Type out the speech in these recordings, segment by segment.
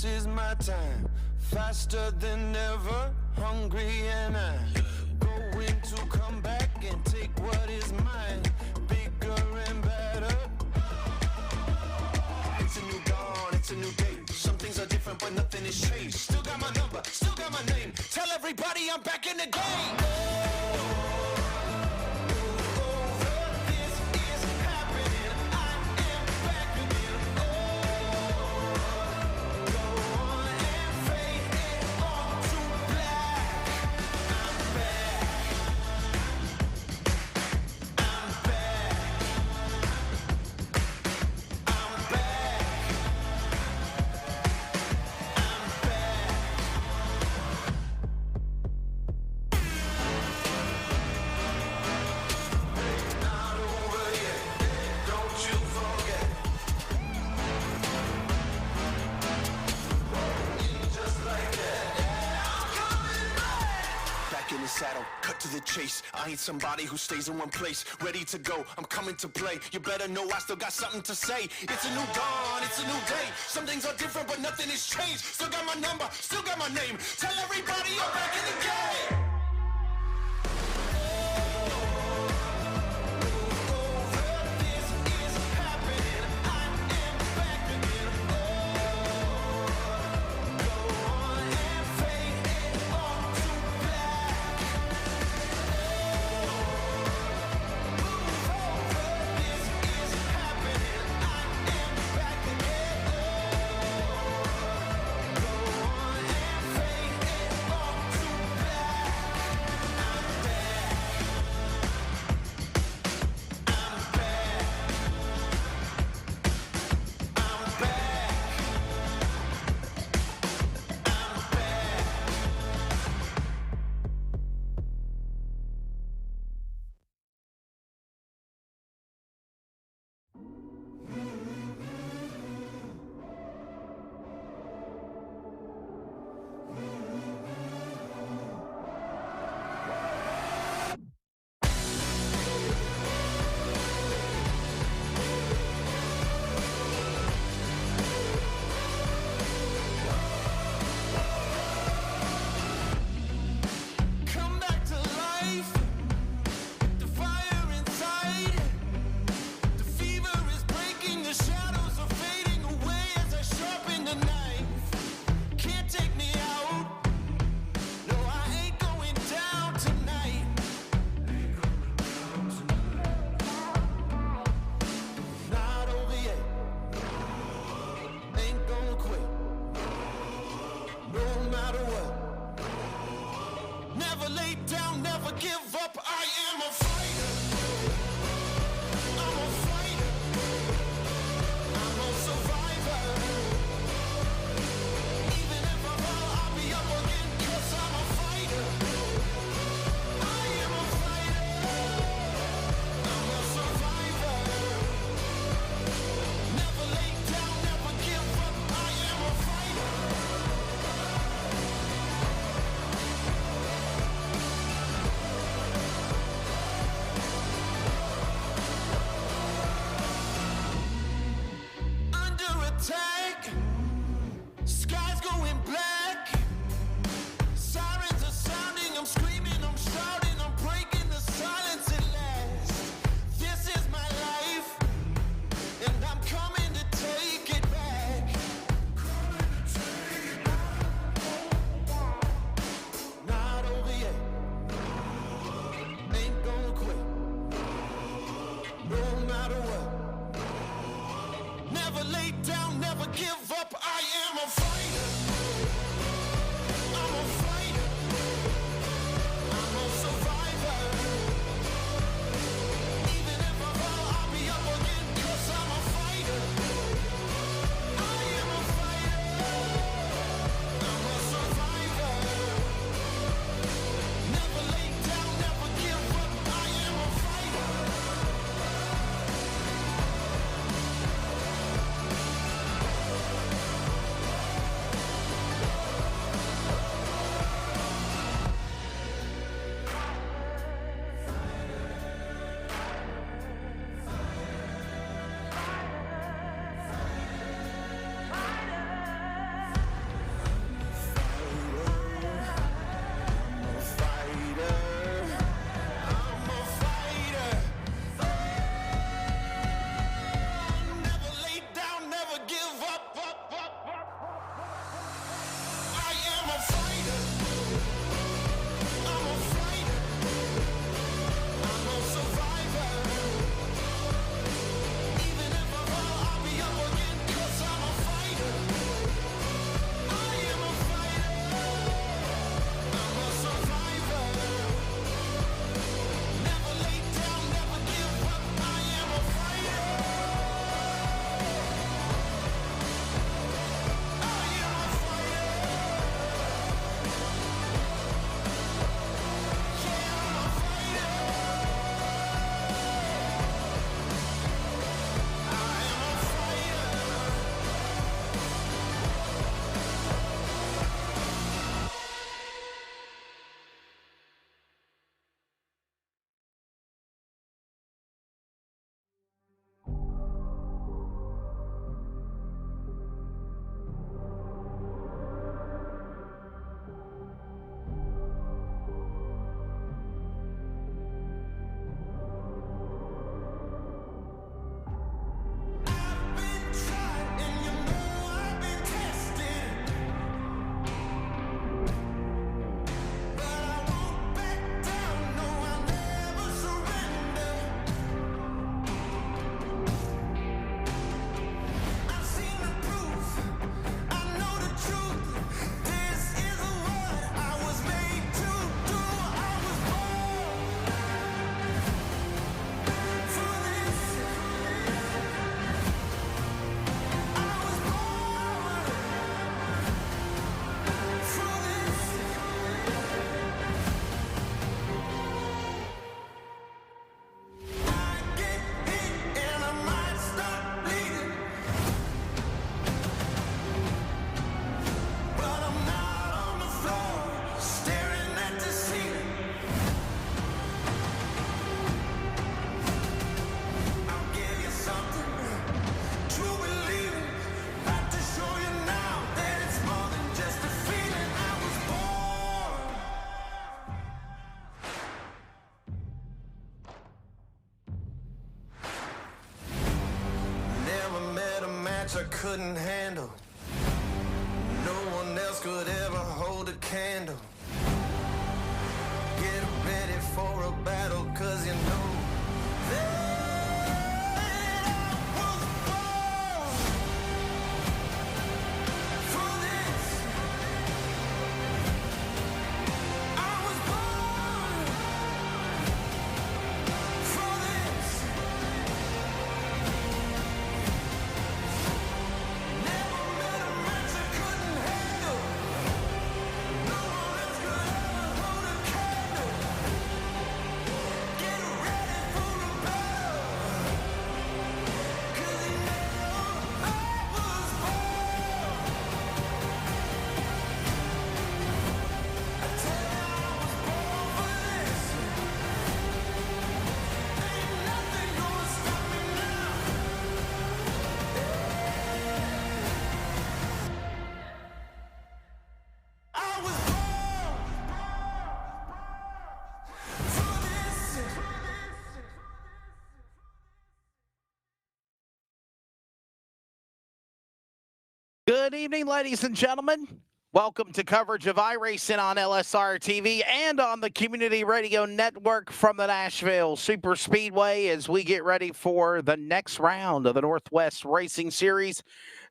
This is my time, faster than ever, hungry and I'm going to come back and take what is mine, bigger and better. It's a new dawn, it's a new day. Some things are different, but nothing has changed. Still got my number, still got my name. Tell everybody I'm back in the game. Saddle, cut to the chase. I ain't somebody who stays in one place. Ready to go, I'm coming to play. You better know I still got something to say. It's a new dawn, it's a new day. Some things are different, but nothing has changed. Still got my number, still got my name. Tell everybody I'm back in the game. match I couldn't handle. No one else could ever hold a candle. Get ready for a battle, cause you know that I was born for this. I was born for this. Never met a match I couldn't handle. No one else could ever hold a candle. Get ready for a battle, cause you know I was born. I tell you I was born for this. Ain't nothing gonna stop me now. I was born for this. Good evening, ladies and gentlemen. Welcome to coverage of iRacing on LSRTV and on the Community Radio Network from the Nashville Super Speedway as we get ready for the next round of the Northwest Racing Series.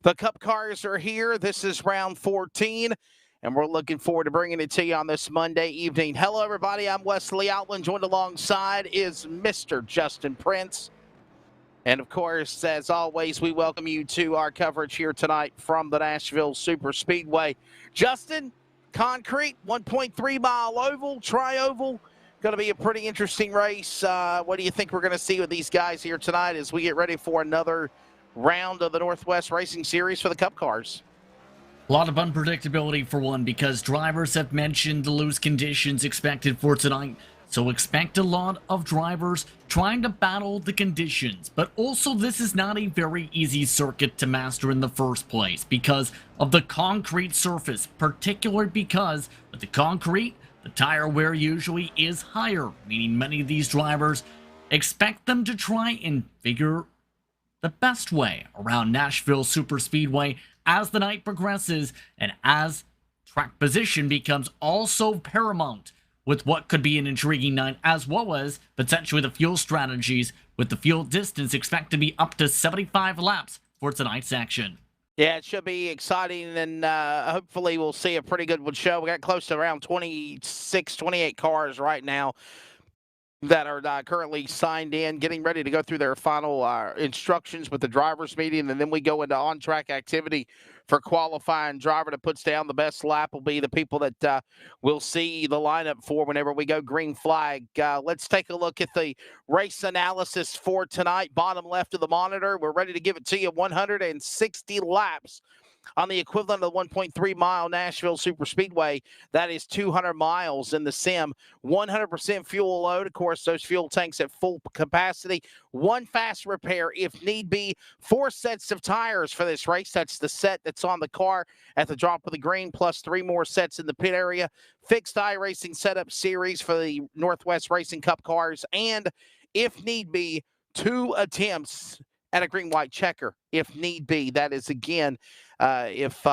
The Cup cars are here. This is round 14, and we're looking forward to bringing it to you on this Monday evening. Hello, everybody. I'm Wesley Outland. Joined alongside is Mr. Justin Prince. And, of course, as always, we welcome you to our coverage here tonight from the Nashville Super Speedway. Justin, concrete, 1.3-mile oval, tri-oval. Going to be a pretty interesting race. What do you think we're going to see with these guys here tonight as we get ready for another round of the Northwest Racing Series for the Cup cars? A lot of unpredictability for one, because drivers have mentioned the loose conditions expected for tonight. So expect a lot of drivers trying to battle the conditions. But also, this is not a very easy circuit to master in the first place because of the concrete surface, particularly because with the concrete, the tire wear usually is higher, meaning many of these drivers expect them to try and figure the best way around Nashville Super Speedway as the night progresses and as track position becomes also paramount with what could be an intriguing night, as well as potentially the fuel strategies, with the fuel distance expected to be up to 75 laps for tonight's action. Yeah, it should be exciting, and hopefully we'll see a pretty good one show. We got close to around 26, 28 cars right now that are currently signed in, getting ready to go through their final instructions with the drivers meeting, and then we go into on-track activity for qualifying. Driver that puts down the best lap will be the people that we'll see the lineup for whenever we go green flag. Let's take a look at the race analysis for tonight. Bottom left of the monitor, we're ready to give it to you. 160 laps on the equivalent of the 1.3-mile Nashville Super Speedway. That is 200 miles in the sim. 100% fuel load. Of course, those fuel tanks at full capacity. One fast repair if need be. 4 sets of tires for this race. That's the set that's on the car at the drop of the green, plus 3 more sets in the pit area. Fixed iRacing setup series for the Northwest Racing Cup cars. And if need be, 2 attempts at a green-white checker if need be. That is, again, if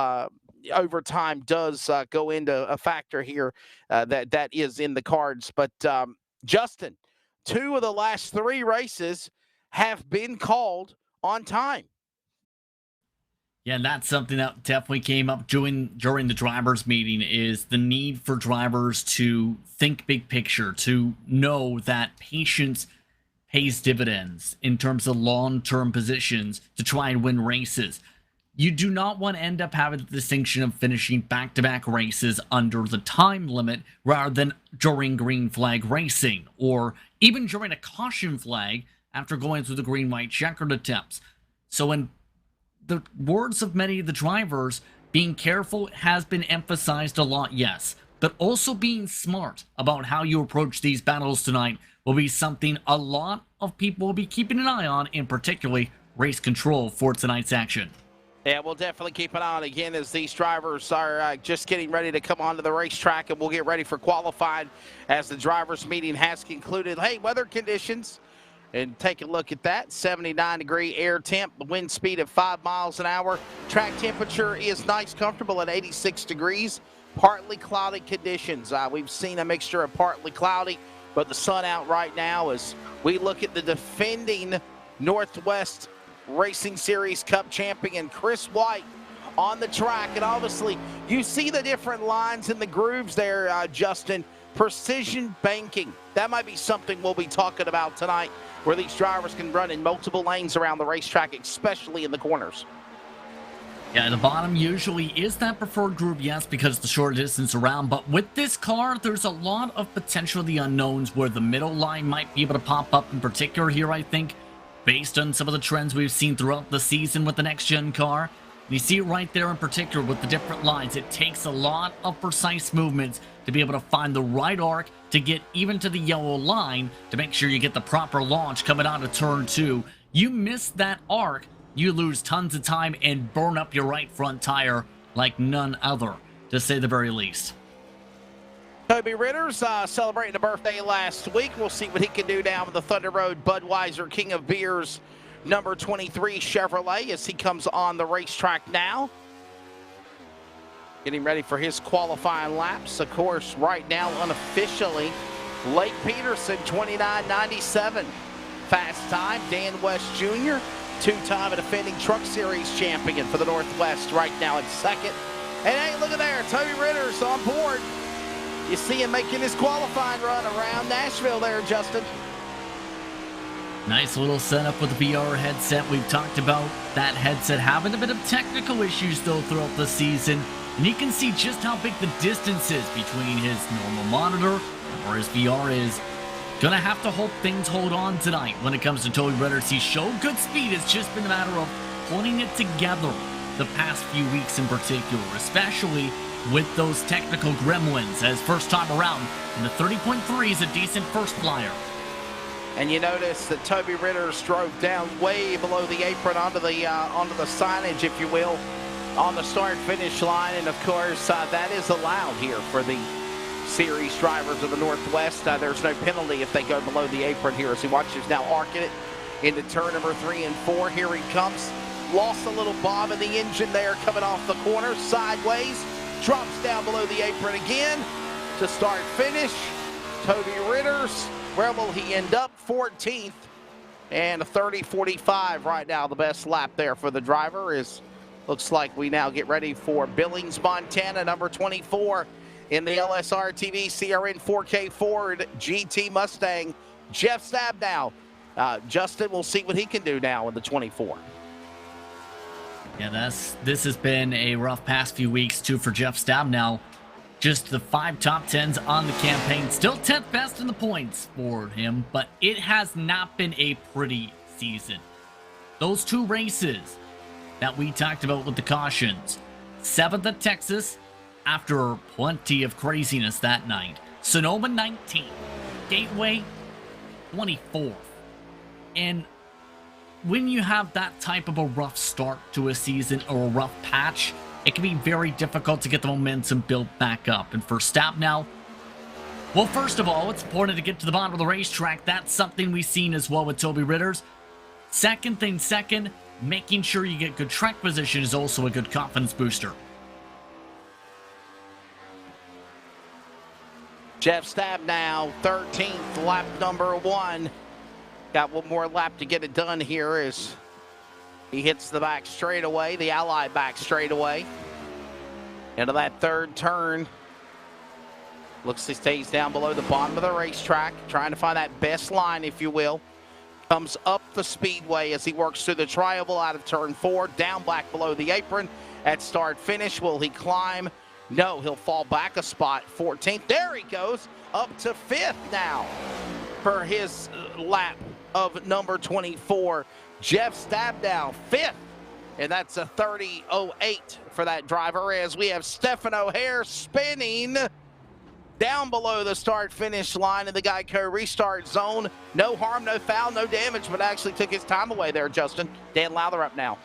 overtime does go into a factor here, that is in the cards. But, Justin, 2 of the last 3 races have been called on time. Yeah, and that's something that definitely came up during the drivers' meeting, is the need for drivers to think big picture, to know that patience pays dividends in terms of long-term positions to try and win races. You do not want to end up having the distinction of finishing back-to-back races under the time limit rather than during green flag racing, or even during a caution flag after going through the green-white checkered attempts. So in the words of many of the drivers, being careful has been emphasized a lot, yes, but also being smart about how you approach these battles tonight will be something a lot of people will be keeping an eye on, in particularly race control for tonight's action. Yeah, we'll definitely keep an eye on again as these drivers are just getting ready to come onto the racetrack, and we'll get ready for qualifying as the drivers meeting has concluded. Hey, weather conditions And take a look at that, 79-degree air temp, wind speed of 5 miles an hour. Track temperature is nice, comfortable at 86 degrees. Partly cloudy conditions. We've seen a mixture of partly cloudy, but the sun out right now as we look at the defending Northwest Racing Series Cup champion, Chris White, on the track. And obviously, you see the different lines and the grooves there, Justin. Precision banking. That might be something we'll be talking about tonight, where these drivers can run in multiple lanes around the racetrack, especially in the corners. Yeah, the bottom usually is that preferred groove, yes, because the short distance around. But with this car, there's a lot of potentially unknowns where the middle line might be able to pop up in particular here, I think, based on some of the trends we've seen throughout the season with the next-gen car. You see it right there in particular with the different lines. It takes a lot of precise movements to be able to find the right arc to get even to the yellow line to make sure you get the proper launch coming out of turn 2. You miss that arc, you lose tons of time and burn up your right front tire like none other, to say the very least. Toby Ritter's celebrating a birthday last week. We'll see what he can do now with the Thunder Road Budweiser King of Beers number 23 Chevrolet as he comes on the racetrack now. Getting ready for his qualifying laps. Of course, right now, unofficially, Lake Peterson, 29.97. Fast time, Dan West Jr., two-time defending Truck Series champion for the Northwest right now in second. And hey, look at there, Toby Ritter's on board. You see him making his qualifying run around Nashville there, Justin. Nice little setup with the VR headset. We've talked about that headset having a bit of technical issues, though, throughout the season. And you can see just how big the distance is between his normal monitor or his VR is. Gonna have to hope things hold on tonight when it comes to Toby Ritter. He showed good speed. It's just been a matter of putting it together the past few weeks in particular, especially with those technical gremlins, as first time around. And the 30.3 is a decent first flyer. And you notice that Toby Ritter's drove down way below the apron onto the signage, if you will, on the start-finish line. And, of course, that is allowed here for the series drivers of the Northwest. There's no penalty if they go below the apron here as he watches now arcing it into turn number 3 and 4. Here he comes. Lost a little bob in the engine there coming off the corner. Sideways. Drops down below the apron again to start-finish. Toby Ritter's. Where will he end up? 14th and a 30.45 right now. The best lap there for the driver is, looks like we now get ready for Billings, Montana, number 24 in the LSRTV CRN 4K Ford GT Mustang. Jeff Stabnow. Justin, we'll see what he can do now in the 24. Yeah, this has been a rough past few weeks too for Jeff Stabnow. Just the 5 top 10s on the campaign. Still 10th best in the points for him, but it has not been a pretty season. Those 2 races that we talked about with the cautions. 7th at Texas after plenty of craziness that night. Sonoma 19th. Gateway 24th. And when you have that type of a rough start to a season or a rough patch, it can be very difficult to get the momentum built back up. And for Stabnow, well, first of all, it's important to get to the bottom of the racetrack. That's something we've seen as well with Toby Ritter's. Second, making sure you get good track position is also a good confidence booster. Jeff Stabnow, 13th, lap number 1. Got one more lap to get it done here as he hits the back straightaway, the Ally back straightaway. Into that third turn. Looks he stays down below the bottom of the racetrack, trying to find that best line, if you will. Comes up the speedway as he works through the tri-oval out of turn 4, down back below the apron at start finish. Will he climb? No, he'll fall back a spot. 14th, there he goes, up to 5th now for his lap of number 24. Jeff Stabnow, 5th, and that's a 30.08 for that driver as we have Stephen O'Hare spinning down below the start-finish line in the Geico restart zone. No harm, no foul, no damage, but actually took his time away there, Justin. Dan Lowther up now.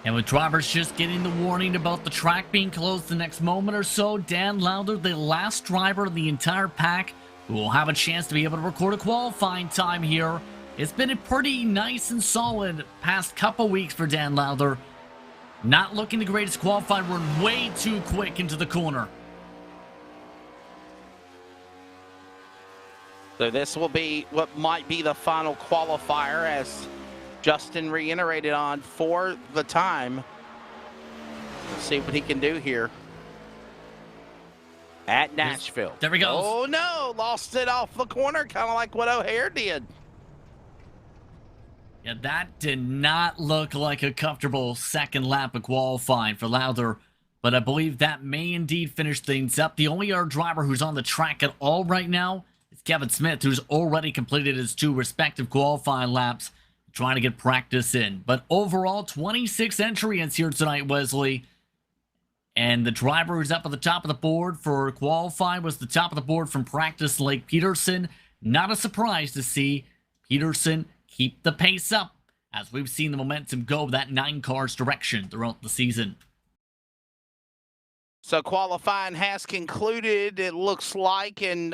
And with drivers just getting the warning about the track being closed the next moment or so, Dan Lowther, the last driver of the entire pack, who will have a chance to be able to record a qualifying time here It's been a pretty nice and solid past couple weeks for Dan Lowther. Not looking the greatest qualifying run, way too quick into the corner. So this will be what might be the final qualifier, as Justin reiterated on for the time. Let's see what he can do here at Nashville. There we go. Oh no, lost it off the corner, kind of like what O'Hare did. Yeah, that did not look like a comfortable second lap of qualifying for Lowther, but I believe that may indeed finish things up. The only other driver who's on the track at all right now is Kevin Smith, who's already completed his 2 respective qualifying laps, trying to get practice in. But overall, 26 entries here tonight, Wesley. And the driver who's up at the top of the board for qualifying was the top of the board from practice, Lake Peterson. Not a surprise to see Peterson keep the pace up, as we've seen the momentum go that 9 cars direction throughout the season. So qualifying has concluded, it looks like, and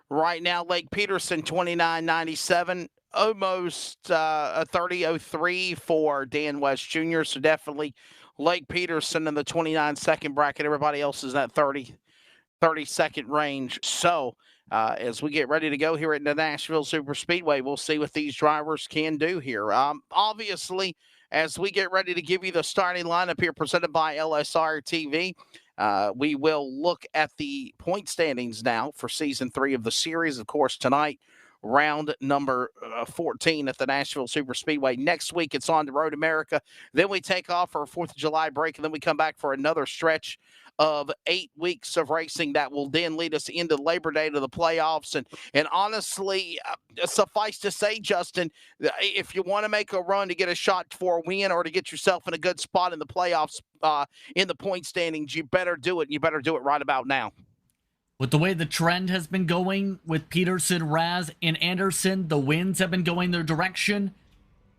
right now Lake Peterson 29.97, almost a 30.03 for Dan West Jr. So definitely Lake Peterson in the 29-second bracket. Everybody else is at 30-second range. So as we get ready to go here at the Nashville Super Speedway, we'll see what these drivers can do here. Obviously, as we get ready to give you the starting lineup here presented by LSRTV, we will look at the point standings now for Season 3 of the series. Of course, tonight, round number 14 at the Nashville Super Speedway. Next week, it's on the Road America. Then we take off for a 4th of July break, and then we come back for another stretch of 8 weeks of racing that will then lead us into Labor Day to the playoffs. And honestly, suffice to say, Justin, if you want to make a run to get a shot for a win or to get yourself in a good spot in the playoffs, in the point standings, you better do it. You better do it right about now. With the way the trend has been going with Peterson, Raz, and Anderson, the wins have been going their direction.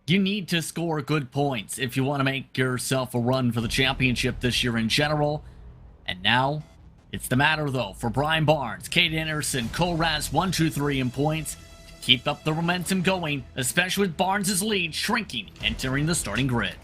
You need to score good points if you want to make yourself a run for the championship this year in general. And now, it's the matter, though, for Brian Barnes, Kate Anderson, Cole Raz, 1, 2, 3 in points to keep up the momentum going, especially with Barnes' lead shrinking, entering the starting grid.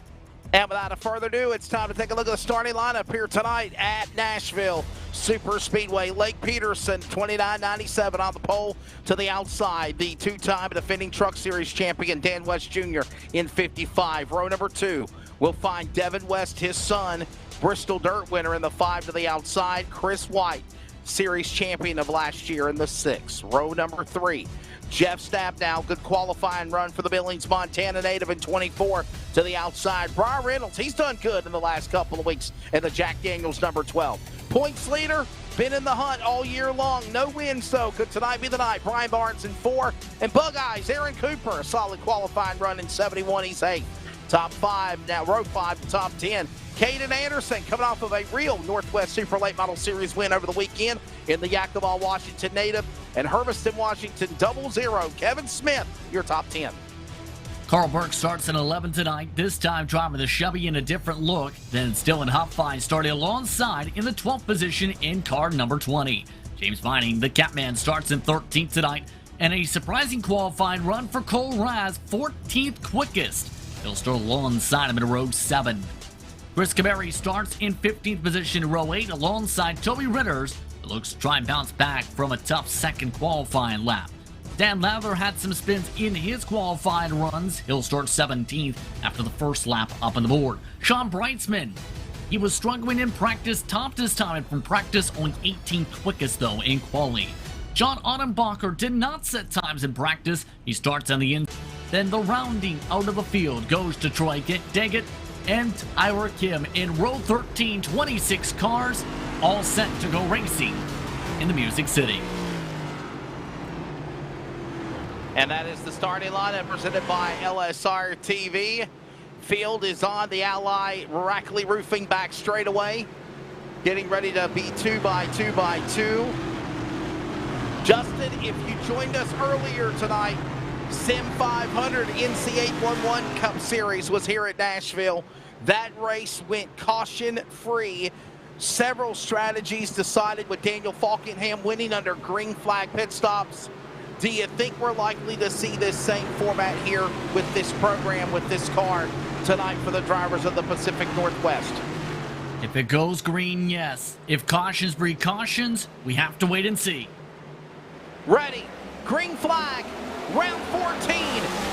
And without further ado, it's time to take a look at the starting lineup here tonight at Nashville Super Speedway. Lake Peterson, 29.97 on the pole to the outside. The 2-time defending Truck Series champion, Dan West Jr. in 55. Row number 2, we'll find Devin West, his son, Bristol Dirt winner in the 5 to the outside. Chris White, series champion of last year in the 6. Row number 3, Jeff Stabnow, good qualifying run for the Billings, Montana native in 24 to the outside. Brian Reynolds, he's done good in the last couple of weeks in the Jack Daniels number 12. Points leader, been in the hunt all year long. No wins, though. Could tonight be the night? Brian Barnes in 4. And Bug Eyes, Aaron Cooper, a solid qualifying run in 71. He's 8. Top 5, now row 5 to top 10. Caden Anderson coming off of a real Northwest Super Late Model Series win over the weekend in the Yakima, Washington native, and Hermiston, Washington 00. Kevin Smith, your top 10. Carl Burke starts in 11 tonight, this time driving the Chevy in a different look. Then Dylan Huffine starting alongside in the 12th position in car number 20. James Vining, the Catman, starts in 13th tonight, and a surprising qualifying run for Cole Raz, 14th quickest. He'll start alongside him in row 7. Chris Caberry starts in 15th position in row 8 alongside Toby Ritters, who looks to try and bounce back from a tough second qualifying lap. Dan Lowther had some spins in his qualifying runs. He'll start 17th after the first lap up on the board. Sean Breitzman, he was struggling in practice, topped his time from practice, only 18th quickest though in quali. John Ottenbacher did not set times in practice. He starts on the end. Then the rounding out of the field goes to Troy Daggett and Ira Kim in row 13, 26 cars, all set to go racing in the Music City. And that is the starting lineup presented by LSR TV. Field is on the Ally Rackley Roofing back straightaway, getting ready to be 2x2x2. Justin, if you joined us earlier tonight, Sim 500 NC811 Cup Series was here at Nashville. That race went caution-free. Several strategies decided with Daniel Falkingham winning under green flag pit stops. Do you think we're likely to see this same format here with this program, with this car tonight for the drivers of the Pacific Northwest? If it goes green, yes. If cautions breed cautions, we have to wait and see. Ready, green flag, round 14,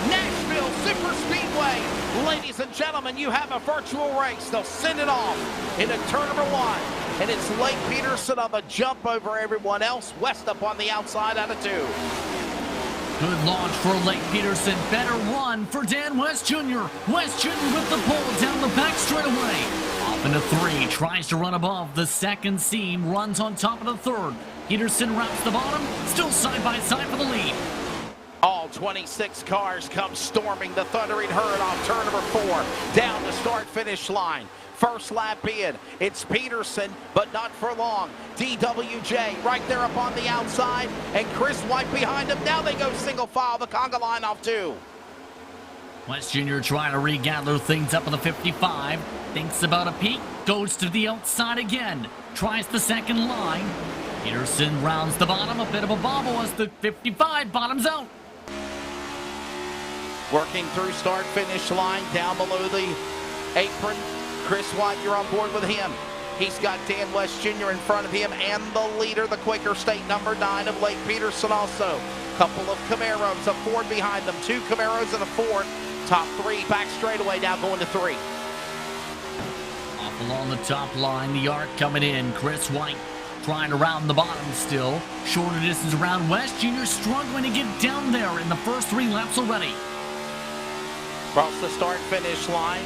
Nashville Super Speedway. Ladies and gentlemen, you have a virtual race. They'll send it off into turn number 1. And it's Lake Peterson on the jump over everyone else. West up on the outside out of 2. Good launch for Lake Peterson. Better run for Dan West Jr. West Jr. with the pole down the back straightaway. Off into 3. Tries to run above the second seam. Runs on top of the third. Peterson wraps the bottom. Still side by side for the lead. All 26 cars come storming the thundering herd off turn number 4. Down the start-finish line. First lap in. It's Peterson, but not for long. DWJ right there up on the outside, and Chris White behind him. Now they go single file, the conga line off 2. West Jr. trying to regather things up at the 55. Thinks about a peek, goes to the outside again. Tries the second line. Peterson rounds the bottom, a bit of a bobble as the 55 bottoms out. Working through start-finish line, down below the apron. Chris White, you're on board with him. He's got Dan West Jr. in front of him and the leader, the Quaker State number 9 of Lake Peterson also. Couple of Camaros, a Ford behind them. 2 Camaros and a Ford. Top 3 back straightaway now going to 3. Off along the top line, the arc coming in. Chris White trying to round the bottom still. Shorter distance around West Jr. struggling to get down there in the first 3 laps already. Across the start-finish line.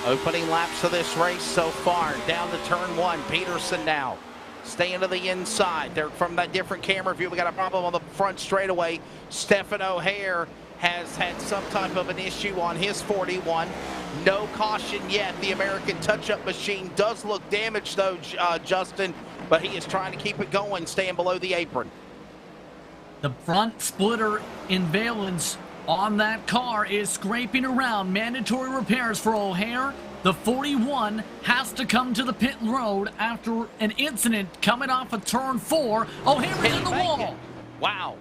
Opening laps of this race so far. Down to turn 1. Peterson now. Staying to the inside. They're from that different camera view. We got a problem on the front straightaway. Stephen O'Hare has had some type of an issue on his 41. No caution yet. The American touch-up machine does look damaged though, Justin, but he is trying to keep it going, staying below the apron. The front splitter in valence on that car is scraping around. Mandatory repairs for O'Hare. The 41 has to come to the pit road after an incident coming off of turn 4. O'Hare is in the wall. Wow.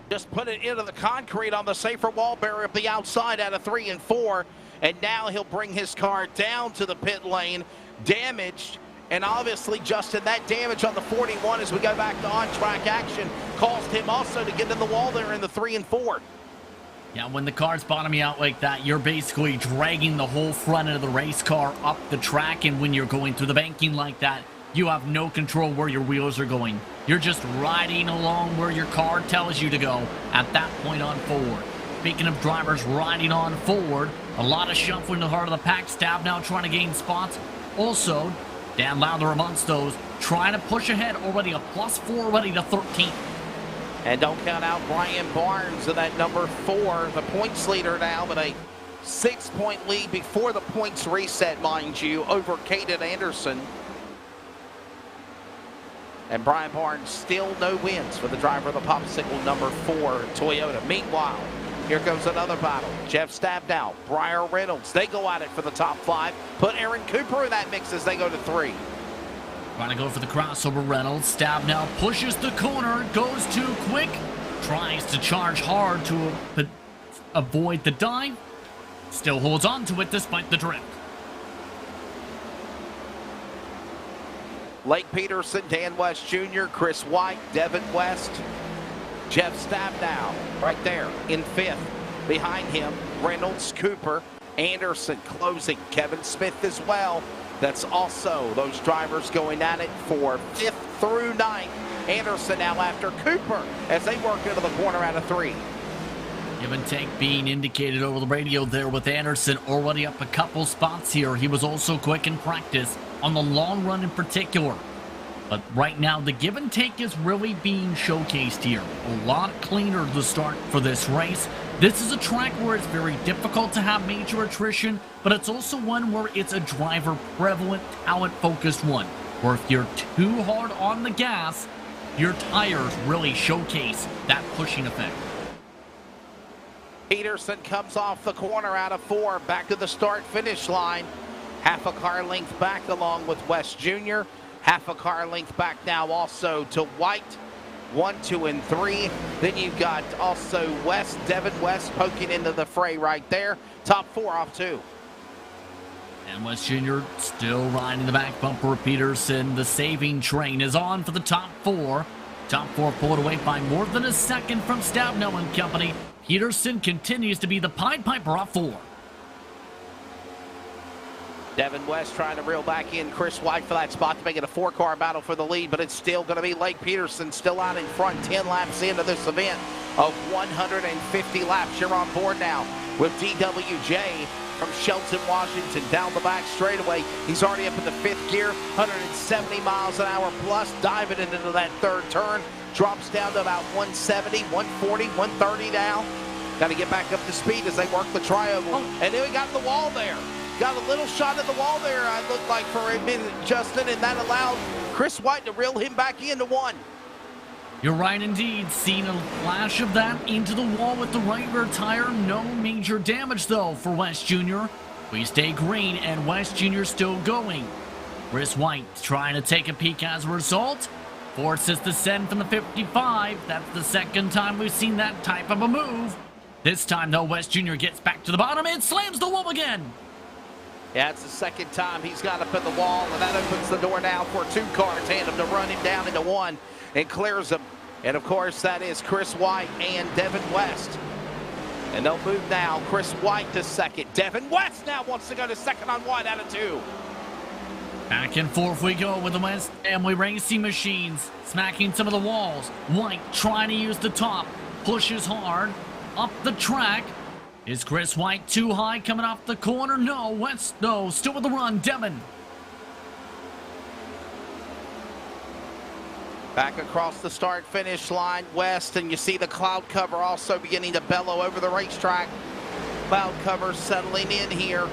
Just put it into the concrete on the safer wall barrier up the outside out of 3 and 4. And now he'll bring his car down to the pit lane. Damaged. And obviously, Justin, that damage on the 41 as we go back to on-track action caused him also to get in the wall there in the 3 and 4. Yeah, when the car's bottoming out like that, you're basically dragging the whole front end of the race car up the track, and when you're going through the banking like that, you have no control where your wheels are going. You're just riding along where your car tells you to go at that point on forward. Speaking of drivers riding on forward, a lot of shuffling in the heart of the pack. Stab now trying to gain spots. Also, Dan Lowther amongst those, trying to push ahead already, a +4 already to 13th. And don't count out Brian Barnes in that number 4, the points leader now, but a 6-point lead before the points reset, mind you, over Caden Anderson. And Brian Barnes still no wins for the driver of the Popsicle number 4 Toyota. Meanwhile, here goes another battle. Jeff Stabnow, Briar Reynolds, they go at it for the top 5. Put Aaron Cooper in that mix as they go to 3. Trying to go for the crossover. Reynolds. Stab now pushes the corner, goes too quick, tries to charge hard to avoid the dive, still holds on to it despite the drift. Lake Peterson, Dan West Jr., Chris White, Devin West, Jeff Stabnow right there in 5th. Behind him, Reynolds, Cooper, Anderson closing, Kevin Smith as well. That's also those drivers going at it for 5th through 9th. Anderson now after Cooper as they work into the corner out of 3. Give and take being indicated over the radio there with Anderson already up a couple spots here. He was also quick in practice on the long run in particular. But right now, the give and take is really being showcased here. A lot cleaner to start for this race. This is a track where it's very difficult to have major attrition, but it's also one where it's a driver prevalent, talent-focused one, where if you're too hard on the gas, your tires really showcase that pushing effect. Peterson comes off the corner out of 4, back to the start-finish line. Half a car length back along with West Jr., half a car length back now also to White 1, 2, and 3. Then you've got also West, Devin West poking into the fray right there. Top 4 off 2. And West Jr. still riding the back bumper of Peterson. The saving train is on for the top 4. Top 4 pulled away by more than a second from Stabno and company. Peterson continues to be the Pied Piper off 4. Devin West trying to reel back in Chris White for that spot to make it a 4-car battle for the lead, but it's still going to be Lake Peterson still out in front, 10 laps into this event of 150 laps. You're on board now with DWJ from Shelton, Washington, down the back straightaway. He's already up in the 5th gear, 170 miles an hour plus, diving into that 3rd turn. Drops down to about 170, 140, 130 now. Got to get back up to speed as they work the tri-oval. And then we got the wall there. Got a little shot at the wall there, it looked like, for a minute, Justin, and that allowed Chris White to reel him back into 1. You're right indeed. Seen a flash of that into the wall with the right rear tire. No major damage, though, for West Jr. We stay green, and West Jr. still going. Chris White trying to take a peek as a result. Forces the send from the 55. That's the 2nd time we've seen that type of a move. This time, though, West Jr. gets back to the bottom and slams the wall again. Yeah, it's the 2nd time he's got up in the wall, and that opens the door now for a 2-car tandem to run him down into 1 and clears him. And, of course, that is Chris White and Devin West. And they'll move now. Chris White to 2nd. Devin West now wants to go to 2nd on White out of 2. Back and forth we go with the West family racing machines, smacking some of the walls. White trying to use the top, pushes hard, up the track. Is Chris White too high coming off the corner? No, West, no, still with the run, Devin. Back across the start-finish line, West, and you see the cloud cover also beginning to bellow over the racetrack. Cloud cover settling in here.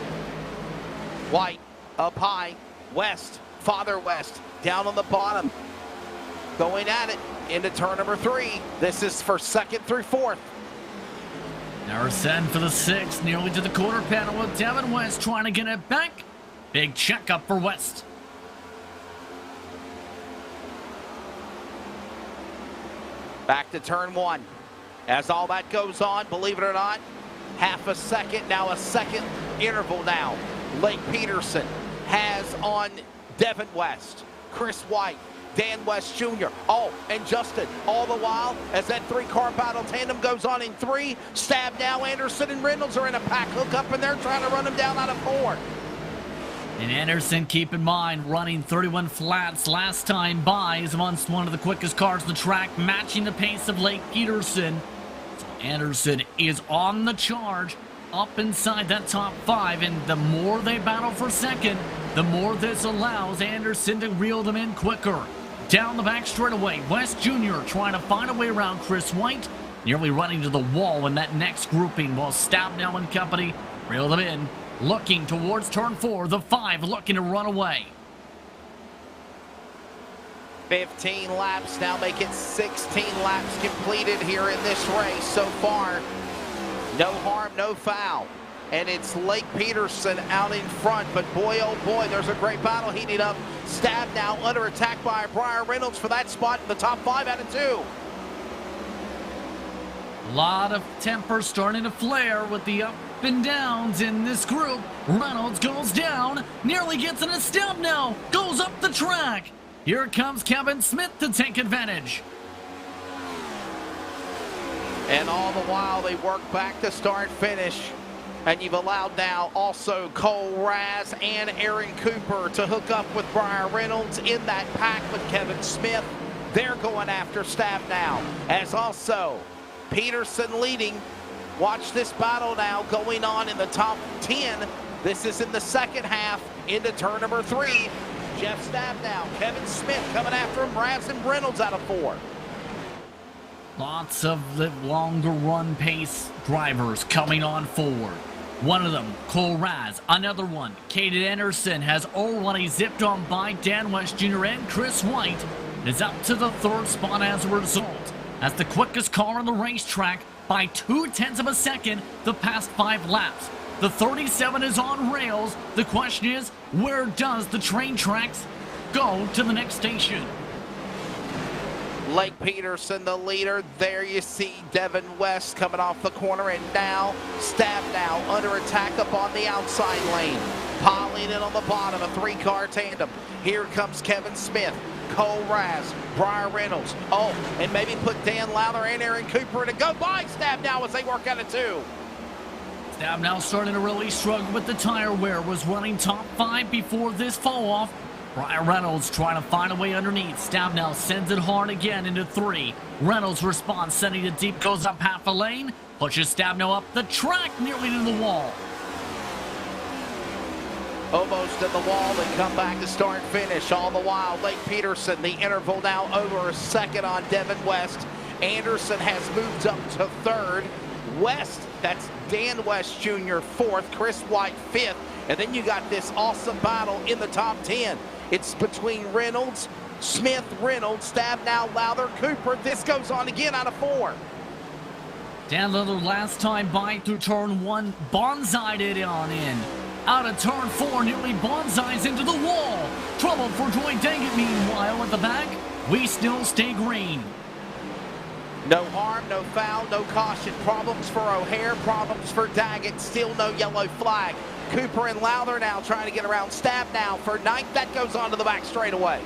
White up high, West, Father West, down on the bottom. Going at it into turn number 3. This is for 2nd through 4th. Now send for the 6th, nearly to the quarter panel with Devin West trying to get it back. Big checkup for West. Back to turn 1. As all that goes on, believe it or not, half a second, now a 2nd interval now. Lake Peterson has on Devin West, Chris White, Dan West Jr. Oh, and Justin, all the while, as that 3-car battle tandem goes on in 3, Stab now, Anderson and Reynolds are in a pack hookup, and they're trying to run him down out of 4. And Anderson, keep in mind, running 31 flats last time by, is amongst one of the quickest cars on the track, matching the pace of Lake Peterson. So Anderson is on the charge, up inside that top 5, and the more they battle for 2nd, the more this allows Anderson to reel them in quicker. Down the back straightaway, West Jr. trying to find a way around Chris White, nearly running to the wall in that next grouping, while Stabnow and company reel them in, looking towards turn 4, the 5 looking to run away. 15 laps, now make it 16 laps completed here in this race so far. No harm, no foul. And it's Lake Peterson out in front, but boy, oh boy, there's a great battle heating up. Stab now under attack by Brian Reynolds for that spot in the top 5 out of 2. A lot of temper starting to flare with the up and downs in this group. Reynolds goes down, nearly gets in a step now, goes up the track. Here comes Kevin Smith to take advantage. And all the while they work back to start finish. And you've allowed now also Cole Raz and Aaron Cooper to hook up with Brian Reynolds in that pack with Kevin Smith. They're going after Stab now, as also Peterson leading. Watch this battle now going on in the top 10. This is in the 2nd half into turn number 3. Jeff Stab now, Kevin Smith coming after him, Raz and Reynolds out of 4. Lots of the longer run pace drivers coming on forward. One of them, Cole Raz. Another one, Caden Anderson, has already zipped on by Dan West Jr. and Chris White. Is up to the 3rd spot as a result. As the quickest car on the racetrack by 0.2 of a second the past 5 laps. The 37 is on rails. The question is, where does the train tracks go to the next station? Lake Peterson, the leader. There you see Devin West coming off the corner, and now Stabnow under attack up on the outside lane. Piling in on the bottom, a three-car tandem. Here comes Kevin Smith, Cole Raz, Brian Reynolds. Oh, and maybe put Dan Lowther and Aaron Cooper to go by Stabnow as they work out of two. Stabnow starting to really struggle with the tire wear, was running top 5 before this fall off. Brian Reynolds trying to find a way underneath. Stabnow sends it hard again into 3. Reynolds responds, sending it deep, goes up half a lane, pushes Stabnow up the track, nearly to the wall. Almost at the wall, they come back to start and finish. All the while, Lake Peterson, the interval now over a second on Devin West. Anderson has moved up to 3rd. West, that's Dan West Jr. 4th, Chris White 5th. And then you got this awesome battle in the top 10. It's between Reynolds, Smith, Reynolds, Stabnow, Lowther, Cooper. This goes on again out of 4. Dan Lowther last time by through turn 1, bonsai'd it on in. Out of turn 4, nearly bonsai's into the wall. Trouble for Troy Daggett meanwhile at the back. We still stay green. No harm, no foul, no caution. Problems for O'Hare, problems for Daggett. Still no yellow flag. Cooper and Lowther now trying to get around Stabnow for 9th. That goes on to the back straightaway.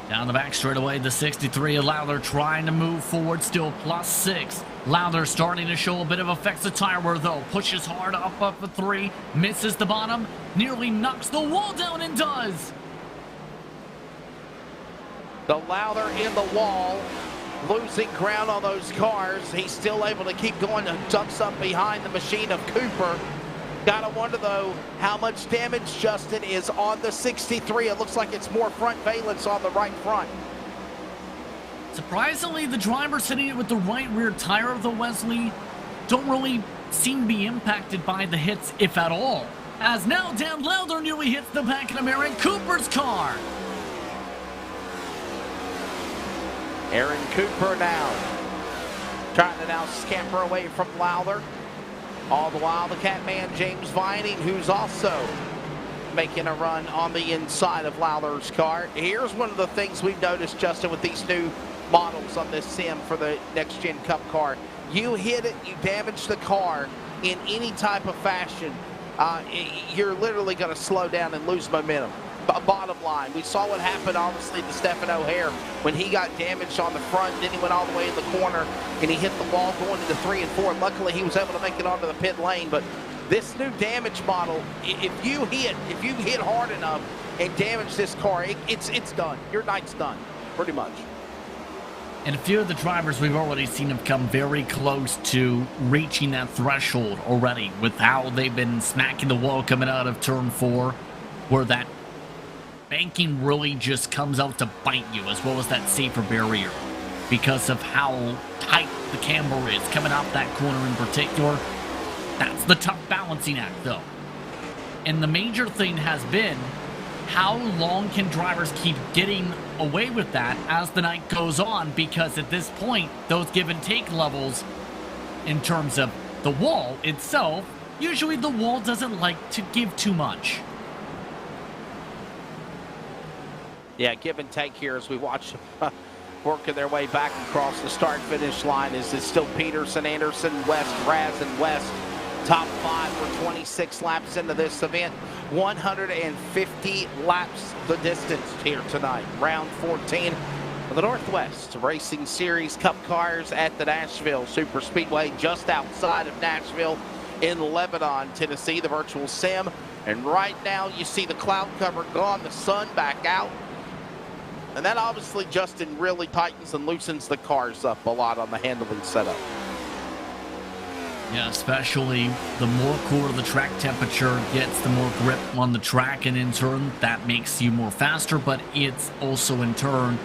Down the back straightaway, the 63 of Lowther trying to move forward, still +6. Lowther starting to show a bit of effects of tire wear though. Pushes hard up a 3, misses the bottom, nearly knocks the wall down and does. The Lowther in the wall, losing ground on those cars. He's still able to keep going and dumps up behind the machine of Cooper. Gotta wonder though how much damage, Justin, is on the 63. It looks like it's more front valence on the right front. Surprisingly, the driver sitting it with the right rear tire of the Wesley don't really seem to be impacted by the hits, if at all. As now Dan Lowther nearly hits the back of Aaron Cooper's car. Aaron Cooper now trying to now scamper away from Lowther. All the while, the Catman James Vining, who's also making a run on the inside of Lowther's car. Here's one of the things we've noticed, Justin, with these new models on this sim for the Next Gen Cup car. You hit it, you damage the car in any type of fashion, you're literally going to slow down and lose momentum. Bottom line, we saw what happened, obviously, to Stephen O'Hare when he got damaged on the front. Then he went all the way in the corner and he hit the wall going into 3 and 4. Luckily, he was able to make it onto the pit lane. But this new damage model, if you hit hard enough and damage this car, it's done. Your night's done, pretty much. And a few of the drivers we've already seen have come very close to reaching that threshold already with how they've been smacking the wall coming out of turn 4, where that banking really just comes out to bite you, as well as that safer barrier, because of how tight the camber is coming out that corner in particular. That's the tough balancing act though. And the major thing has been, how long can drivers keep getting away with that as the night goes on? Because at this point, those give and take levels in terms of the wall itself, usually the wall doesn't like to give too much. Yeah, give and take here as we watch them working their way back across the start-finish line. Is it still Peterson, Anderson, West, Raz, and West? Top 5 for 26 laps into this event. 150 laps the distance here tonight. Round 14 of the Northwest Racing Series Cup cars at the Nashville Super Speedway, just outside of Nashville in Lebanon, Tennessee, the virtual sim. And right now you see the cloud cover gone, the sun back out. And that obviously, Justin, really tightens and loosens the cars up a lot on the handling setup. Yeah, especially the more cooler the track temperature gets, the more grip on the track, and in turn, that makes you more faster, but it's also in turn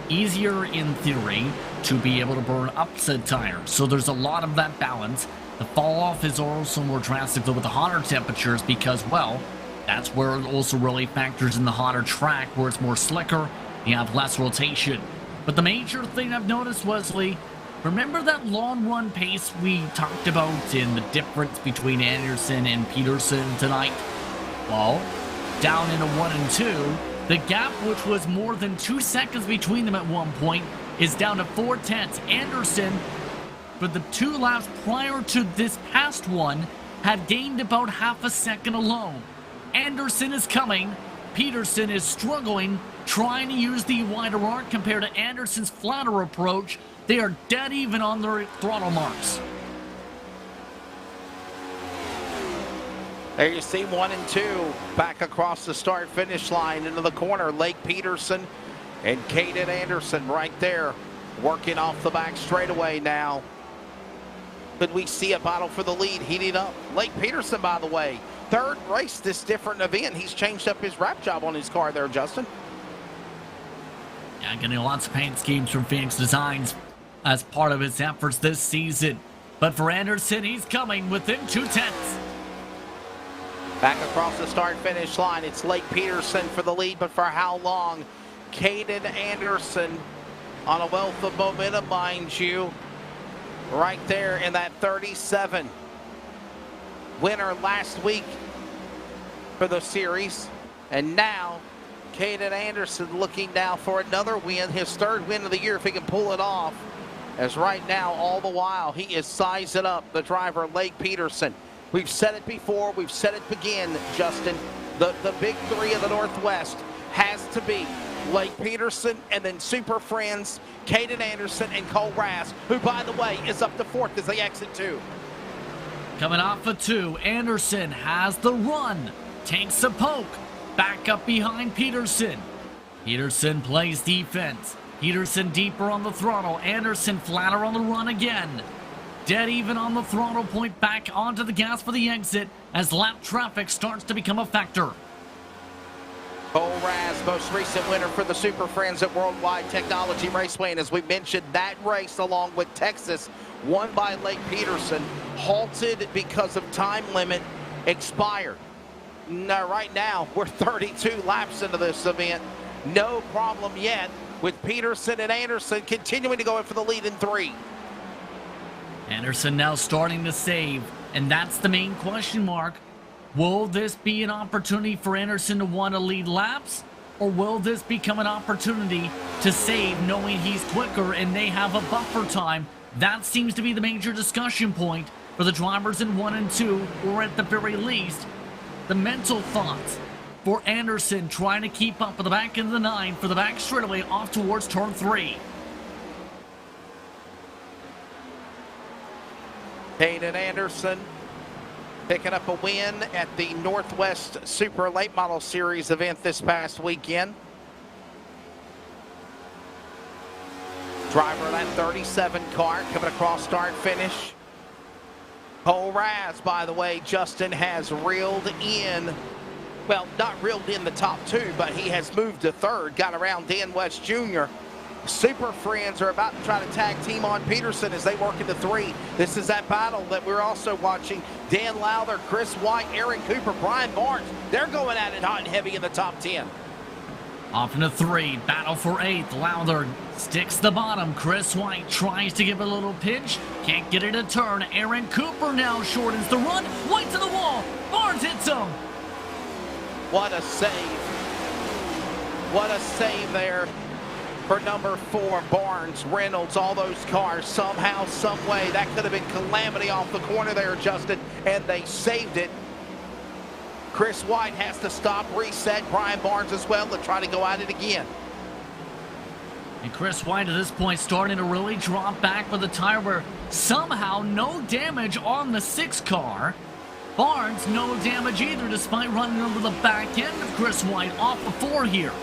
easier in theory to be able to burn up said tire. So there's a lot of that balance. The fall off is also more drastic though with the hotter temperatures because, well, that's where it also really factors in the hotter track where it's more slicker. You have less rotation. But the major thing I've noticed, Wesley, remember that long run pace we talked about in the difference between Anderson and Peterson tonight? Well, down into 1 and 2, The gap, which was more than 2 seconds between them at one point, is down to 4/10. Anderson, for the 2 laps prior to this past one, had gained about half a second alone. Anderson is coming. Peterson is struggling, trying to use the wider arc compared to Anderson's flatter approach. They are dead even on their throttle marks. There you see 1 and 2 back across the start-finish line into the corner. Lake Peterson and Caden Anderson right there working off the back straightaway now. Could we see a battle for the lead heating up? Lake Peterson, by the way, 3rd race this different event. He's changed up his wrap job on his car there, Justin. Yeah, getting lots of paint schemes from Phoenix Designs as part of his efforts this season. But for Anderson, he's coming within 2/10. Back across the start-finish line, it's Lake Peterson for the lead, but for how long? Caden Anderson on a wealth of momentum, mind you, right there in that 37. Winner last week for the series, and now Caden Anderson looking now for another win, his 3rd win of the year if he can pull it off. As right now, all the while, he is sizing up the driver, Lake Peterson. We've said it before, we've said it again, Justin. The big 3 of the Northwest has to be Lake Peterson and then Super Friends, Caden Anderson and Cole Rass, who, by the way, is up to 4th as they exit 2. Coming off of 2, Anderson has the run, takes a poke, back up behind Peterson. Peterson plays defense. Peterson deeper on the throttle. Anderson flatter on the run again. Dead even on the throttle point, back onto the gas for the exit as lap traffic starts to become a factor. Cole Rass, most recent winner for the Super Friends at Worldwide Technology Raceway. And as we mentioned, that race along with Texas, won by Lake Peterson, halted because of time limit, expired. Now, right now, we're 32 laps into this event. No problem yet with Peterson and Anderson continuing to go in for the lead in 3. Anderson now starting to save, and that's the main question mark. Will this be an opportunity for Anderson to want to lead laps, or will this become an opportunity to save knowing he's quicker and they have a buffer time? That seems to be the major discussion point for the drivers in 1 and 2, or at the very least, the mental thoughts for Anderson trying to keep up with the back end of the 9 for the back straightaway off towards turn 3. Caden Anderson picking up a win at the Northwest Super Late Model Series event this past weekend. Driver of that 37 car coming across start finish. Cole Rass, by the way, Justin has reeled in, well, not reeled in the top 2, but he has moved to 3rd, got around Dan West Jr. Super Friends are about to try to tag team on Peterson as they work into 3. This is that battle that we're also watching. Dan Lowther, Chris White, Aaron Cooper, Brian Barnes. They're going at it hot and heavy in the top 10. Off into 3, battle for 8th. Lowther sticks the bottom. Chris White tries to give it a little pinch. Can't get it a turn. Aaron Cooper now shortens the run. White to the wall. Barnes hits him. What a save. What a save there for number 4, Barnes, Reynolds, all those cars. Somehow, some way, that could have been calamity off the corner there, Justin, and they saved it. Chris White has to stop, reset. Brian Barnes as well to try to go at it again. And Chris White at this point starting to really drop back with the tire where somehow no damage on the 6 car. Barnes, no damage either despite running over the back end of Chris White off the 4 here.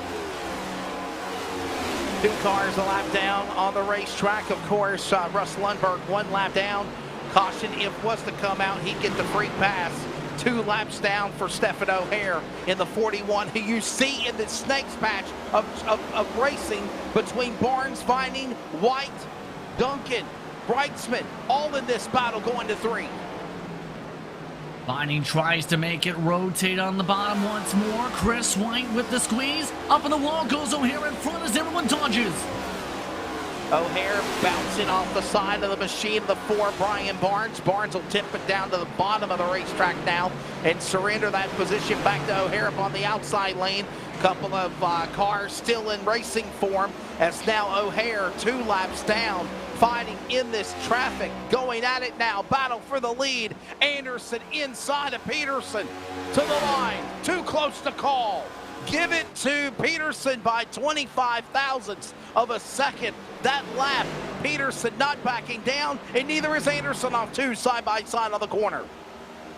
2 cars a lap down on the racetrack. Of course, Russ Lundberg 1 lap down. Caution if was to come out, he'd get the free pass. 2 laps down for Stephen O'Hare in the 41, who you see in the snakes patch of racing between Barnes, Vining, White, Duncan, Brightsman, all in this battle going to 3. Vining tries to make it rotate on the bottom once more. Chris White with the squeeze. Up on the wall goes O'Hare in front as everyone dodges. O'Hare bouncing off the side of the machine of the 4, Brian Barnes. Barnes will tip it down to the bottom of the racetrack now and surrender that position back to O'Hare up on the outside lane. Couple of cars still in racing form as now O'Hare 2 laps down, fighting in this traffic, going at it now, battle for the lead. Anderson inside of Peterson to the line, too close to call. Give it to Peterson by 25 thousandths of a second. That lap, Peterson not backing down, and neither is Anderson off 2 side by side on the corner.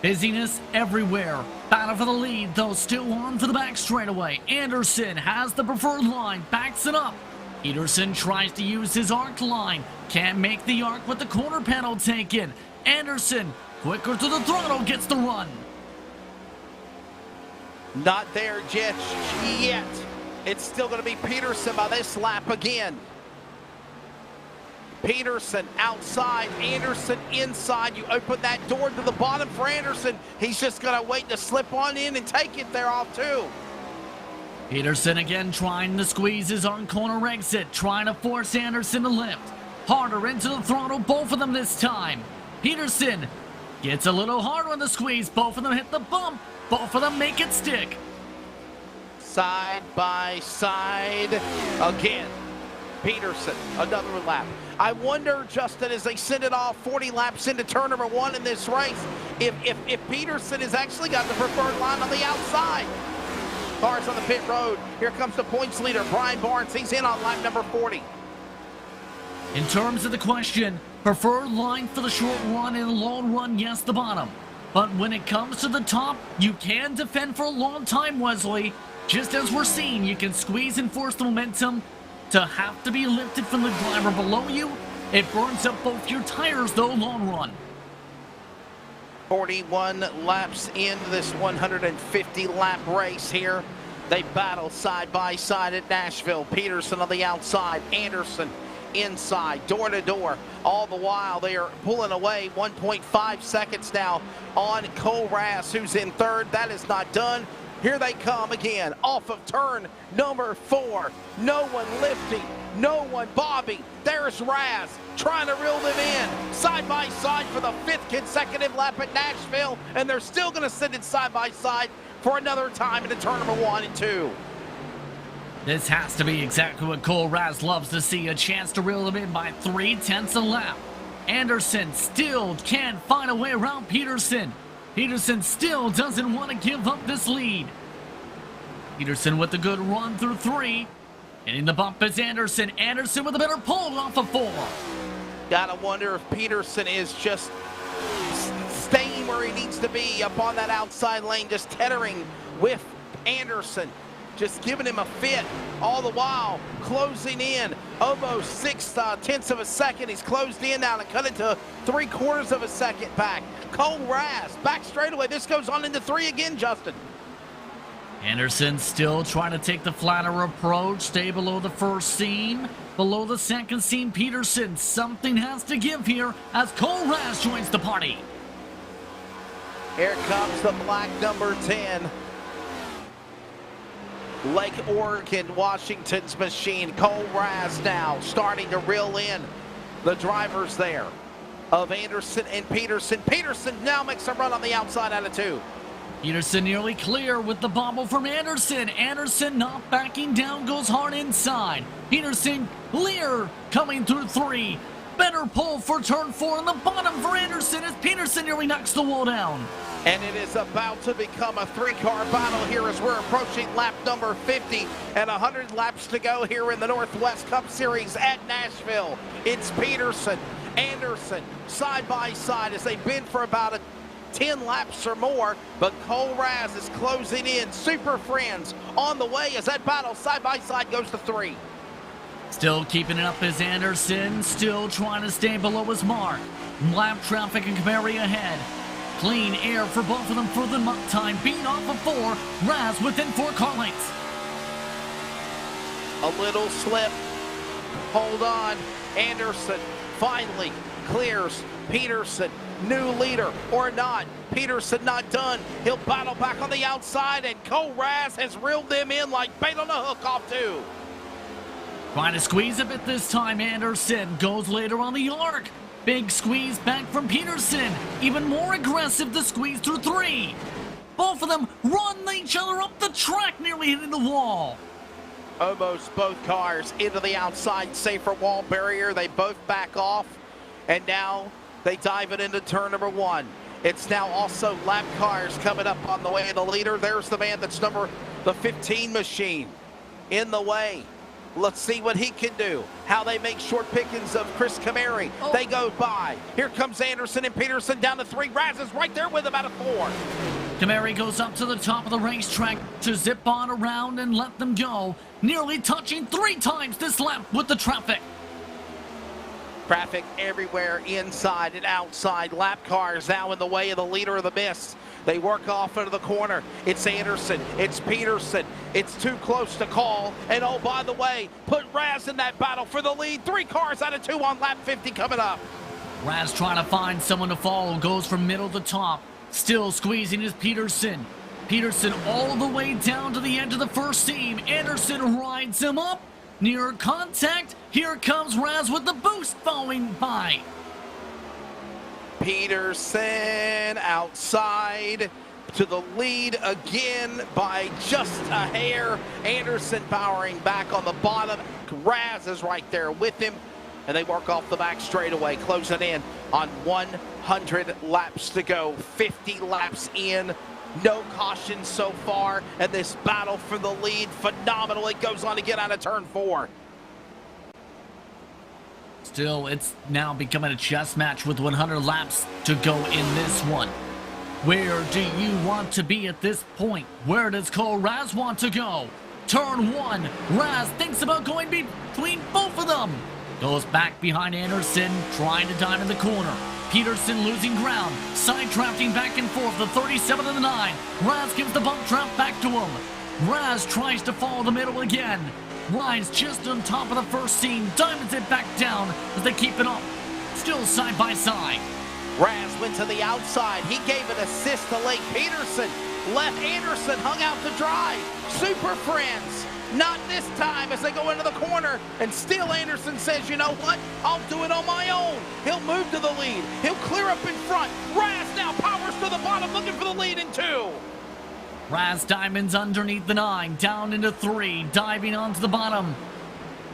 Busyness everywhere. Battle for the lead, though, still on for the back straightaway. Anderson has the preferred line, backs it up. Peterson tries to use his arc line. Can't make the arc with the corner panel taken. Anderson, quicker to the throttle, gets the run. Not there just yet. It's still going to be Peterson by this lap again. Peterson outside, Anderson inside. You open that door to the bottom for Anderson. He's just going to wait to slip on in and take it there off 2. Peterson again trying to squeeze his on corner exit, trying to force Anderson to lift. Harder into the throttle, both of them this time. Peterson gets a little harder on the squeeze. Both of them hit the bump. Both of them make it stick. Side by side again. Peterson, another lap. I wonder, Justin, as they send it off 40 laps into turn number 1 in this race, if Peterson has actually got the preferred line on the outside. Cars on the pit road. Here comes the points leader, Brian Barnes. He's in on lap number 40. In terms of the question, preferred line for the short run and the long run, yes, the bottom. But when it comes to the top, you can defend for a long time, Wesley. Just as we're seeing, you can squeeze and force the momentum to have to be lifted from the driver below you. It burns up both your tires, though, long run. 41 laps into this 150-lap race here. They battle side by side at Nashville. Peterson on the outside, Anderson inside, door to door. All the while, they are pulling away 1.5 seconds now on Cole Rass, who's in 3rd. That is not done. Here they come again, off of turn number 4. No one lifting, no one bobbing. There's Raz trying to reel them in. Side by side for the 5th consecutive lap at Nashville, and they're still going to send it side by side for another time into turn number 1 and 2. This has to be exactly what Cole Raz loves to see, a chance to reel them in by 3/10 a lap. Anderson still can't find a way around Peterson. Peterson still doesn't want to give up this lead. Peterson with a good run through 3. Hitting the bump is Anderson. Anderson with a better pull off of 4. Gotta wonder if Peterson is just staying where he needs to be up on that outside lane, just tethering with Anderson, just giving him a fit all the while, closing in almost 6/10 of a second. He's closed in now and cut it to 3/4 of a second back. Cole Rass back straightaway. This goes on into 3 again, Justin. Anderson still trying to take the flatter approach, stay below the first seam, below the second seam. Peterson, something has to give here as Cole Rass joins the party. Here comes the black number 10. Lake Oregon, Washington's machine. Cole Rass now starting to reel in the drivers there of Anderson and Peterson. Peterson now makes a run on the outside out of 2. Peterson nearly clear with the bobble from Anderson. Anderson not backing down, goes hard inside. Peterson clear coming through 3. Better pull for turn 4 on the bottom for Anderson as Peterson nearly knocks the wall down. And it is about to become a 3-car battle here as we're approaching lap number 50 and 100 laps to go here in the Northwest Cup Series at Nashville. It's Peterson, Anderson, side by side as they've been for about 10 laps or more, but Cole Rass is closing in. Super friends on the way as that battle side by side goes to 3. Still keeping it up is Anderson, still trying to stay below his mark. Lap traffic and Camry ahead. Clean air for both of them for the time, being off of 4. Raz within 4 car lengths. A little slip. Hold on. Anderson finally clears Peterson. New leader or not. Peterson not done. He'll battle back on the outside, and Cole Rass has reeled them in like bait on a hook off 2. Trying to squeeze a bit this time. Anderson goes later on the arc. Big squeeze back from Peterson. Even more aggressive to squeeze through 3. Both of them run each other up the track, nearly hitting the wall. Almost both cars into the outside safer wall barrier. They both back off, and now they dive it into turn number 1. It's now also lap cars coming up on the way of the leader. There's the man that's the 15 machine in the way. Let's see what he can do. How they make short pickings of Chris Camary. Oh. They go by. Here comes Anderson and Peterson down to 3. Raz is right there with him out of 4. Camary goes up to the top of the racetrack to zip on around and let them go. Nearly touching 3 times this lap with the traffic. Traffic everywhere, inside and outside. Lap cars now in the way of the leader of the mist. They work off into the corner. It's Anderson. It's Peterson. It's too close to call. And oh, by the way, put Raz in that battle for the lead. 3 cars out of 2 on lap 50 coming up. Raz trying to find someone to follow. Goes from middle to top. Still squeezing is Peterson. Peterson all the way down to the end of the first seam. Anderson rides him up. Near contact. Here comes Raz with the boost following by. Peterson outside to the lead again by just a hair. Anderson powering back on the bottom. Raz is right there with him. And they work off the back straightaway, closing in on 100 laps to go. 50 laps in. No caution so far. And this battle for the lead, phenomenal. It goes on to get out of turn 4. Still, it's now becoming a chess match with 100 laps to go in this one. Where do you want to be at this point? Where does Cole Raz want to go? Turn 1. Raz thinks about going between both of them. Goes back behind Anderson, trying to dive in the corner. Peterson losing ground, side drafting back and forth, the 37 and the 9. Raz gives the bump trap back to him. Raz tries to follow the middle again. Rides just on top of the first seam, diamonds it back down as they keep it up. Still side by side. Raz went to the outside. He gave an assist to Lake Peterson. Left Anderson hung out to dry. Super friends. Not this time as they go into the corner. And still Anderson says, you know what? I'll do it on my own. He'll move to the lead. He'll clear up in front. Raz now powers to the bottom looking for the lead in 2. Raz diamonds underneath the 9, down into 3, diving onto the bottom.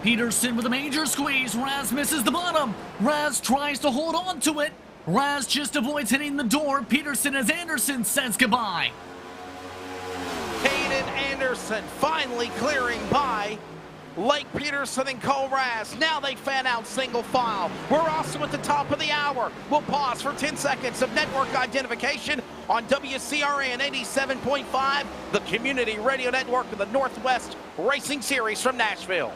Peterson with a major squeeze. Raz misses the bottom. Raz tries to hold on to it. Raz just avoids hitting the door. Peterson as Anderson says goodbye. Hayden Anderson finally clearing by Lake Peterson and Cole Raz. Now they fan out single file. We're also at the top of the hour. We'll pause for 10 seconds of network identification on WCRN 87.5, the community radio network of the Northwest Racing Series from Nashville.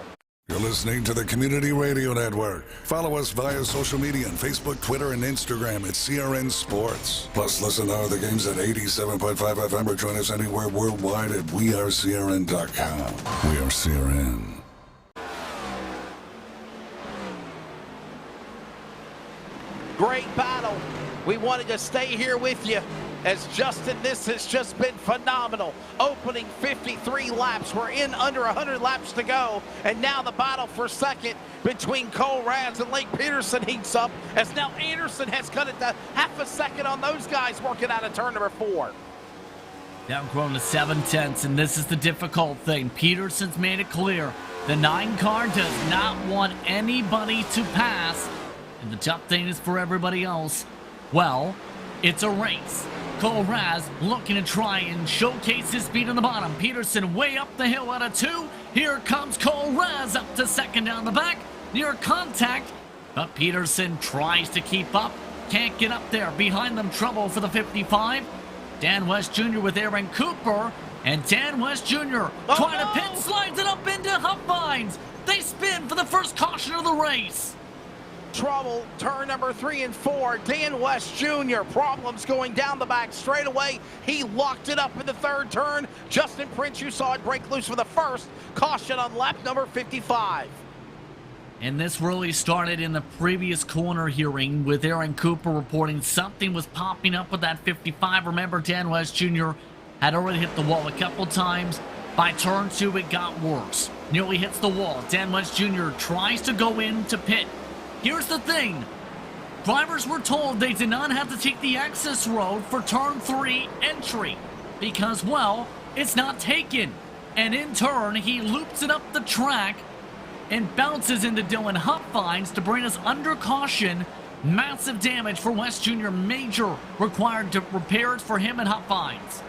You're listening to the Community Radio Network. Follow us via social media on Facebook, Twitter, and Instagram at CRN Sports. Plus, listen to other games at 87.5 FM or join us anywhere worldwide at wearecrn.com. We are CRN. Great battle. We wanted to stay here with you as Justin, this has just been phenomenal. Opening 53 laps. We're in under 100 laps to go. And now the battle for second between Cole Raz and Lake Peterson heats up as now Anderson has cut it to half a second on those guys working out of turn number 4. Down grown to 7/10, and this is the difficult thing. Peterson's made it clear. The 9 car does not want anybody to pass. And the tough thing is for everybody else, well, it's a race. Cole Raz looking to try and showcase his speed on the bottom. Peterson way up the hill out of 2. Here comes Cole Raz up to second down the back. Near contact, but Peterson tries to keep up. Can't get up there. Behind them, trouble for the 55. Dan West Jr. with Aaron Cooper. And Dan West Jr. trying to pit, slides it up into Huff Vines. They spin for the first caution of the race. Trouble, turn number 3 and 4. Dan West Jr. Problems going down the back straightaway. He locked it up in the 3rd turn. Justin Prince, you saw it break loose for the first. Caution on lap number 55. And this really started in the previous corner hearing with Aaron Cooper reporting something was popping up with that 55. Remember, Dan West Jr. had already hit the wall a couple times. By turn 2, it got worse. Nearly hits the wall. Dan West Jr. tries to go into pit. Here's the thing. Drivers were told they did not have to take the access road for turn 3 entry because, well, it's not taken. And in turn, he loops it up the track and bounces into Dylan Hupfines to bring us under caution. Massive damage for West Jr. Major required to repairs for him and Hupfines.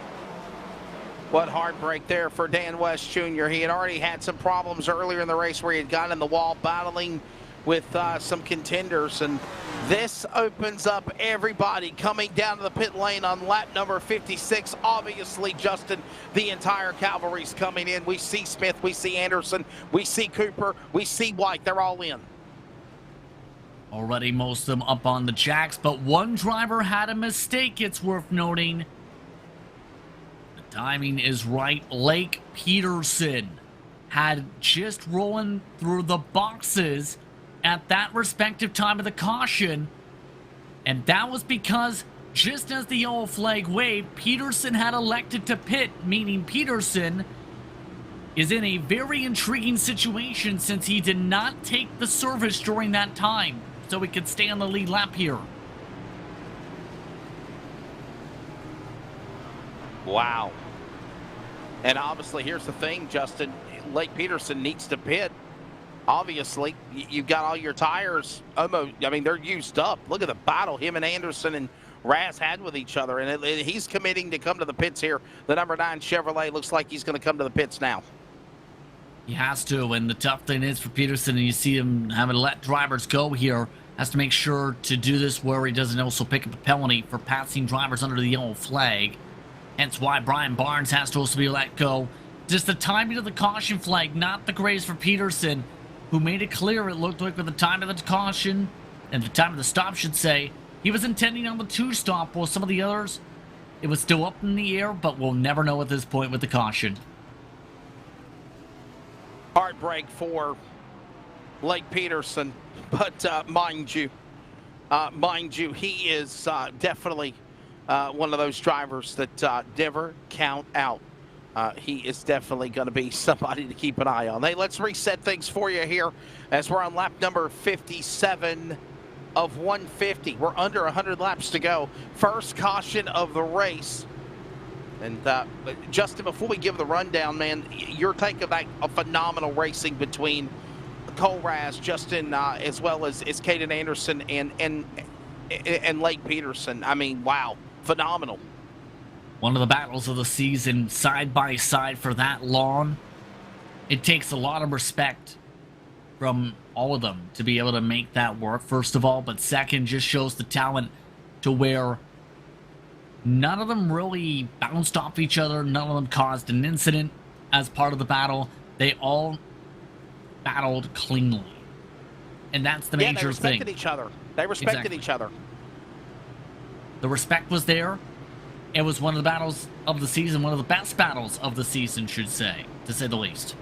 What heartbreak there for Dan West Jr. He had already had some problems earlier in the race where he had gotten in the wall battling with some contenders, and this opens up everybody coming down to the pit lane on lap number 56. Obviously, Justin, the entire cavalry's coming in. We see Smith, we see Anderson, we see Cooper, we see White. They're all in. Already most of them up on the jacks, but one driver had a mistake, it's worth noting. The timing is right. Lake Peterson had just rolling through the boxes at that respective time of the caution, and that was because just as the yellow flag waved, Peterson had elected to pit, meaning Peterson is in a very intriguing situation since he did not take the service during that time, so he could stay on the lead lap here. Wow. And obviously, here's the thing, Justin. Lake Peterson needs to pit. Obviously, you've got all your tires almost, I mean, they're used up. Look at the battle him and Anderson and Raz had with each other, and he's committing to come to the pits here. The number 9 Chevrolet looks like he's going to come to the pits now. He has to, and the tough thing is for Peterson, and you see him having to let drivers go here, has to make sure to do this where he doesn't also pick up a penalty for passing drivers under the yellow flag. Hence why Brian Barnes has to also be let go. Just the timing of the caution flag, not the greatest for Peterson, who made it clear it looked like with the time of the caution, and the time of the stop should say, he was intending on the 2 stop, while some of the others, it was still up in the air, but we'll never know at this point with the caution. Heartbreak for Lake Peterson, but mind you, he is definitely one of those drivers that never count out. He is definitely going to be somebody to keep an eye on. Hey, let's reset things for you here as we're on lap number 57 of 150. We're under 100 laps to go. First caution of the race. And Justin, before we give the rundown, man, your take of that phenomenal racing between Cole Raz, Justin, as well as Caden Anderson and Lake Peterson. I mean, wow, phenomenal. One of the battles of the season, side by side for that long. It takes a lot of respect from all of them to be able to make that work, first of all. But second, just shows the talent to where none of them really bounced off each other. None of them caused an incident as part of the battle. They all battled cleanly. And that's the major thing. They respected each other. They respected each other. The respect was there. It was one of the battles of the season, one of the best battles of the season, should say, to say the least.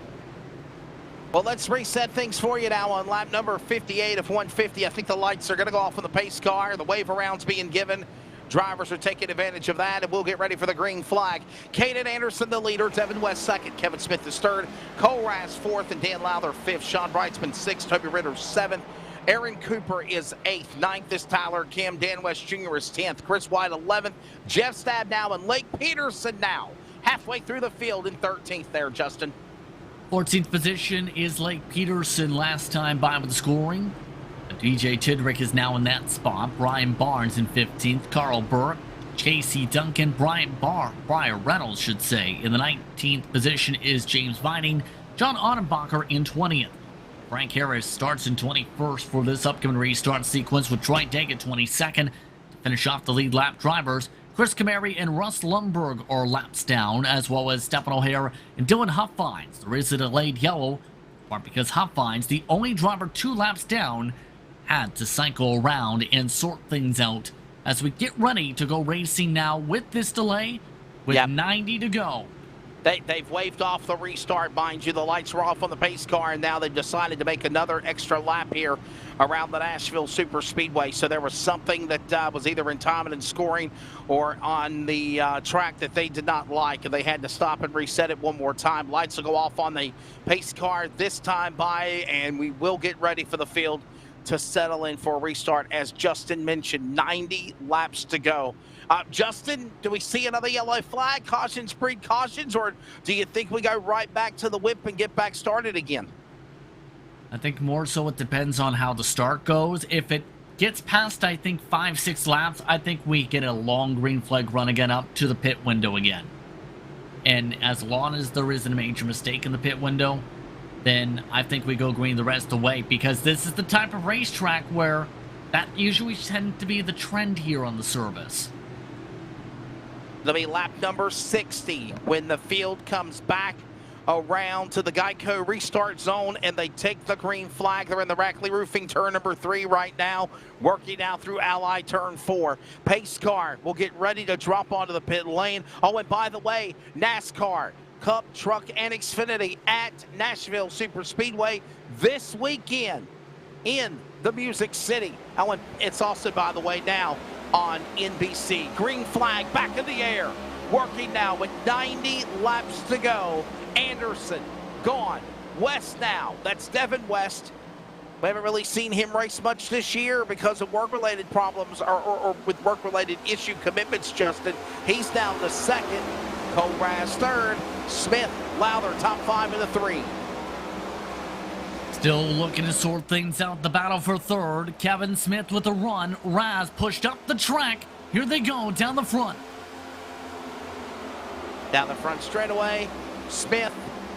Well, let's reset things for you now on lap number 58 of 150. I think the lights are going to go off on the pace car. The wave around's being given. Drivers are taking advantage of that, and we'll get ready for the green flag. Caden Anderson, the leader. Devin West, second. Kevin Smith is third. Cole Raz, fourth. And Dan Lowther, fifth. Sean Brightsman, sixth. Toby Ritter, seventh. Aaron Cooper is 8th. 9th is Tyler Kim. Dan West Jr. is 10th. Chris White 11th. Jeff Stab now, and Lake Peterson now. Halfway through the field in 13th there, Justin. 14th position is Lake Peterson, last time by with the scoring. DJ Tidrick is now in that spot. Brian Barnes in 15th. Carl Burke, Casey Duncan, Brian Reynolds should say. In the 19th position is James Vining. John Ottenbacher in 20th. Frank Harris starts in 21st for this upcoming restart sequence, with Troy Degg at 22nd. To finish off the lead lap drivers, Chris Camary and Russ Lundberg are laps down, as well as Stephen O'Hare and Dylan Hupfines. There is a delayed yellow, part because Hupfines, the only driver 2 laps down, had to cycle around and sort things out as we get ready to go racing now with this delay, with 90 to go. They've waved off the restart, mind you. The lights were off on the pace car, and now they've decided to make another extra lap here around the Nashville Super Speedway. So there was something that was either in timing and scoring or on the track that they did not like, and they had to stop and reset it one more time. Lights will go off on the pace car this time and we will get ready for the field to settle in for a restart. As Justin mentioned, 90 laps to go. Justin, do we see another yellow flag? Cautions breed cautions, or do you think we go right back to the whip and get back started again? I think more so it depends on how the start goes. If it gets past, I think, 5-6 laps, I think we get a long green flag run again up to the pit window again. And as long as there isn't a major mistake in the pit window, then I think we go green the rest of the way, because this is the type of racetrack where that usually tends to be the trend here on the service. It'll be lap number 60 when the field comes back around to the Geico restart zone and they take the green flag. They're in the Rackley Roofing turn number 3 right now, working out through Ally turn 4. Pace car will get ready to drop onto the pit lane. Oh, and by the way, NASCAR Cup Truck and Xfinity at Nashville Super Speedway this weekend in the Music City. Oh, and it's also, by the way, now on NBC. Green flag back in the air. Working now with 90 laps to go. Anderson gone. West now. That's Devin West. We haven't really seen him race much this year because of work-related problems or with work-related issue commitments, Justin. He's down to second. Cole Raz third. Smith, Lowther, top 5 in the 3. Still looking to sort things out. The battle for third. Kevin Smith with a run. Raz pushed up the track. Here they go down the front. Down the front straightaway. Smith,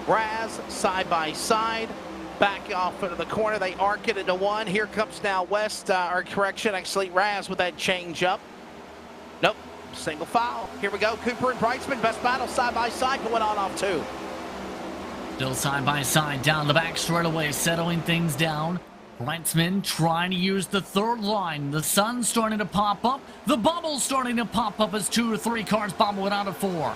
Raz, side by side. Back off into the corner. They arc it into one. Here comes now West, or correction, actually Raz with that change up. Nope, single file. Here we go. Cooper and Brightsman, best battle side by side going on off 2. Still side by side down the back straightaway, settling things down. Brightsman trying to use the third line. The sun's starting to pop up. The bubble's starting to pop up as 2 or 3 cars bobble it out of 4.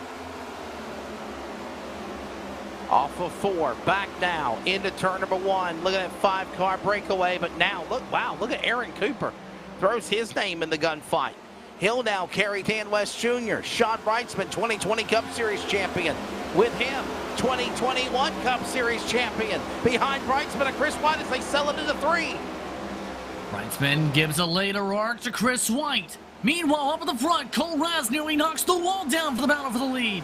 Off of 4, back now into turn number 1. Look at that 5-car breakaway, but now look, wow, look at Aaron Cooper. Throws his name in the gunfight. He'll now carry Dan West Jr., Sean Brightsman, 2020 Cup Series champion. With him, 2021 Cup Series champion. Behind Brightsman and Chris White as they sell it into 3. Brightsman gives a later arc to Chris White. Meanwhile, up at the front, Cole Raz nearly knocks the wall down for the battle for the lead.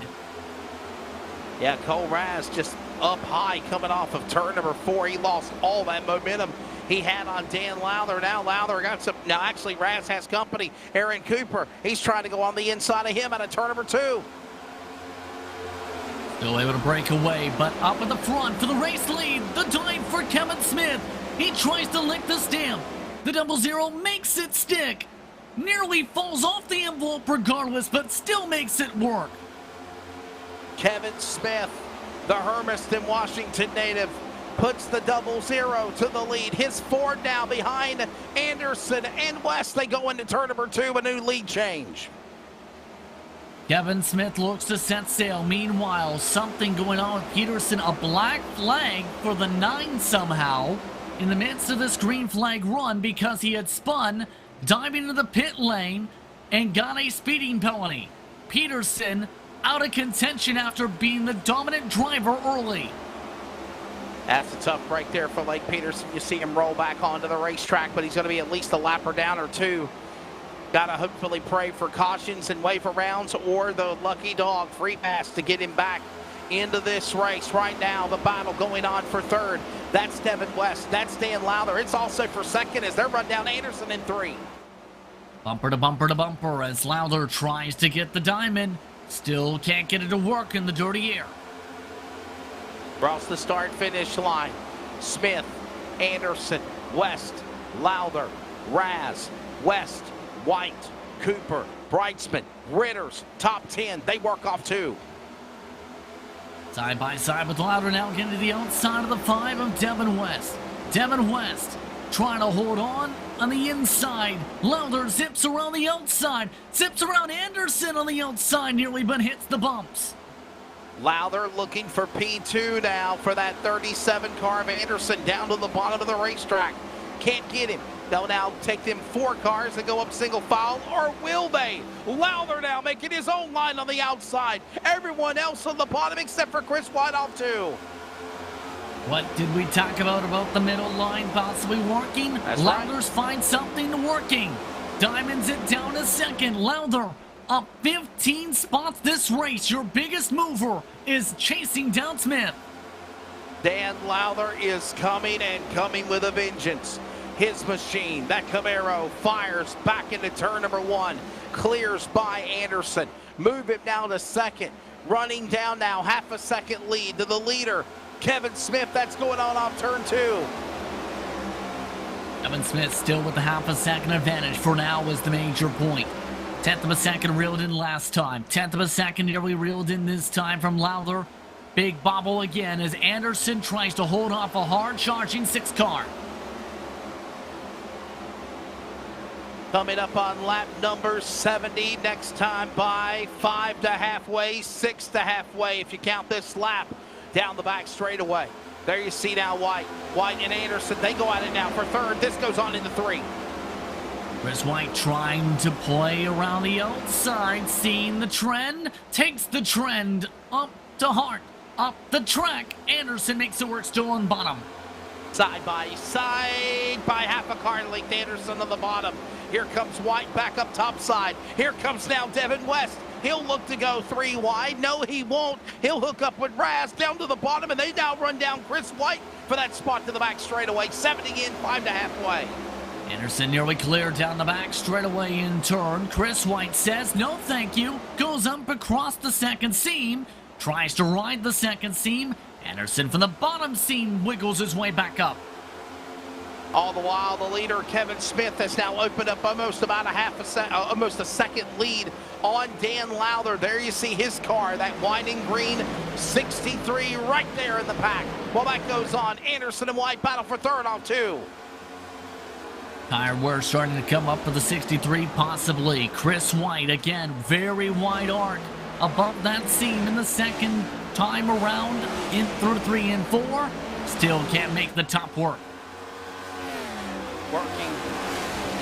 Yeah, Cole Raz just up high coming off of turn number 4. He lost all that momentum he had on Dan Lowther. Now Lowther got some. Now actually Raz has company. Aaron Cooper, he's trying to go on the inside of him out of turn number 2. Still able to break away, but up at the front for the race lead. The dive for Kevin Smith. He tries to lick the stamp. The 00 makes it stick. Nearly falls off the envelope regardless, but still makes it work. Kevin Smith, the Hermiston, Washington native, puts the 00 to the lead. His Ford now behind Anderson and West. They go into turn number 2, a new lead change. Kevin Smith looks to set sail. Meanwhile, something going on with Peterson. A black flag for the 9 somehow in the midst of this green flag run because he had spun, diving into the pit lane, and got a speeding penalty. Peterson out of contention after being the dominant driver early. That's a tough break there for Lake Peterson. You see him roll back onto the racetrack, but he's going to be at least a lap or down or 2. Got to hopefully pray for cautions and wave arounds or the lucky dog free pass to get him back into this race. Right now, the battle going on for third. That's Devin West. That's Dan Lowther. It's also for second as they're run down Anderson in 3. Bumper to bumper to bumper as Lowther tries to get the diamond. Still can't get it to work in the dirty air. Across the start-finish line. Smith, Anderson, West, Lowther, Raz, West, White, Cooper, Brightsman, Ritters, top 10. They work off 2. Side by side with Lowther now getting to the outside of the 5 of Devin West. Devin West trying to hold on the inside. Lowther zips around the outside. Zips around Anderson on the outside nearly, but hits the bumps. Lowther looking for P2 now for that 37 car of Anderson down to the bottom of the racetrack. Can't get him. They'll now take them 4 cars and go up single file, or will they? Lowther now making his own line on the outside. Everyone else on the bottom except for Chris White off 2. What did we talk about the middle line possibly working? That's Lowther's find something working. Diamonds it down a second. Lowther up 15 spots this race. Your biggest mover is chasing down Smith. Dan Lowther is coming, and coming with a vengeance. His machine, that Camaro, fires back into turn number 1. Clears by Anderson. Move him down to second. Running down now, half a second lead to the leader, Kevin Smith. That's going on off turn 2. Kevin Smith still with the half a second advantage for now is the major point. 10th of a second reeled in last time. 10th of a second nearly reeled in this time from Lowther. Big bobble again as Anderson tries to hold off a hard charging 6 car. Coming up on lap number 70, next time by 5 to halfway, 6 to halfway if you count this lap down the back straightaway. There you see now White and Anderson, they go at it now for 3rd. This goes on into 3. Chris White trying to play around the outside, seeing the trend, takes the trend up to Hart, up the track. Anderson makes it work, still on bottom. Side by side by half a car length, Anderson on the bottom. Here comes White back up top side. Here comes now Devin West. He'll look to go 3 wide. No, he won't. He'll hook up with Raz down to the bottom, and they now run down Chris White for that spot to the back straightaway. 70 in, 5 to halfway. Anderson nearly cleared down the back straightaway in turn. Chris White says no thank you. Goes up across the second seam. Tries to ride the second seam. Anderson from the bottom seam wiggles his way back up. All the while, the leader, Kevin Smith, has now opened up almost a second lead on Dan Lowther. There you see his car, that winding green 63 right there in the pack. While that goes on, Anderson and White battle for 3rd off 2. Tire wear starting to come up for the 63 possibly. Chris White again, very wide arc above that seam in the second time around in through 3 and 4. Still can't make the top work.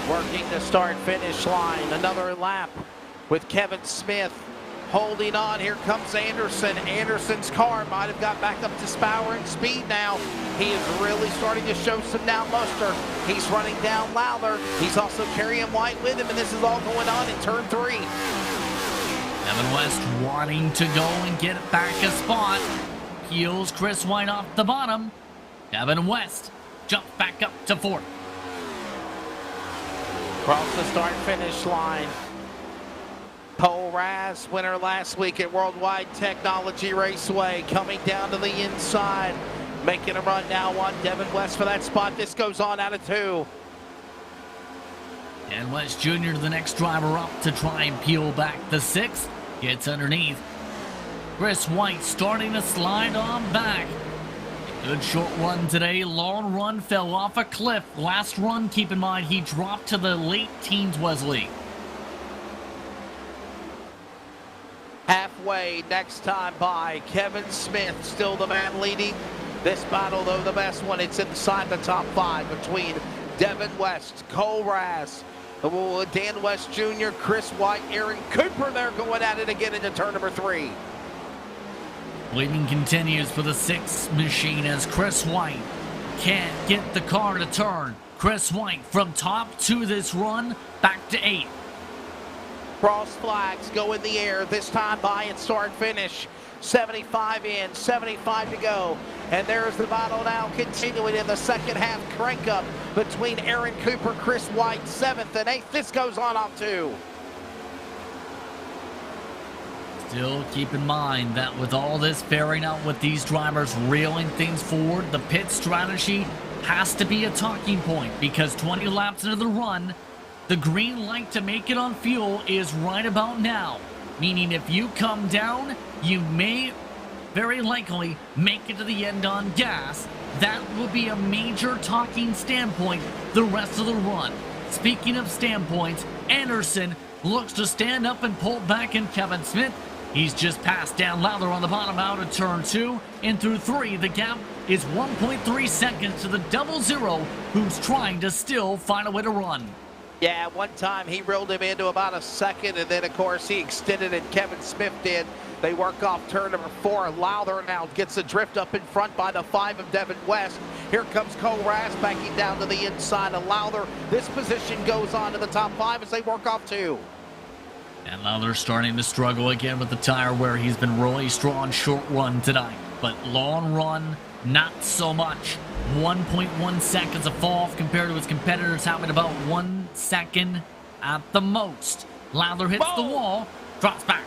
Working the start-finish line. Another lap with Kevin Smith holding on. Here comes Anderson. Anderson's car might have got back up to power and speed now. He is really starting to show some now muster. He's running down Lowther. He's also carrying White with him, and this is all going on in turn 3. Devin West wanting to go and get back a spot. Peels Chris White off the bottom. Devin West jumps back up to 4th. Across the start-finish line. Cole Raz, winner last week at Worldwide Technology Raceway, coming down to the inside, making a run now on Devin West for that spot. This goes on out of 2. And West Jr., the next driver up to try and peel back the 6th. Gets underneath. Chris White starting to slide on back. Good short run today. Long run, fell off a cliff. Last run, keep in mind, he dropped to the late teens, Wesley. Halfway, next time by, Kevin Smith, still the man leading this battle, though the best one. It's inside the top 5 between Devin West, Cole Raz, Dan West Jr., Chris White, Aaron Cooper. They're going at it again into turn number 3. Leading continues for the 6th machine as Chris White can't get the car to turn. Chris White from top to this run, back to 8th. Cross flags go in the air, this time by and start finish. 75 in, 75 to go. And there's the battle now continuing in the second half crank up between Aaron Cooper, Chris White, 7th and 8th. This goes on off 2. Still keep in mind that with all this bearing out with these drivers reeling things forward, the pit strategy has to be a talking point because 20 laps into the run, the green light to make it on fuel is right about now. Meaning if you come down, you may very likely make it to the end on gas. That will be a major talking standpoint the rest of the run. Speaking of standpoints, Anderson looks to stand up and pull back, and Kevin Smith, He's just passed Dan Lowther on the bottom out of turn 2. In through 3, the gap is 1.3 seconds to the 00, who's trying to still find a way to run. Yeah, one time he reeled him into about a second, and then, of course, he extended it. Kevin Smith did. They work off turn number 4. Lowther now gets a drift up in front by the 5 of Devin West. Here comes Cole Raz backing down to the inside of Lowther. This position goes on to the top 5 as they work off 2. And Lowther starting to struggle again with the tire wear. He's been really strong short run tonight, but long run, not so much. 1.1 seconds of fall off compared to his competitors, having about 1 second at the most. Lowther hits the wall, drops back.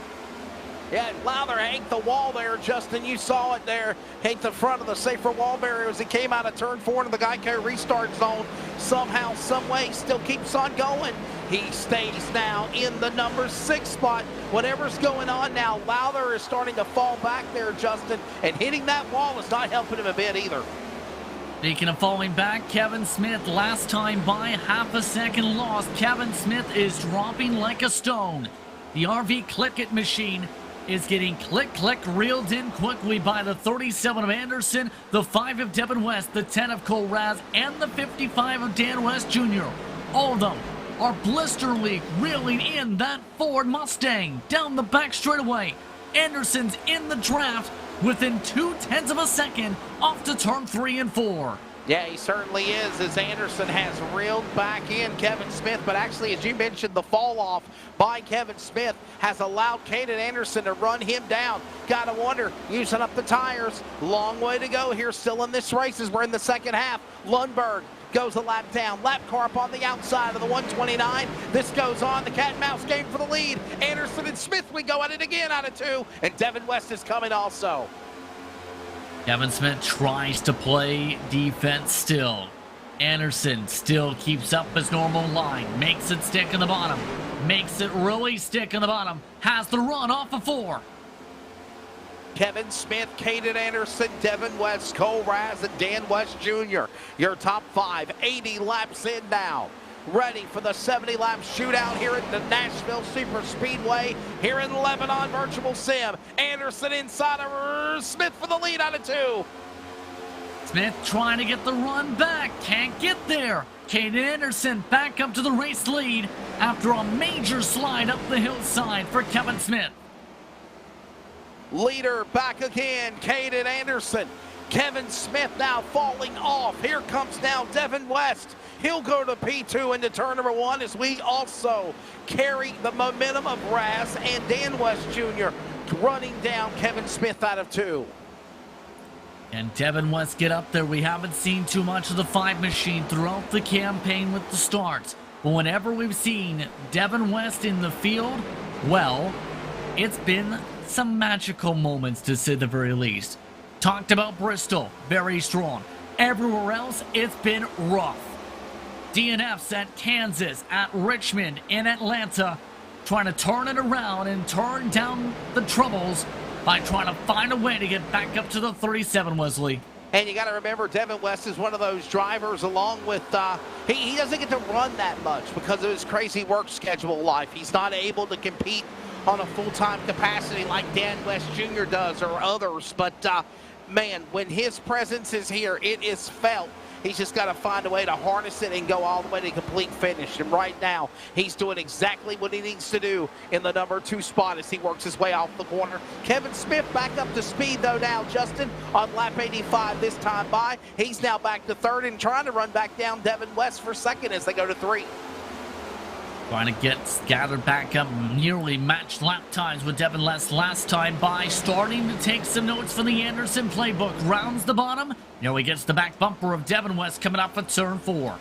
Yeah, Lowther hanked the wall there, Justin. You saw it there. Hanked the front of the safer wall barrier as he came out of turn 4 into the Geico restart zone. Somehow, some way, still keeps on going. He stays now in the number 6 spot. Whatever's going on now, Lowther is starting to fall back there, Justin, and hitting that wall is not helping him a bit either. Speaking of falling back, Kevin Smith, last time by, half a second lost. Kevin Smith is dropping like a stone. The RV Click-It machine is getting click, reeled in quickly by the 37 of Anderson, the 5 of Devin West, the 10 of Cole Raz, and the 55 of Dan West Jr. All of them are blister leak reeling in that Ford Mustang down the back straightaway. Anderson's in the draft within 0.2 of a second off to turn 3 and 4. Yeah, he certainly is, as Anderson has reeled back in Kevin Smith. But actually, as you mentioned, the fall off by Kevin Smith has allowed Caden Anderson to run him down. Gotta wonder, using up the tires. Long way to go here still in this race as we're in the second half. Lundberg goes a lap down. Lap car up on the outside of the 129. This goes on. The cat and mouse game for the lead. Anderson and Smith, we go at it again out of 2. And Devin West is coming also. Kevin Smith tries to play defense still. Anderson still keeps up his normal line. Makes it stick in the bottom. Makes it really stick in the bottom. Has the run off of 4. Kevin Smith, Caden Anderson, Devin West, Cole Raz, and Dan West Jr. Your top 5, 80 laps in now. Ready for the 70-lap shootout here at the Nashville Super Speedway here in Lebanon Virtual Sim. Anderson inside of Smith for the lead out of 2. Smith trying to get the run back. Can't get there. Caden Anderson back up to the race lead after a major slide up the hillside for Kevin Smith. Leader back again, Caden Anderson. Kevin Smith now falling off. Here comes now Devin West. He'll go to P2 into turn number 1 as we also carry the momentum of Raz and Dan West Jr. running down Kevin Smith out of 2. And Devin West get up there. We haven't seen too much of the 5 machine throughout the campaign with the starts. But whenever we've seen Devin West in the field, well, it's been some magical moments to say the very least. Talked about Bristol, very strong. Everywhere else, it's been rough. DNFs at Kansas, at Richmond, in Atlanta, trying to turn it around and turn down the troubles by trying to find a way to get back up to the 37, Wesley. And you got to remember, Devin West is one of those drivers along with, he doesn't get to run that much because of his crazy work schedule life. He's not able to compete on a full-time capacity like Dan West Jr. does or others. But, man, when his presence is here, it is felt. He's just got to find a way to harness it and go all the way to complete finish. And right now, he's doing exactly what he needs to do in the number 2 spot as he works his way off the corner. Kevin Smith back up to speed, though, now, Justin, on lap 85 this time by. He's now back to 3rd and trying to run back down Devin West for 2nd as they go to 3. Trying to get gathered back up, nearly matched lap times with Devin West last time by. Starting to take some notes from the Anderson playbook. Rounds the bottom. Nearly gets the back bumper of Devin West coming up for turn 4.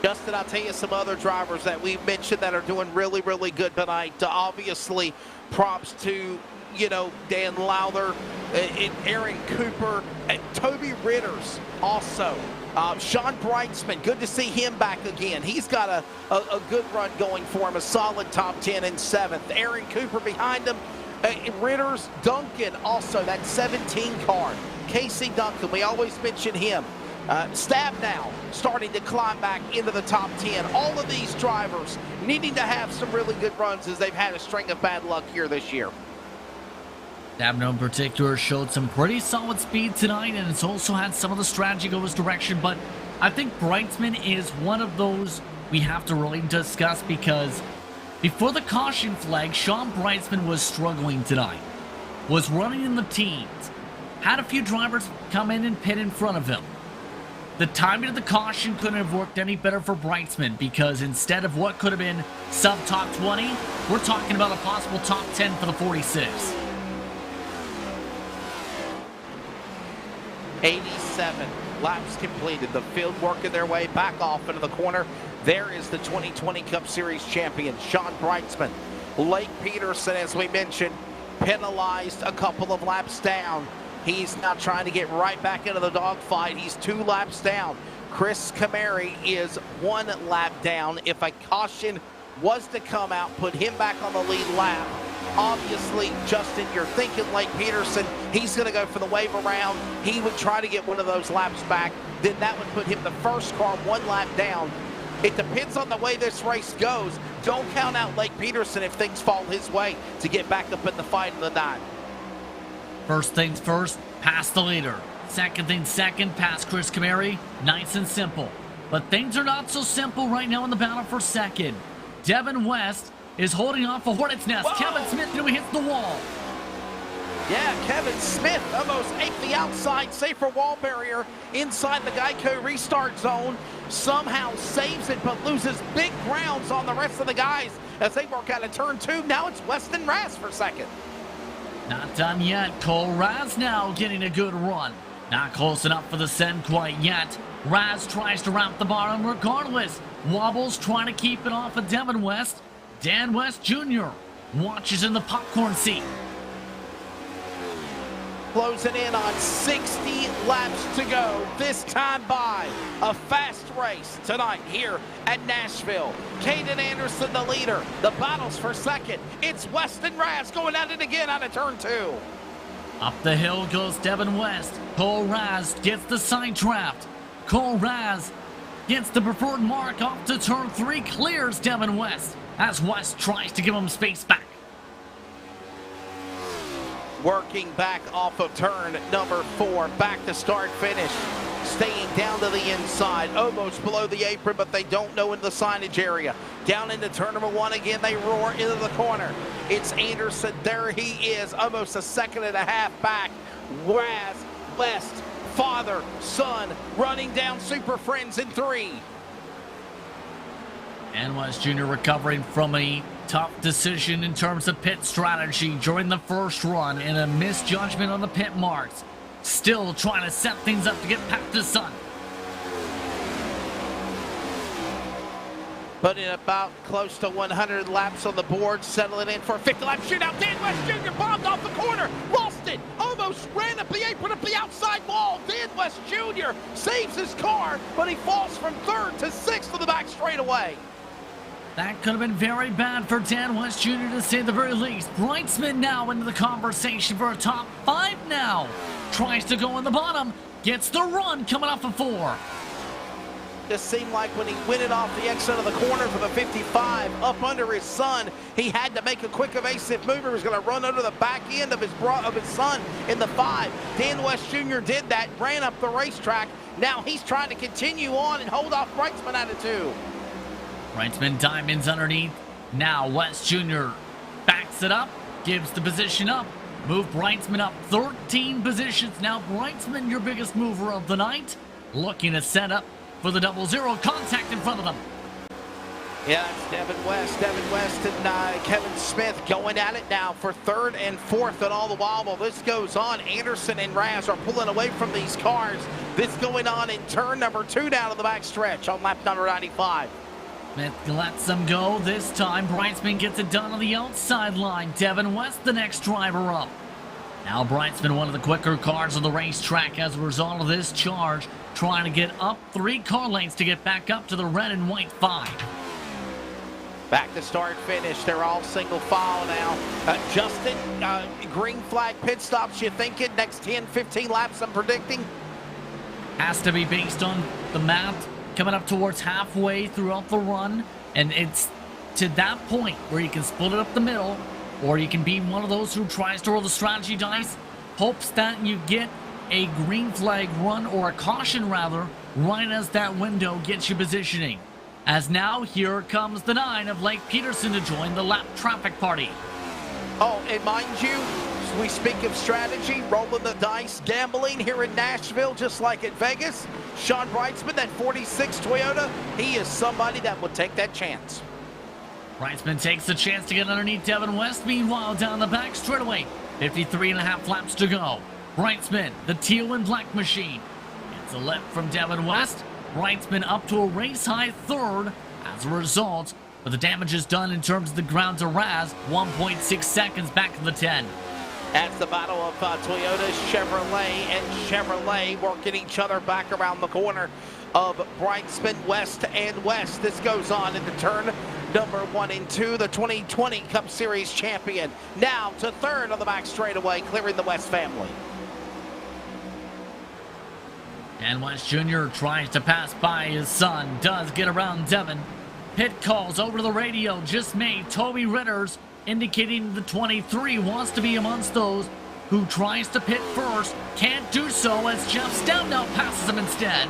Justin, I'll tell you some other drivers that we've mentioned that are doing really, really good tonight. Obviously, props to, Dan Lowther, Aaron Cooper, and Toby Ritters also. Sean Brightsman, good to see him back again. He's got a good run going for him, a solid top 10 and 7th. Aaron Cooper behind him. Ritters, Duncan also, that 17 car. Casey Duncan, we always mention him. Stab now starting to climb back into the top 10. All of these drivers needing to have some really good runs as they've had a string of bad luck here this year. Stabno in particular showed some pretty solid speed tonight, and it's also had some of the strategy go his direction, but I think Brightsman is one of those we have to really discuss, because before the caution flag, Sean Brightsman was struggling tonight, was running in the teens, had a few drivers come in and pit in front of him. The timing of the caution couldn't have worked any better for Brightsman, because instead of what could have been sub-top 20, we're talking about a possible top 10 for the 46. 87 laps completed. The field working their way back off into the corner. There is the 2020 Cup Series champion, Sean Brightsman. Blake Peterson, as we mentioned, penalized a couple of laps down. He's now trying to get right back into the dogfight. He's 2 laps down. Chris Camary is 1 lap down. If a caution was to come out, put him back on the lead lap, obviously, Justin, you're thinking like Peterson, he's going to go for the wave around. He would try to get one of those laps back. Then that would put him the first car 1 lap down. It depends on the way this race goes. Don't count out Lake Peterson if things fall his way to get back up in the fight in the 9. First things first, pass the leader. Second things second, pass Chris Camary. Nice and simple. But things are not so simple right now in the battle for second. Devin West is holding off a Hornet's Nest. Whoa! Kevin Smith who hits the wall. Yeah, Kevin Smith almost ate the outside safer wall barrier inside the Geico restart zone. Somehow saves it, but loses big grounds on the rest of the guys as they work out of turn 2. Now it's Weston Raz for second. Not done yet. Cole Raz now getting a good run. Not close enough for the send quite yet. Raz tries to wrap the bottom regardless. Wobbles trying to keep it off of Devin West. Dan West Jr. watches in the popcorn seat. Closing in on 60 laps to go. This time by a fast race tonight here at Nashville. Caden Anderson the leader. The battles for second. It's Weston Raz going at it again out of turn 2. Up the hill goes Devin West. Cole Raz gets the side draft. Cole Raz gets the preferred mark off to turn 3. Clears Devin West as West tries to give him space back. Working back off of turn number 4, back to start finish, staying down to the inside, almost below the apron, but they don't know in the signage area. Down into turn number 1 again, they roar into the corner. It's Anderson, there he is, almost a second and a half back. Raz, West, father, son, running down Super Friends in 3. And West Jr. recovering from a tough decision in terms of pit strategy during the first run and a misjudgment on the pit marks. Still trying to set things up to get past his son. But in about close to 100 laps on the board, settling in for a 50-lap shootout. Dan West Jr. bombed off the corner, lost it, almost ran up the apron, up the outside wall. Dan West Jr. saves his car, but he falls from 3rd to 6th on the back straightaway. That could have been very bad for Dan West Jr. to say the very least. Brightsman now into the conversation for a top 5 now. Tries to go in the bottom, gets the run coming off of 4. Just seemed like when he went it off the exit of the corner for the 55, up under his son, he had to make a quick evasive move. He was going to run under the back end of his son in the 5. Dan West Jr. did that, ran up the racetrack. Now he's trying to continue on and hold off Brightsman out of 2. Brightsman diamonds underneath. Now West Jr. backs it up, gives the position up. Move Brightsman up 13 positions. Now Brightsman, your biggest mover of the night, looking to set up for the 0-0 contact in front of them. Yeah, it's Devin West. Devin West and Kevin Smith going at it now for 3rd and 4th, and all the while this goes on, Anderson and Raz are pulling away from these cars. This going on in turn number 2 down to the back stretch on lap number 95. Smith lets them go. This time, Brightsman gets it done on the outside line. Devin West, the next driver up. Now Brightsman, one of the quicker cars on the racetrack as a result of this charge, trying to get up 3 car lengths to get back up to the red and white 5. Back to start finish. They're all single file now. Justin, green flag pit stops, you thinking? Next 10, 15 laps, I'm predicting? has to be based on the map coming up towards halfway throughout the run, and it's to that point where you can split it up the middle, or you can be one of those who tries to roll the strategy dice, hopes that you get a green flag run, or a caution rather, right as that window gets you positioning. As now, here comes the 9 of Lake Peterson to join the lap traffic party. Oh, and mind you, we speak of strategy, rolling the dice, gambling here in Nashville, just like at Vegas. Sean Brightsman, that 46 Toyota, he is somebody that would take that chance. Brightsman takes the chance to get underneath Devin West. Meanwhile, down the back straightaway, 53.5 laps to go. Brightsman, the teal and black machine, gets a lift from Devin West. Brightsman up to a race-high third as a result, but the damage is done in terms of the ground to Raz, 1.6 seconds back to the 10. That's the battle of Toyota, Chevrolet, and Chevrolet working each other back around the corner of Brightsman, West, and West. This goes on in the turn number 1 and 2, the 2020 Cup Series champion. Now to third on the back straightaway, clearing the West family. And West Jr. tries to pass by his son, does get around Devin. Pit calls over to the radio just made. Toby Ritters indicating the 23 wants to be amongst those who tries to pit first. Can't do so as Jeff Stoudemire passes him instead.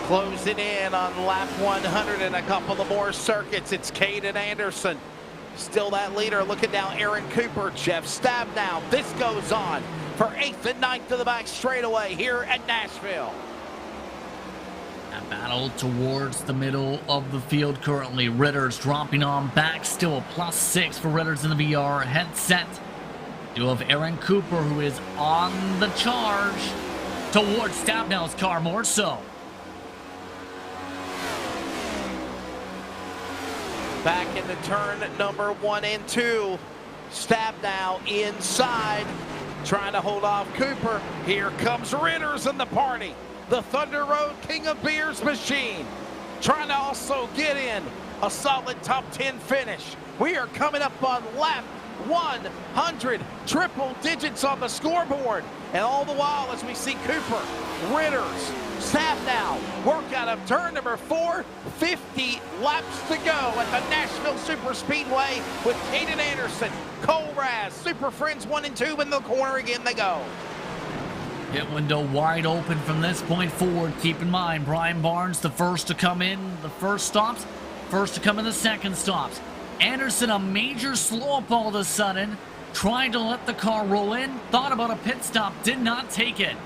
Closing in on lap 100 and a couple of more circuits. It's Caden Anderson. Still that leader. Looking down, Aaron Cooper, Jeff Stoudemire. This goes on for 8th and 9th of the back straightaway here at Nashville. A battle towards the middle of the field currently. Ritters dropping on back. Still a +6 for Ritters in the VR headset. You have Aaron Cooper, who is on the charge towards Stoudemire's car more so. Back in the turn number 1 and 2. Stoudemire inside, trying to hold off Cooper. Here comes Ritters in the party. The Thunder Road King of Beers machine, trying to also get in a solid top 10 finish. We are coming up on lap 100, triple digits on the scoreboard. And all the while, as we see Cooper, Ritters, Stoudemire work out of turn number 4, 50 laps to go at the Nashville Super Speedway with Caden Anderson, Cole Raz, Super Friends 1 and 2 in the corner. Again they go. Pit window wide open from this point forward. Keep in mind, Brian Barnes the first to come in the first stops, first to come in the second stops. Anderson, a major slow up all of a sudden, trying to let the car roll in, thought about a pit stop, did not take it.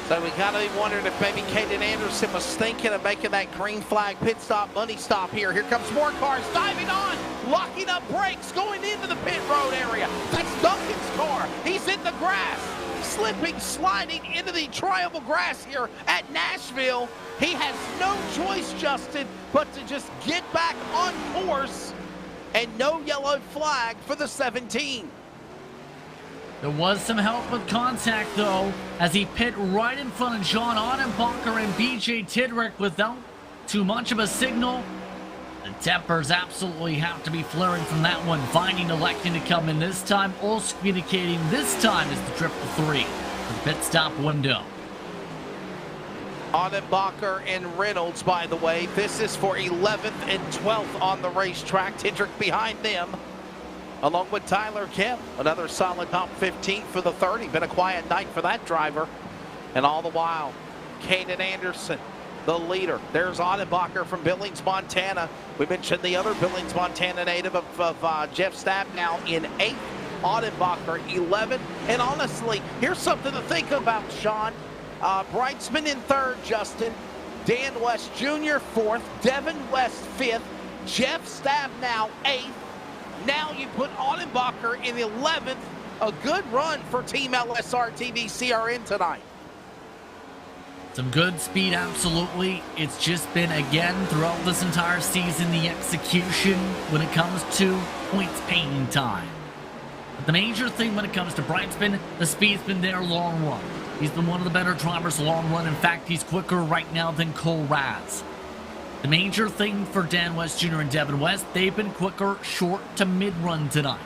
So we kind of wondered if maybe Caden Anderson was thinking of making that green flag pit stop, money stop here. Here comes more cars diving on, locking up brakes, going into the pit road area. That's Duncan's car. He's in the grass, slipping, sliding into the triable grass here at Nashville. He has no choice, Justin, but to just get back on course, and no yellow flag for the 17. There was some help with contact, though, as he pit right in front of John Ottenbacher and BJ Tidrick without too much of a signal. The tempers absolutely have to be flaring from that one. Finding electing to come in this time, also communicating this time is the 333 for the pit stop window. Ottenbacher and Reynolds, by the way, this is for 11th and 12th on the racetrack. Tidrick behind them, along with Tyler Kemp, another solid top 15 for the 30. Been a quiet night for that driver. And all the while, Caden Anderson, the leader. There's Ottenbacher from Billings, Montana. We mentioned the other Billings, Montana native of Jeff Stoudemire in 8th. Ottenbacher 11th. And honestly, here's something to think about, Sean. Brightsman in 3rd, Justin. Dan West Jr. 4th. Devin West 5th. Jeff Stoudemire 8th. Now you put Ottenbacher in 11th. A good run for Team LSRTV CRN tonight. Some good speed, absolutely. It's just been, again, throughout this entire season, the execution when it comes to points paying time. But the major thing when it comes to Brightsman, the speed's been there long run. He's been one of the better drivers long run. In fact, he's quicker right now than Cole Raz. The major thing for Dan West Jr. and Devin West, they've been quicker short to mid-run tonight.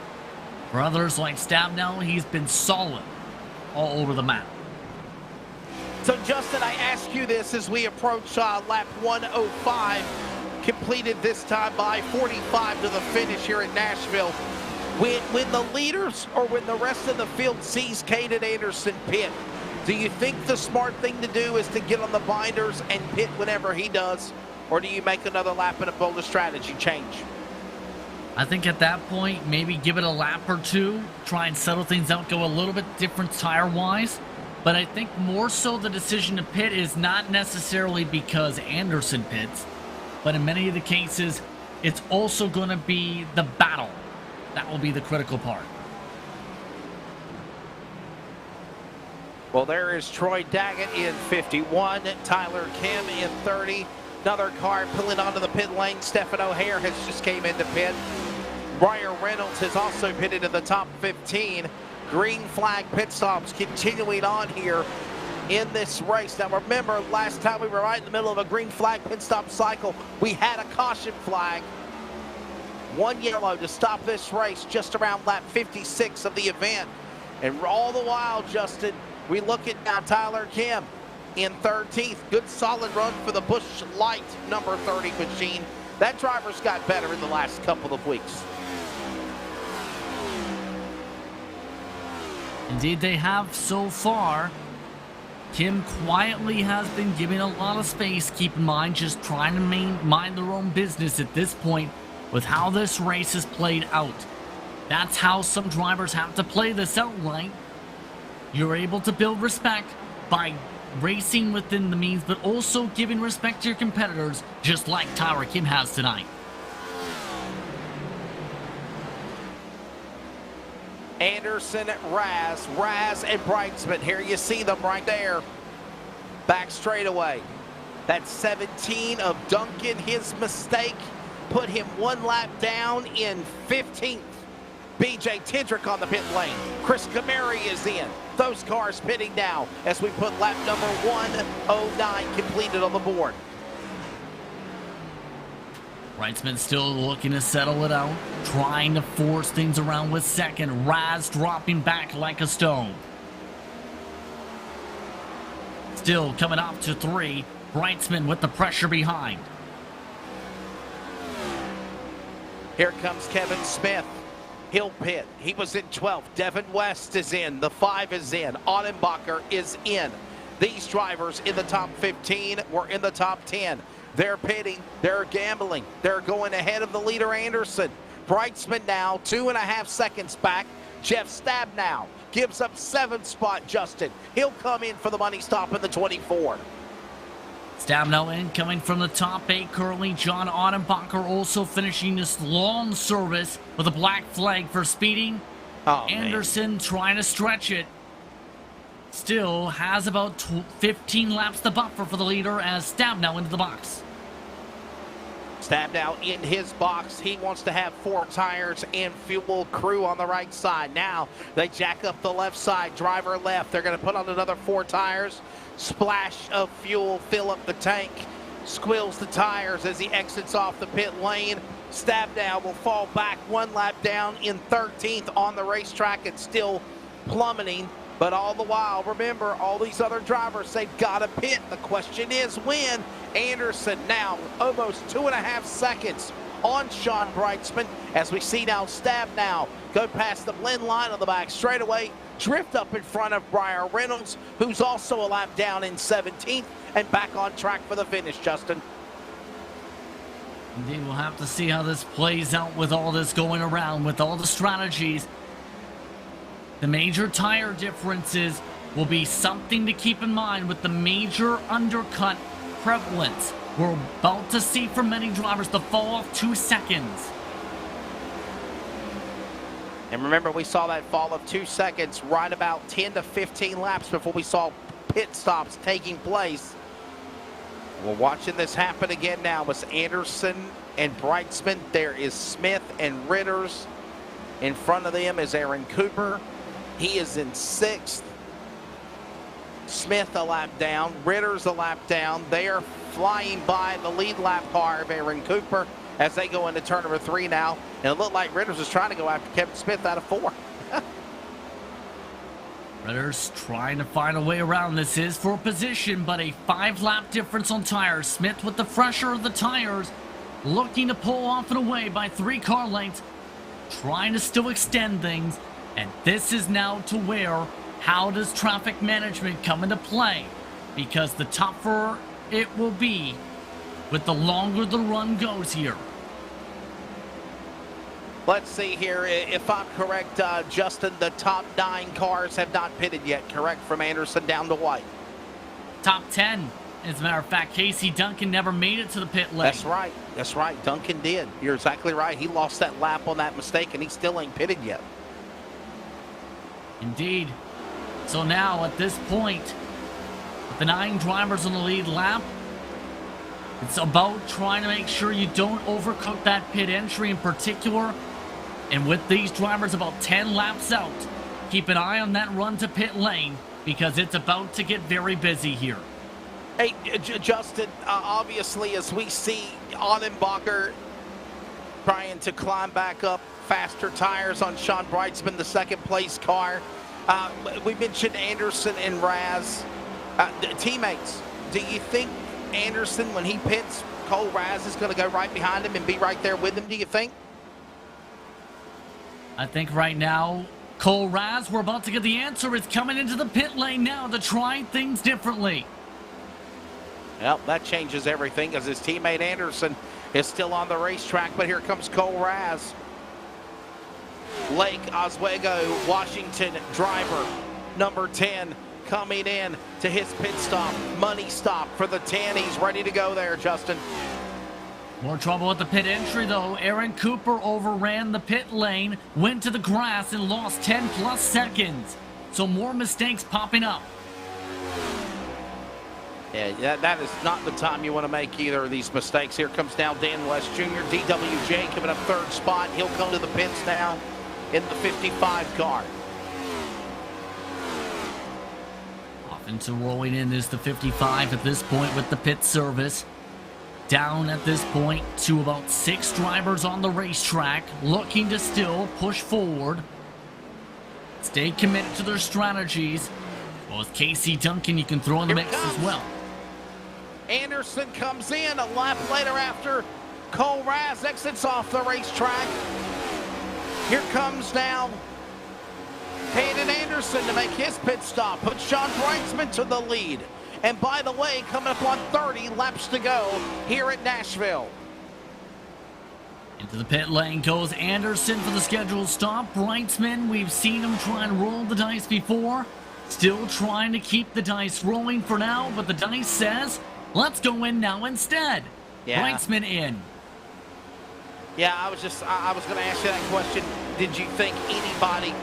For others like Stabnow, he's been solid all over the map. So, Justin, I ask you this as we approach lap 105, completed this time by 45 to the finish here at Nashville. When the leaders or when the rest of the field sees Caden Anderson pit, do you think the smart thing to do is to get on the binders and pit whenever he does? Or do you make another lap and a bolder strategy change? I think at that point, maybe give it a lap or two, try and settle things out, go a little bit different tire-wise. But I think more so the decision to pit is not necessarily because Anderson pits, but in many of the cases, it's also going to be the battle. That will be the critical part. Well, there is Troy Daggett in 51, Tyler Kim in 30. Another car pulling onto the pit lane. Stephen O'Hare has just came into pit. Briar Reynolds has also pitted in the top 15. Green flag pit stops continuing on here in this race. Now remember, last time we were right in the middle of a green flag pit stop cycle, we had a caution flag. One yellow to stop this race just around lap 56 of the event. And all the while, Justin, we look at now Tyler Kim in 13th. Good solid run for the Busch Light number 30 machine. That driver's got better in the last couple of weeks. Indeed, they have so far. Kim quietly has been given a lot of space. Keep in mind, just trying to mind their own business at this point with how this race has played out. That's how some drivers have to play this out, right? You're able to build respect by racing within the means, but also giving respect to your competitors, just like Tyler Kim has tonight. Anderson, Raz and Brightsman. Here you see them right there. Back straightaway. That's 17 of Duncan. His mistake put him one lap down in 15th. BJ Tendrick on the pit lane. Chris Camary is in. Those cars pitting now as we put lap number 109 completed on the board. Wrightsman still looking to settle it out, trying to force things around with second. Raz dropping back like a stone. Still coming up to 3. Wrightsman with the pressure behind. Here comes Kevin Smith. He'll pit. He was in 12th. Devin West is in. The 5 is in. Audenbacher is in. These drivers in the top 15 were in the top 10. They're pitting. They're gambling. They're going ahead of the leader, Anderson. Brightsman now 2.5 seconds back. Jeff Stabnow gives up 7th spot, Justin. He'll come in for the money stop in the 24. Stabnow in, coming from the top 8 currently. John Audenbacher also finishing this long service with a black flag for speeding. Anderson trying to stretch it. Still has about 15 laps to buffer for the leader as Stabnow into the box. Stabnow in his box. He wants to have 4 tires and fuel. Crew on the right side. Now they jack up the left side. Driver left. They're going to put on another 4 tires. Splash of fuel. Fill up the tank. Squeals the tires as he exits off the pit lane. Stabnow will fall back 1 lap down in 13th on the racetrack and still plummeting. But all the while, remember, all these other drivers, they've got to pit. The question is when. Anderson now almost 2.5 seconds on Sean Brightsman as we see now Stabnow go past the blend line on the back straightaway, drift up in front of Briar Reynolds, who's also a lap down in 17th and back on track for the finish, Justin. Indeed, we'll have to see how this plays out with all this going around, with all the strategies. The major tire differences will be something to keep in mind with the major undercut prevalence. We're about to see for many drivers the fall off 2 seconds. And remember, we saw that fall of 2 seconds right about 10 to 15 laps before we saw pit stops taking place. We're watching this happen again now with Anderson and Brightsman. There is Smith and Ritters. In front of them is Aaron Cooper. He is in 6th. Smith a lap down. Ritters a lap down. They are flying by the lead lap car of Aaron Cooper. as they go into turn number 3 now. And it looked like Ritters was trying to go after Kevin Smith out of 4. Ritters trying to find a way around. This is for position, but a 5-lap difference on tires. Smith with the fresher of the tires, looking to pull off and away by 3 car lengths, trying to still extend things. And this is now to where, how does traffic management come into play? Because the tougher it will be with the longer the run goes here. Let's see here. If I'm correct, Justin, the top 9 cars have not pitted yet, correct? From Anderson down to White. Top 10. As a matter of fact, Casey Duncan never made it to the pit lane. That's right. That's right. Duncan did. You're exactly right. He lost that lap on that mistake, and he still ain't pitted yet. Indeed. So now, at this point, with the 9 drivers on the lead lap, it's about trying to make sure you don't overcook that pit entry in particular. And with these drivers about 10 laps out, keep an eye on that run to pit lane because it's about to get very busy here. Hey, Justin, obviously, as we see Annenbacher trying to climb back up, faster tires on Sean Brightsman, the second-place car. We mentioned Anderson and Raz. Teammates, do you think Anderson, when he pits, Cole Raz is going to go right behind him and be right there with him, do you think? I think right now, Cole Raz, we're about to get the answer, is coming into the pit lane now to try things differently. Well, that changes everything because his teammate Anderson is still on the racetrack, but here comes Cole Raz. Lake Oswego, Washington driver, number 10, coming in to his pit stop, money stop for the 10. He's ready to go there, Justin. More trouble at the pit entry, though. Aaron Cooper overran the pit lane, went to the grass, and lost 10+ seconds. So more mistakes popping up. Yeah, that is not the time you want to make either of these mistakes. Here comes now Dan West Jr., DWJ coming up 3rd spot. He'll come to the pits now in the 55 car. Off into rolling in is the 55 at this point with the pit service. Down at this point to about 6 drivers on the racetrack, looking to still push forward. Stay committed to their strategies. Well, with Casey Duncan, you can throw in the mix as well. Anderson comes in a lap later after Cole Raz exits off the racetrack. Here comes now Hayden Anderson to make his pit stop. Put Sean Brightsman to the lead. And by the way, coming up on 30 laps to go here at Nashville. Into the pit lane goes Anderson for the scheduled stop. Brightsman, we've seen him try and roll the dice before. Still trying to keep the dice rolling for now, but the dice says, let's go in now instead. Yeah. Brightsman in. Yeah, I was going to ask you that question. Did you think anybody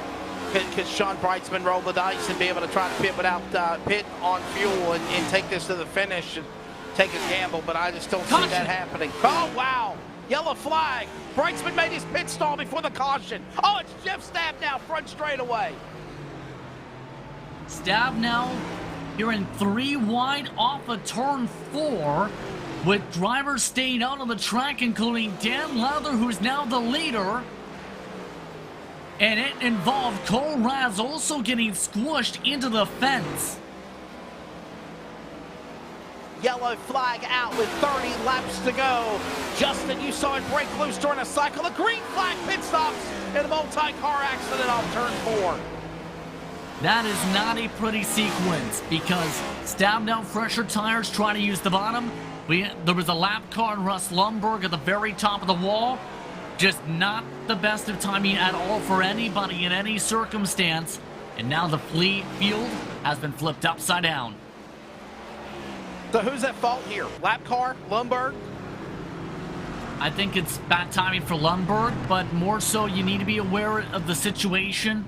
could Sean Brightsman roll the dice and be able to try to pit without pit on fuel and take this to the finish and take a gamble? But I just don't see that happening. Oh, wow. Yellow flag. Brightsman made his pit stall before the caution. Oh, it's Jeff Stab now, front straightaway. Stab now here in 3 wide off of turn 4 with drivers staying out on the track, including Dan Leather, who's now the leader. And it involved Cole Raz also getting squished into the fence. Yellow flag out with 30 laps to go. Justin, you saw it break loose during a cycle. A green flag pit stops in a multi-car accident off turn 4. That is not a pretty sequence because Stab down fresher tires trying to use the bottom. There was a lap car in Russ Lumberg at the very top of the wall. Just not the best of timing at all for anybody in any circumstance. And now the field has been flipped upside down. So who's at fault here? Lap car? Lumberg? I think it's bad timing for Lumberg, but more so you need to be aware of the situation.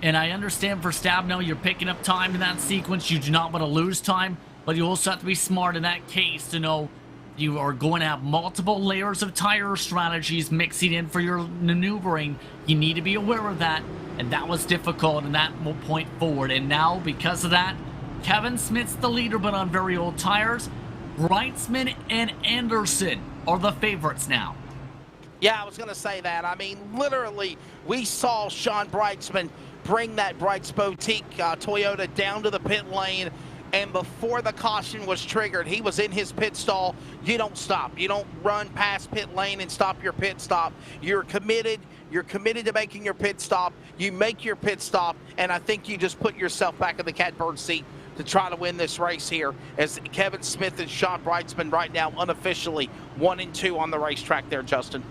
And I understand for Stabno, you're picking up time in that sequence. You do not want to lose time, but you also have to be smart in that case to know you are going to have multiple layers of tire strategies mixing in for your maneuvering. You need to be aware of that, and that was difficult in that point forward. And now, because of that, Kevin Smith's the leader, but on very old tires. Brightsman and Anderson are the favorites now. Yeah, I was going to say that. I mean, literally, we saw Sean Brightsman bring that Brights Boutique Toyota down to the pit lane, and before the caution was triggered, he was in his pit stall. You don't stop. You don't run past pit lane and stop your pit stop. You're committed. You're committed to making your pit stop. You make your pit stop, and I think you just put yourself back in the catbird seat to try to win this race here, as Kevin Smith and Sean Brightsman right now unofficially 1 and 2 on the racetrack there, Justin.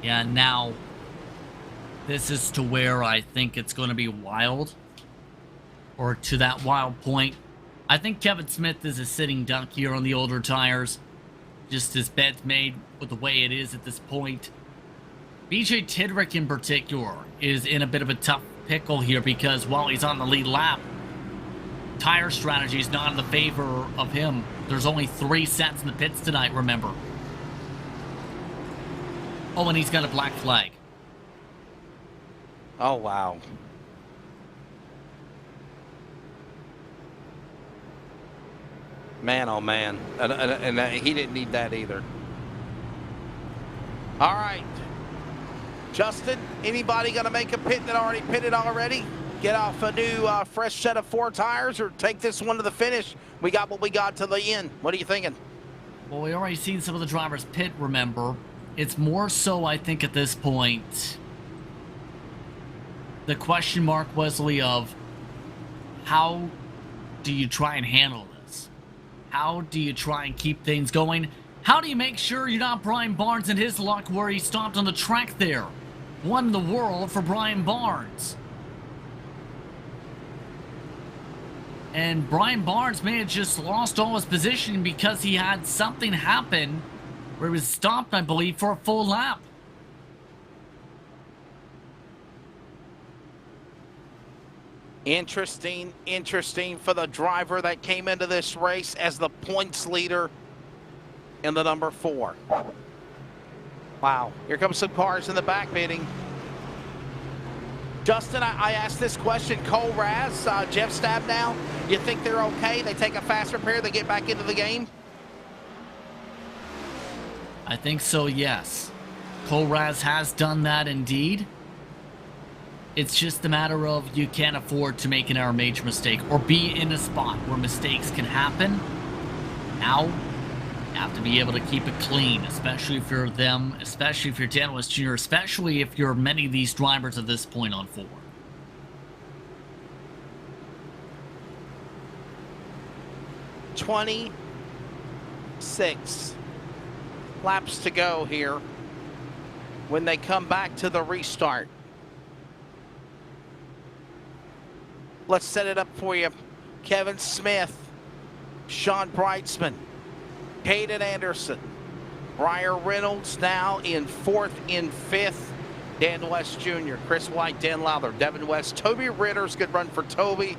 Yeah, now, this is to where I think it's going to be wild, or to that wild point. I think Kevin Smith is a sitting duck here on the older tires. Just his bed's made with the way it is at this point. BJ Tidrick in particular is in a bit of a tough pickle here, because while he's on the lead lap, tire strategy is not in the favor of him. There's only 3 sets in the pits tonight, remember. Oh, and he's got a black flag. Oh, wow. Man, oh, man. And he didn't need that either. All right. Justin, anybody going to make a pit that already pitted already? Get off a new fresh set of 4 tires, or take this one to the finish? We got what we got to the end. What are you thinking? Well, we already seen some of the drivers pit, remember. It's more so, I think, at this point, the question mark, Wesley, of how do you try and handle this? How do you try and keep things going? How do you make sure you're not Brian Barnes and his luck where he stopped on the track there? Won the world for Brian Barnes. And Brian Barnes may have just lost all his position because he had something happen where he was stopped, I believe, for a full lap. Interesting for the driver that came into this race as the points leader in the number 4. Wow, here comes some cars in the back pitting. Justin, I asked this question. Cole Raz, Jeff Stabnow, you think they're okay? They take a fast repair, they get back into the game? I think so, yes. Cole Raz has done that indeed. It's just a matter of you can't afford to make an error major mistake or be in a spot where mistakes can happen. Now, you have to be able to keep it clean, especially if you're them, especially if you're Dan West Jr., especially if you're many of these drivers at this point on 4. $26 laps to go here when they come back to the restart. Let's set it up for you. Kevin Smith, Sean Brightsman, Caden Anderson, Briar Reynolds now in 4th and 5th. Dan West Jr., Chris White, Dan Lowther, Devin West, Toby Ritter's good run for Toby,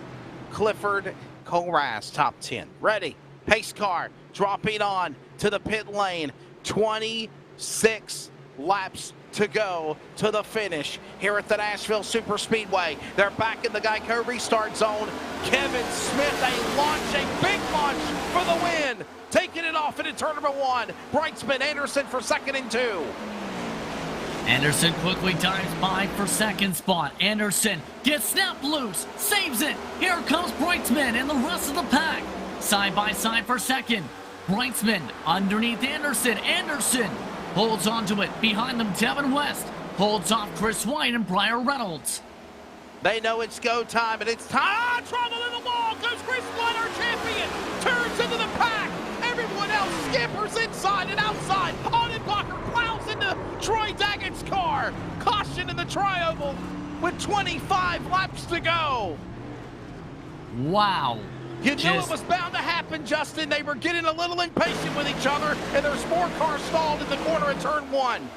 Clifford, Cole Raz, top 10. Ready, pace car, dropping on to the pit lane. 26 laps to go to the finish here at the Nashville Super Speedway. They're back in the Geico restart zone. Kevin Smith, a big launch for the win. Taking it off into turn number 1. Brightsman, Anderson for 2nd and 2. Anderson quickly dives by for 2nd spot. Anderson gets snapped loose, saves it. Here comes Brightsman and the rest of the pack. Side by side for 2nd. Brightsman underneath Anderson. Anderson holds onto it. Behind them, Devin West holds off Chris White and Briar Reynolds. They know it's go time, and it's time. Trouble in the wall. Goes Chris White, our champion. Turns into the pack. Everyone else scampers inside and outside. Audit blocker plows into Troy Daggett's car. Caution in the tri-oval with 25 laps to go. Wow. You knew it was bound to happen, Justin. They were getting a little impatient with each other, and there's more cars stalled in the corner of turn 1.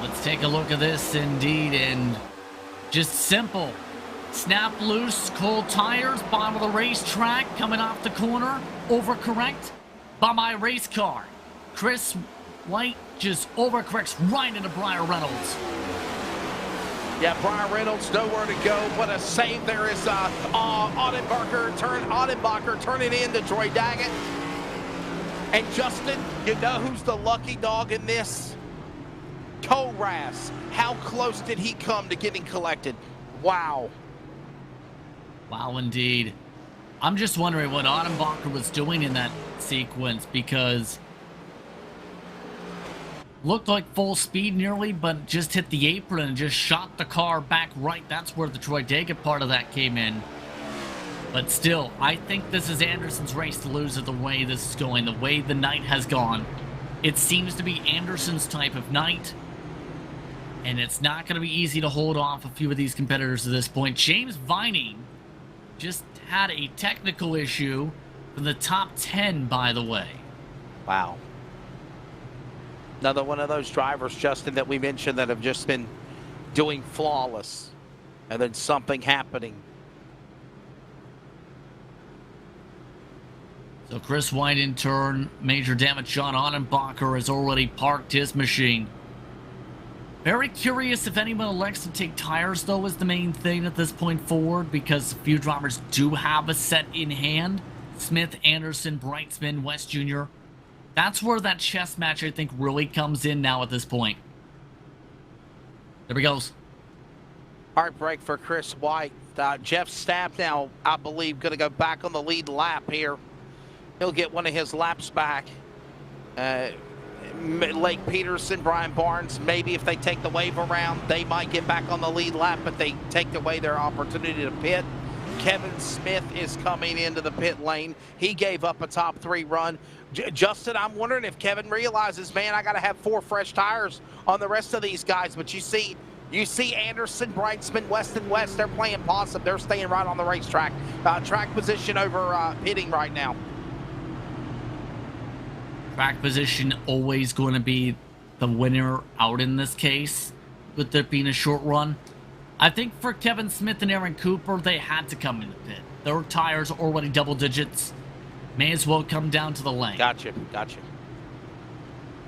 Let's take a look at this indeed, and just simple. Snap loose, cold tires, bottom of the racetrack, coming off the corner, overcorrect by my race car. Chris White just overcorrects right into Briar Reynolds. Yeah, Brian Reynolds, nowhere to go. What a save there is Ottenbacher turning in to Troy Daggett. And Justin, you know who's the lucky dog in this? Koraz. How close did he come to getting collected? Wow. Wow, indeed. I'm just wondering what Ottenbacher was doing in that sequence, because looked like full speed nearly, but just hit the apron and just shot the car back right. That's where the Troy Daggett part of that came in. But still, I think this is Anderson's race to lose it the way this is going, the way the night has gone. It seems to be Anderson's type of night, and it's not going to be easy to hold off a few of these competitors at this point. James Vining just had a technical issue for the top 10, by the way. Wow. Another one of those drivers, Justin, that we mentioned that have just been doing flawless, and then something happening. So Chris White in turn, major damage. John Ottenbacher has already parked his machine. Very curious if anyone elects to take tires, though, is the main thing at this point forward, because a few drivers do have a set in hand. Smith, Anderson, Brightsman, West Jr. That's where that chess match, I think, really comes in now at this point. There he goes. Hard break for Chris White. Jeff Stapp now, I believe, going to go back on the lead lap here. He'll get one of his laps back. Lake Peterson, Brian Barnes, maybe if they take the wave around, they might get back on the lead lap, but they take away their opportunity to pit. Kevin Smith is coming into the pit lane. He gave up a top 3 run. Justin, I'm wondering if Kevin realizes, man, I got to have 4 fresh tires on the rest of these guys. But you see Anderson, Brightsman, West and West, they're playing possum. They're staying right on the racetrack. Track position over pitting right now. Track position always going to be the winner out in this case, with there being a short run. I think for Kevin Smith and Aaron Cooper, they had to come in the pit. Their tires are already double digits. May as well come down to the lane. Gotcha.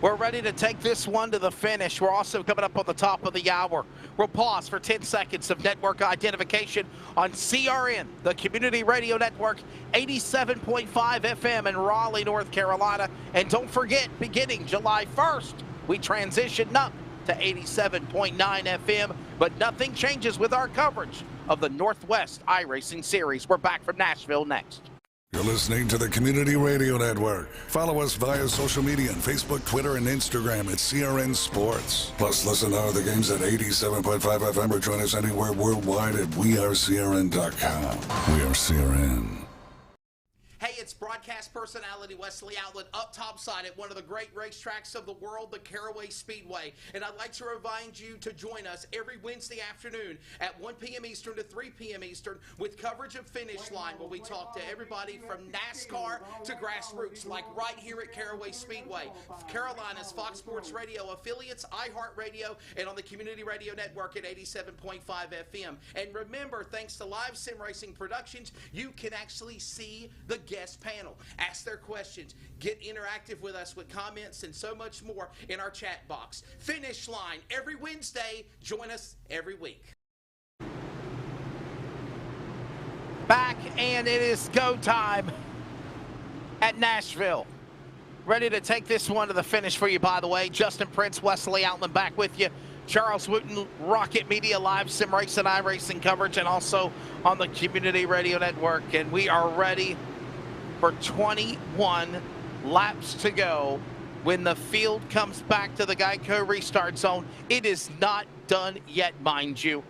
We're ready to take this one to the finish. We're also coming up on the top of the hour. We'll pause for 10 seconds of network identification on CRN, the Community Radio Network, 87.5 FM in Raleigh, North Carolina. And don't forget, beginning July 1st, we transition up to 87.9 FM, but nothing changes with our coverage of the Northwest iRacing Series. We're back from Nashville next. You're listening to the Community Radio Network. Follow us via social media on Facebook, Twitter, and Instagram at CRN Sports. Plus, listen to other games at 87.5 FM or join us anywhere worldwide at wearecrn.com. We are CRN. Hey, it's broadcast personality Wesley Outlet up topside at one of the great racetracks of the world, the Caraway Speedway. And I'd like to remind you to join us every Wednesday afternoon at 1 p.m. Eastern to 3 p.m. Eastern with coverage of Finish Line, where we talk to everybody from NASCAR to grassroots, like right here at Caraway Speedway. Carolina's Fox Sports Radio affiliates, iHeartRadio, and on the Community Radio Network at 87.5 FM. And remember, thanks to Live Sim Racing Productions, you can actually see the guest panel, ask their questions, get interactive with us with comments and so much more in our chat box. Finish Line every Wednesday. Join us every week. Back, and it is go time at Nashville. Ready to take this one to the finish for you, by the way. Justin Prince, Wesley Outland back with you. Charles Wooten, Rocket Media, Live Sim Racing, iRacing coverage, and also on the Community Radio Network. And we are ready for 21 laps to go when the field comes back to the Geico restart zone. It is not done yet, mind you.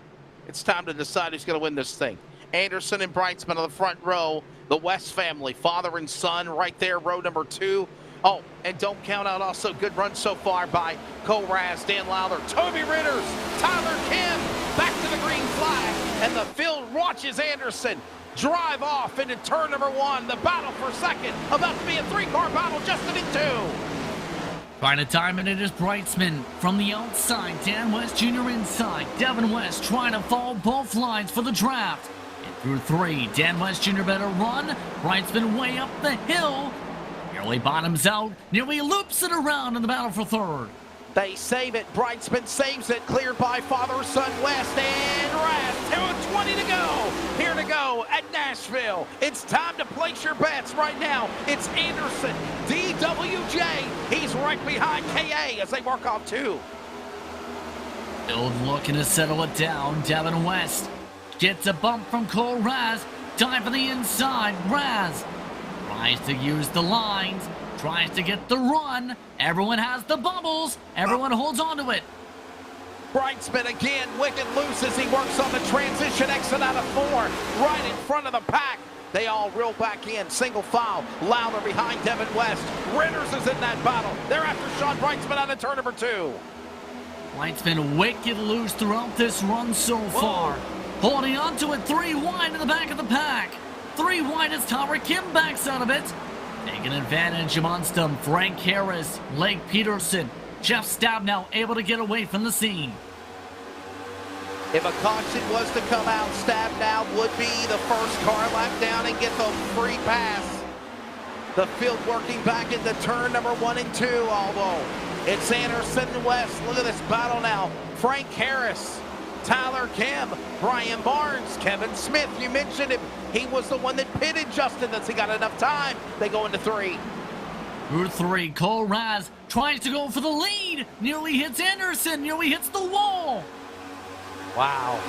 It's time to decide who's going to win this thing. Anderson and Brightsman on the front row, the West family, father and son right there, row number 2. Oh, and don't count out also good run so far by Cole Raz, Dan Lowther, Toby Ritters, Tyler Kim, back to the green flag, and the field watches Anderson drive off into turn number 1. The battle for second, about to be a 3-car battle, Justin in 2. Trying to time it is Brightsman from the outside, Dan West Jr. inside, Devin West trying to fall both lines for the draft. And through 3, Dan West Jr. better run, Brightsman way up the hill, nearly bottoms out, nearly loops it around in the battle for 3rd. They save it. Brightsman saves it. Cleared by father, son, West, and Raz. 2:20 to go. Here to go at Nashville. It's time to place your bets right now. It's Anderson, DWJ. He's right behind KA as they work off 2. Still looking to settle it down. Devin West gets a bump from Cole Raz. Dive for the inside. Raz tries to use the lines. Tries to get the run. Everyone has the bubbles. Everyone holds on to it. Brightsman again, wicked loose as he works on the transition exit out of 4. Right in front of the pack. They all reel back in. Single file. Lowther behind Devin West. Ritters is in that battle. They're after Sean Brightsman out of turn number 2. Brightsman wicked loose throughout this run so far. Holding on to it 3 wide in the back of the pack. 3 wide as Tyler Kim backs out of it. Taking advantage amongst them, Frank Harris, Lake Peterson, Jeff Stabnow able to get away from the scene. If a caution was to come out, Stabnow would be the first car lap down and get the free pass. The field working back into turn number 1 and 2, although it's Anderson and West. Look at this battle now. Frank Harris, Tyler Kim, Brian Barnes, Kevin Smith. You mentioned him. He was the one that pitted Justin. Does he got enough time? They go into 3. Through 3, Cole Raz tries to go for the lead. Nearly hits Anderson. Nearly hits the wall. Wow.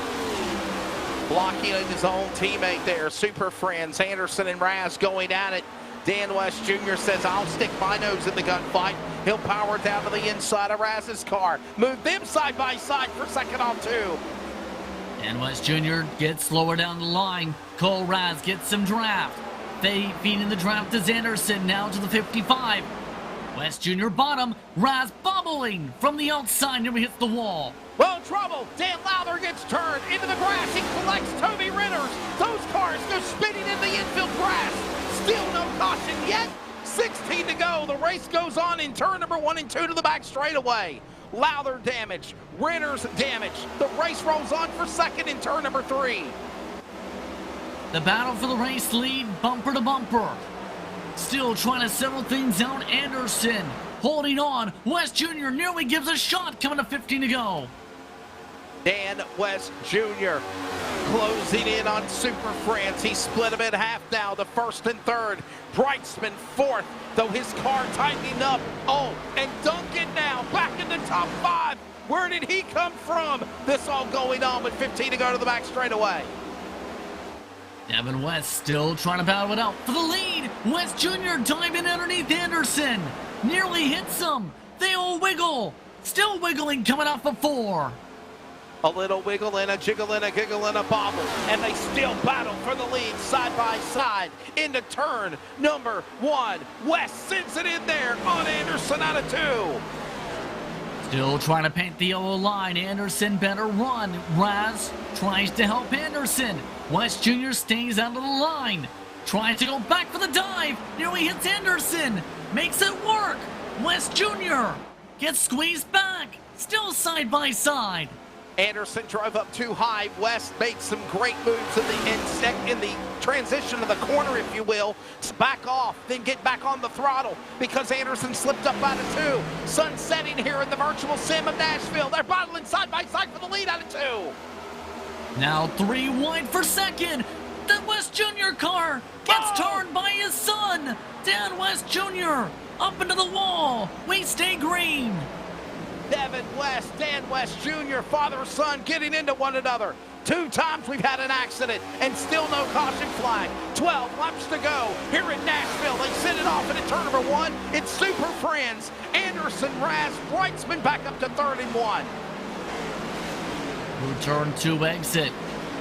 Blocking his own teammate there. Super friends. Anderson and Raz going at it. Dan West Jr. says, I'll stick my nose in the gunfight. He'll power down to the inside of Raz's car. Move them side by side for second on 2. Dan West Jr. gets slower down the line. Cole Raz gets some draft. They feeding the draft is Anderson now to the 55. West Jr. bottom. Raz bubbling from the outside. Nearly hits the wall. Well, trouble. Dan Lowther gets turned into the grass. He collects Toby Ritters. Those cars go spinning in the infield grass. Still no caution yet. 16 to go. The race goes on in turn number 1 and 2 to the back straightaway. Lowther damage. Ritters damage. The race rolls on for second in turn number 3. The battle for the race lead, bumper to bumper. Still trying to settle things out. Anderson holding on. West Jr. nearly gives a shot. Coming to 15 to go. Dan West Jr. closing in on Super France. He split them in half now, the first and third. Brightsman 4th, though his car tightening up. Oh, and Duncan now back in the top 5. Where did he come from? This all going on with 15 to go to the back straightaway. Devin West still trying to battle it out for the lead. West Jr. diving underneath Anderson. Nearly hits him. They all wiggle. Still wiggling coming off of 4. A little wiggle and a jiggle and a giggle and a bobble. And they still battle for the lead side by side into turn number 1. West sends it in there on Anderson out of 2. Still trying to paint the yellow line. Anderson better run. Raz tries to help Anderson. West Jr. stays out of the line. Tries to go back for the dive. Nearly hits Anderson. Makes it work. West Jr. gets squeezed back. Still side by side. Anderson drove up too high. West made some great moves in the transition of the corner, if you will. Back off, then get back on the throttle because Anderson slipped up out of 2. Sun setting here in the virtual sim of Nashville. They're battling side by side for the lead out of 2. Now 3 wide for second. The West Jr. car gets turned by his son. Dan West Jr. up into the wall. We stay green. Devin West, Dan West Jr., father-son getting into one another. 2 times we've had an accident and still no caution flag. 12 laps to go here in Nashville. They send it off into turn number 1. It's Super Friends. Anderson, Raz, Brightsman back up to 3rd and 1. Through turn 2 exit.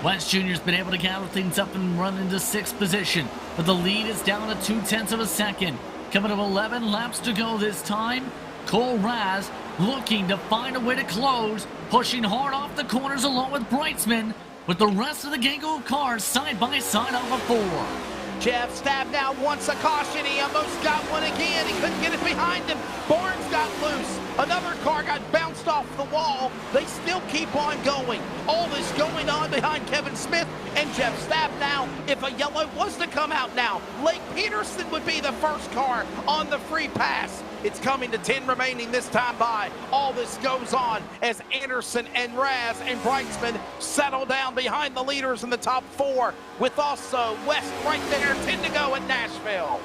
West Jr.'s been able to gather things up and run into 6th position, but the lead is down to 0.2 of a second. Coming to 11 laps to go this time. Cole Raz looking to find a way to close, pushing hard off the corners along with Brightsman, with the rest of the gang of cars side by side off of 4. Jeff Stabnow wants a caution. He almost got one again. He couldn't get it behind him. Barnes got loose. Another car got bounced off the wall. They still keep on going. All this going on behind Kevin Smith and Jeff Stabnow. If a yellow was to come out now, Lake Peterson would be the first car on the free pass. It's coming to 10 remaining this time by. All this goes on as Anderson and Raz and Brightsman settle down behind the leaders in the top 4, with also West right there. 10 to go at Nashville.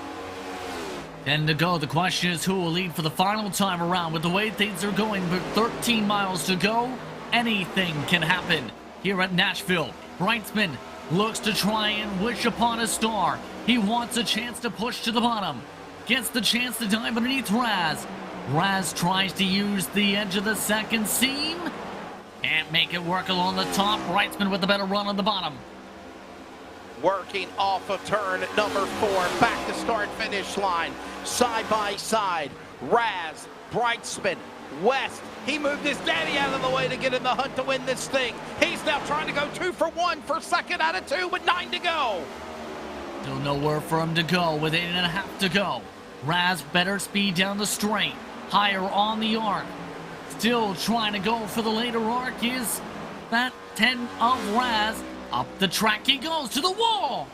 10 to go. The question is who will lead for the final time around. With the way things are going, with 13 miles to go, anything can happen here at Nashville. Brightsman looks to try and wish upon a star. He wants a chance to push to the bottom. Gets the chance to dive underneath Raz. Raz tries to use the edge of the second seam. Can't make it work along the top. Brightsman with a better run on the bottom. Working off of turn number 4. Back to start finish line. Side by side. Raz, Brightsman, West. He moved his daddy out of the way to get in the hunt to win this thing. He's now trying to go 2 for 1 for second out of 2 with 9 to go. Still nowhere for him to go with 8.5 to go. Raz better speed down the straight. Higher on the arc. Still trying to go for the later arc is that 10 of Raz. Up the track he goes to the wall.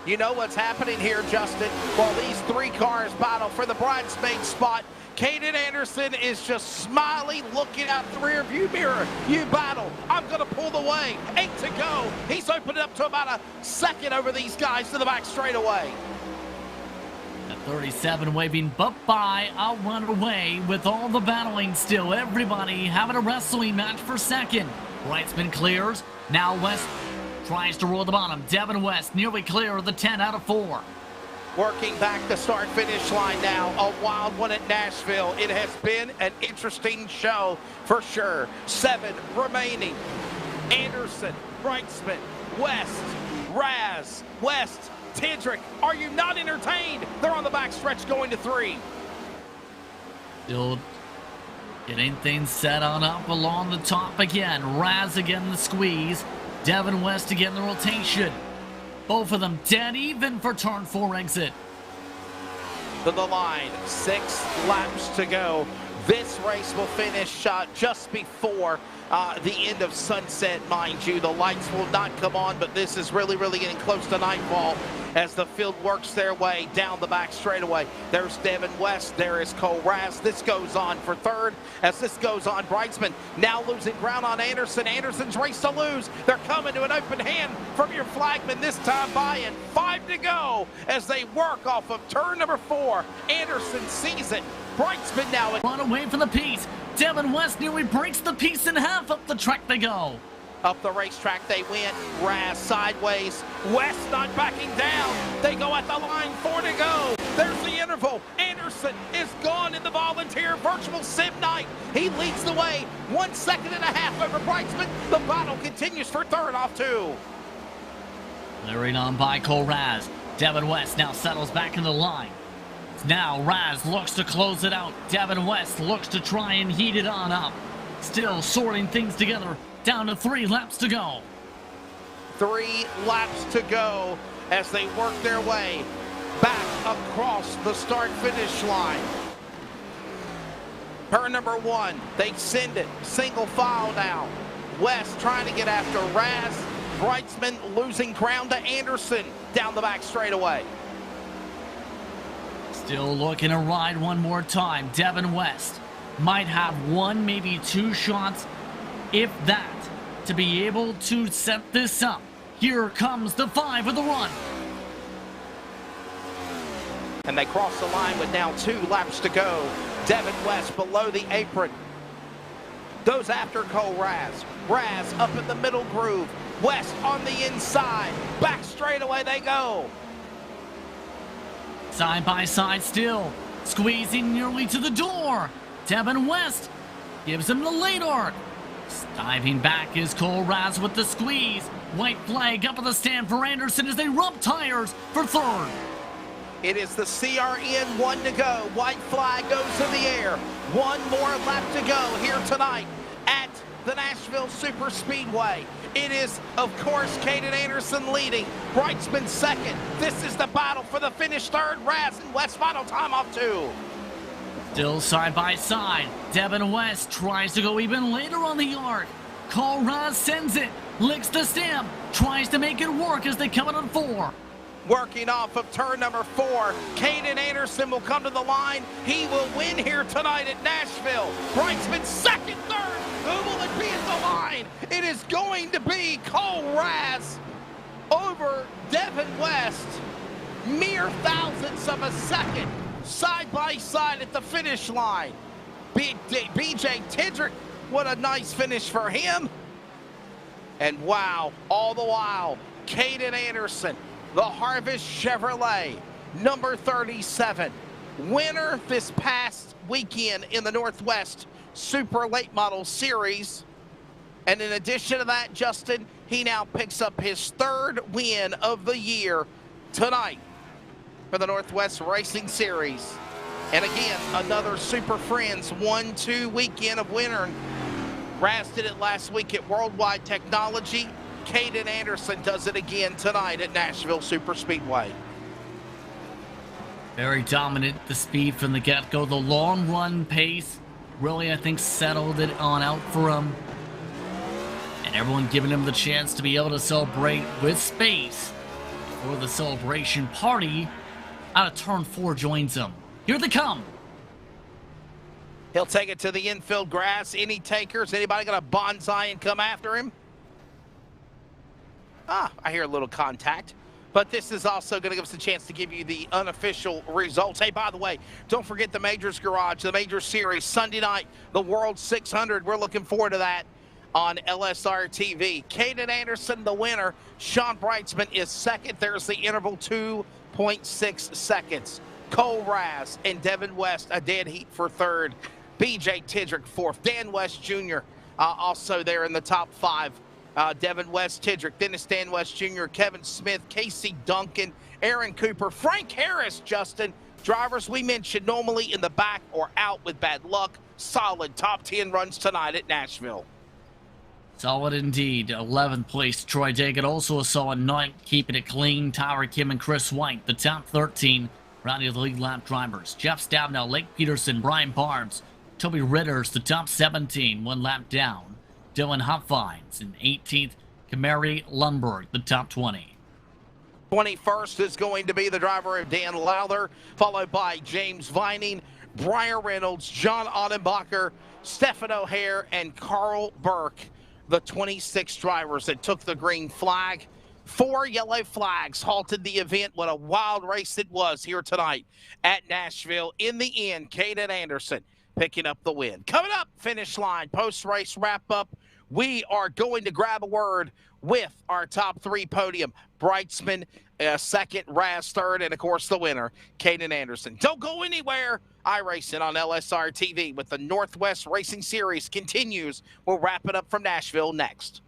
You know what's happening here, Justin? While these 3 cars battle for the bridesmaid spot, Caden Anderson is just smiling, looking out the rear view mirror. You battle. I'm going to pull the way. 8 to go. He's opened up to about a second over these guys to the back straightaway. At 37 waving bye-bye, I'll run away with all the battling still. Everybody having a wrestling match for second. Brightsman clears. Now West tries to roll the bottom. Devin West nearly clear of the 10 out of 4. Working back the start-finish line now. A wild one at Nashville. It has been an interesting show for sure. 7 remaining. Anderson, Brightsman, West, Raz, West, Tendrick. Are you not entertained? They're on the back stretch going to 3. Still getting things set on up along the top again. Raz again the squeeze. Devin West again the rotation. Both of them dead even for turn 4 exit. To the line, 6 laps to go. This race will finish just before the end of sunset, mind you. The lights will not come on, but this is really getting close to nightfall as the field works their way down the back straightaway. There's Devin West. There is Cole Raz. This goes on for 3rd. As this goes on, Brightsman now losing ground on Anderson. Anderson's race to lose. They're coming to an open hand from your flagman this time by, and 5 to go as they work off of turn number 4. Anderson sees it. Brightsman now run away from the piece. Devin West nearly breaks the piece in half. Up the track they go. Up the racetrack they went. Raz sideways. West not backing down. They go at the line. 4 to go. There's the interval. Anderson is gone in the volunteer virtual sim night. He leads the way. 1.5 seconds over Brightsman. The battle continues for 3rd off 2. Clearing on by Cole Raz. Devin West now settles back in the line. Now Raz looks to close it out. Devin West looks to try and heat it on up. Still sorting things together. Down to 3 laps to go. 3 laps to go as they work their way back across the start-finish line. Turn number 1, they send it single file now. West trying to get after Raz. Brightsman losing ground to Anderson down the back straightaway. Still looking to ride one more time. Devin West might have 1, maybe 2 shots, if that, to be able to set this up. Here comes the 5 of the run. And they cross the line with now 2 laps to go. Devin West below the apron. Goes after Cole Raz. Raz up in the middle groove. West on the inside. Back straightaway they go. Side by side still. Squeezing nearly to the door. Devin West gives him the late arc. Diving back is Cole Raz with the squeeze. White flag up at the stand for Anderson as they rub tires for 3rd. It is the CRN 1 to go. White flag goes in the air. 1 more lap to go here tonight at the Nashville Super Speedway. It is, of course, Caden Anderson leading, Brightsman second. This is the battle for the finish third. Raz and West final time off 2. Still side by side. Devin West tries to go even later on the arc. Cole Raz sends it, licks the stem, tries to make it work as they come in on 4. Working off of turn number 4, Caden Anderson will come to the line. He will win here tonight at Nashville. Brightsman second, third. Who will it be at the line? It is going to be Cole Raz over Devin West. Mere thousandths of a second, side by side at the finish line. BJ Tidrick, what a nice finish for him. And wow, all the while, Caden Anderson, the Harvest Chevrolet, number 37, winner this past weekend in the Northwest Super Late Model Series. And in addition to that, Justin, he now picks up his 3rd win of the year tonight for the Northwest Racing Series. And again, another Super Friends 1-2 weekend of winner. Raz did it last week at Worldwide Technology. Caden Anderson does it again tonight at Nashville Super Speedway. Very dominant, the speed from the get-go. The long run pace really, I think, settled it on out for him. And everyone giving him the chance to be able to celebrate with space for the celebration party. Out of turn 4 joins him. Here they come. He'll take it to the infield grass. Any takers? Anybody got a bonsai and come after him? I hear a little contact. But this is also going to give us a chance to give you the unofficial results. Hey, by the way, don't forget the Majors Garage, the Major Series, Sunday night, the World 600. We're looking forward to that on LSRTV. Caden Anderson, the winner. Sean Brightsman is second. There's the interval, 2.6 seconds. Cole Raz and Devin West, a dead heat for 3rd. BJ Tidrick, 4th. Dan West Jr. Also there in the top 5. Devin West, Tidrick, Dennis Dan West Jr., Kevin Smith, Casey Duncan, Aaron Cooper, Frank Harris, Justin. Drivers we mentioned normally in the back or out with bad luck. Solid top 10 runs tonight at Nashville. Solid indeed. 11th place, Troy Daggett, also a solid night, keeping it clean. Tyler Kim and Chris White, the top 13, rounding the lead lap drivers. Jeff Stabnow, Lake Peterson, Brian Barnes, Toby Ritters, the top 17, 1 lap down. Dylan Hopvines in 18th, Kamari Lundberg, the top 20. 21st is going to be the driver of Dan Lowther, followed by James Vining, Brian Reynolds, John Ottenbacher, Stephen O'Hare, and Carl Burke, the 26 drivers that took the green flag. 4 yellow flags halted the event. What a wild race it was here tonight at Nashville. In the end, Caden Anderson picking up the win. Coming up, finish line, post-race wrap-up. We are going to grab a word with our top 3 podium. Brightsman, second, Raz third, and, of course, the winner, Caden Anderson. Don't go anywhere. iRacing on LSRTV with the Northwest Racing Series continues. We'll wrap it up from Nashville next.